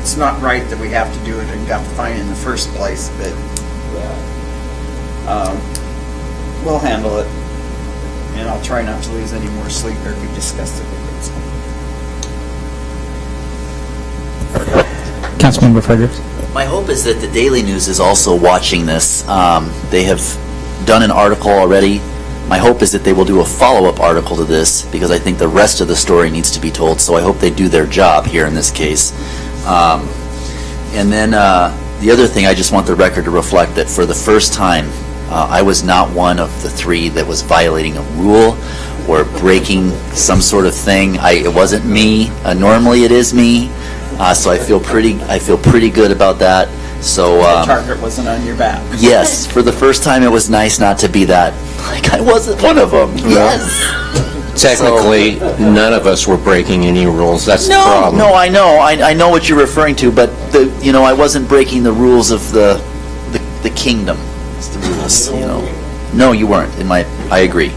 It's not right that we have to do it and got the fine in the first place, but we'll handle it, and I'll try not to lose any more sleep or be disgusted with it. So. Councilmember Fredericks? My hope is that the Daily News is also watching this. They have done an article already. My hope is that they will do a follow-up article to this, because I think the rest of the story needs to be told, so I hope they do their job here in this case. And then The other thing, I just want the record to reflect that for the first time, I was not one of the three that was violating a rule or breaking some sort of thing. It wasn't me. Normally it is me. So I feel pretty good about that. So The target wasn't on your back. yes, for the first time, it was nice not to be that. Like I wasn't one of them. Yes. Technically, none of us were breaking any rules. That's the problem. No, I know. I know what you're referring to, but I wasn't breaking the rules of the kingdom. It's the rules, No, you weren't. I agree.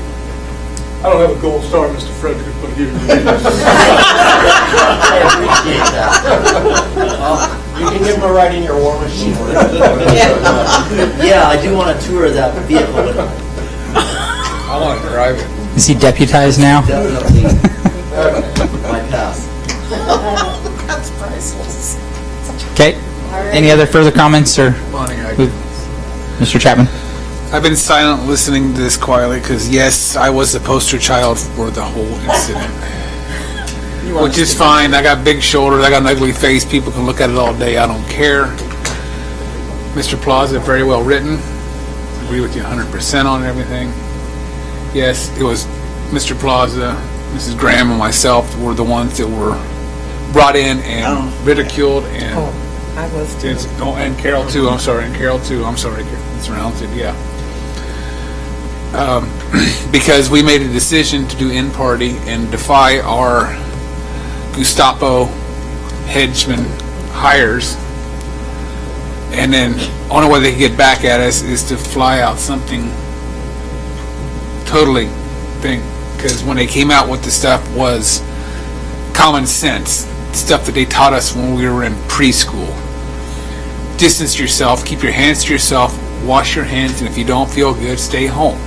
I don't have a gold star, Mr. Frederick, but here. You can give him a ride in your war machine. Yeah, I do want to tour that vehicle. I want to drive it. Is he deputized now? Definitely. My pass. That's priceless. Okay. Any other further comments, or Mr. Chapman? I've been silent listening to this quietly because, yes, I was the poster child for the whole incident. Which is fine. I got big shoulders. I got an ugly face. People can look at it all day. I don't care. Mr. Plaza, very well written. Agree with you 100% on everything. Yes, it was Mr. Plaza, Mrs. Graham, and myself were the ones that were brought in and ridiculed, and I was too. And Carol too. I'm sorry, it's rounded. Yeah. Because we made a decision to do in-party and defy our Gestapo henchmen hires, and then only way they can get back at us is to fly out something totally because when they came out with the stuff was common sense stuff that they taught us when we were in preschool. Distance yourself, keep your hands to yourself, wash your hands, and if you don't feel good, stay home.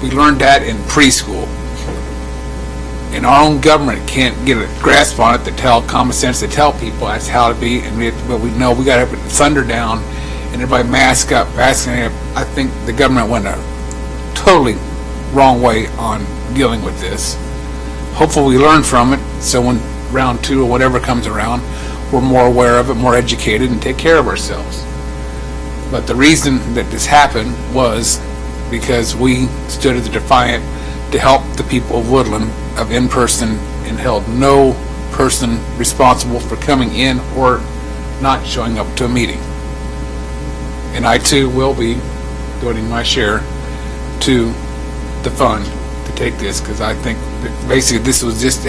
We learned that in preschool. And our own government can't get a grasp on it to tell common sense to tell people that's how to be, but we know we got to put the thunder down and everybody mask up. I think the government went a totally wrong way on dealing with this. Hopefully we learn from it, so when round 2 or whatever comes around, we're more aware of it, more educated, and take care of ourselves. But the reason that this happened was because we stood as a defiant to help the people of Woodland of in-person and held no person responsible for coming in or not showing up to a meeting. And I too will be donating my share to the fund to take this, because I think that basically this was just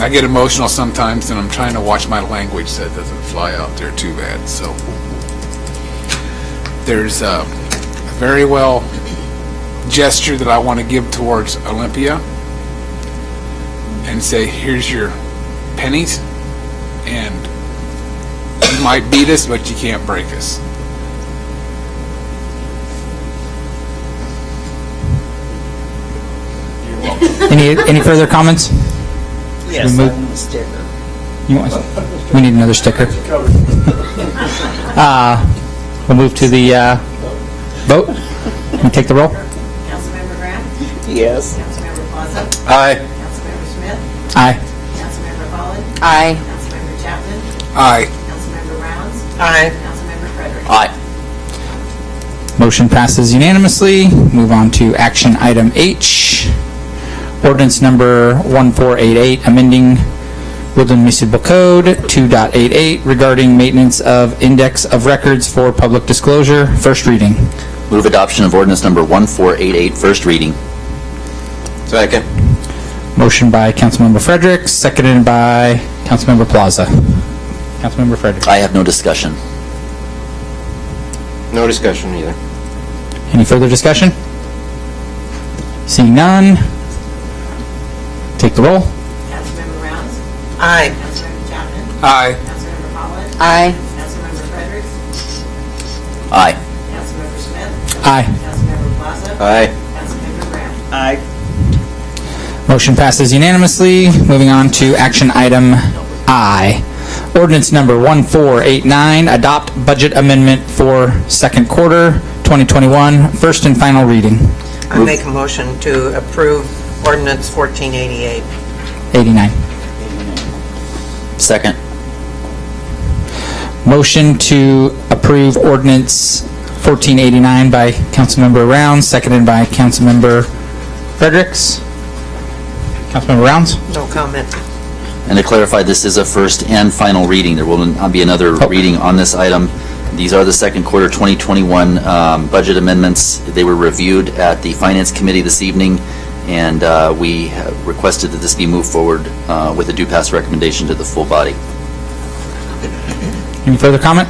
I get emotional sometimes, and I'm trying to watch my language so it doesn't fly out there too bad. So there's a very well gesture that I want to give towards Olympia and say, here's your pennies, and you might beat us, but you can't break us. Any further comments? Yes, We I move- want a sticker. We need another sticker. We'll move to the vote. Can you take the roll? Councilmember Graham? Yes. Councilmember Plaza? Aye. Councilmember Smith? Aye. Councilmember Holland? Aye. Councilmember Chapman? Aye. Councilmember Rounds? Aye. Councilmember Frederick? Aye. Motion passes unanimously. Move on to action item H. Ordinance number 1488, amending Woodland Municipal Code 2.88 regarding maintenance of index of records for public disclosure. First reading. Move adoption of ordinance number 1488, first reading. Second. Motion by Councilmember Frederick, seconded by Councilmember Plaza. Councilmember Frederick. I have no discussion. No discussion either. Any further discussion? Seeing none. Take the roll. Councilmember Rounds? Aye. Councilmember Chapman? Aye. Councilmember Holland? Aye. Councilmember Frederick? Aye. Councilmember Smith? Aye. Councilmember Plaza? Aye. Councilmember Graham? Aye. Motion passes unanimously. Moving on to action item I. Ordinance number 1489, adopt budget amendment for second quarter 2021, first and final reading. I make a motion to approve ordinance 1488. 89. Second. Motion to approve ordinance 1489 by Councilmember Rounds, seconded by Councilmember Fredericks. Councilmember Rounds? No comment. And to clarify, this is a first and final reading. There will not be another reading on this item. These are the second quarter 2021 budget amendments. They were reviewed at the Finance Committee this evening, and we have requested that this be moved forward with a due pass recommendation to the full body. Any further comment?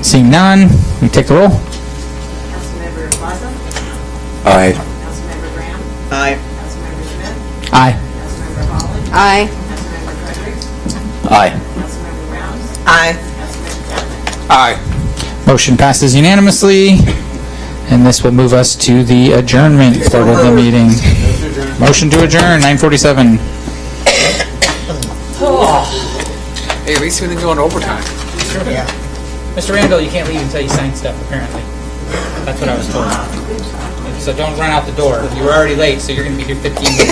Seeing none, we take the roll. Councilmember Plaza? Aye. Councilmember Graham? Aye. Councilmember Smith? Aye. Councilmember Holland? Aye. Councilmember Fredericks? Aye. Councilmember Rounds? Aye. Councilmember Chapman? Aye. Motion passes unanimously, and this will move us to the adjournment part of the meeting. Motion to adjourn, 9:47. Hey, at least we didn't go in overtime. Mr. Randall, you can't leave until you sign stuff, apparently. That's what I was told. So don't run out the door. You were already late, so you're going to be here 15 minutes.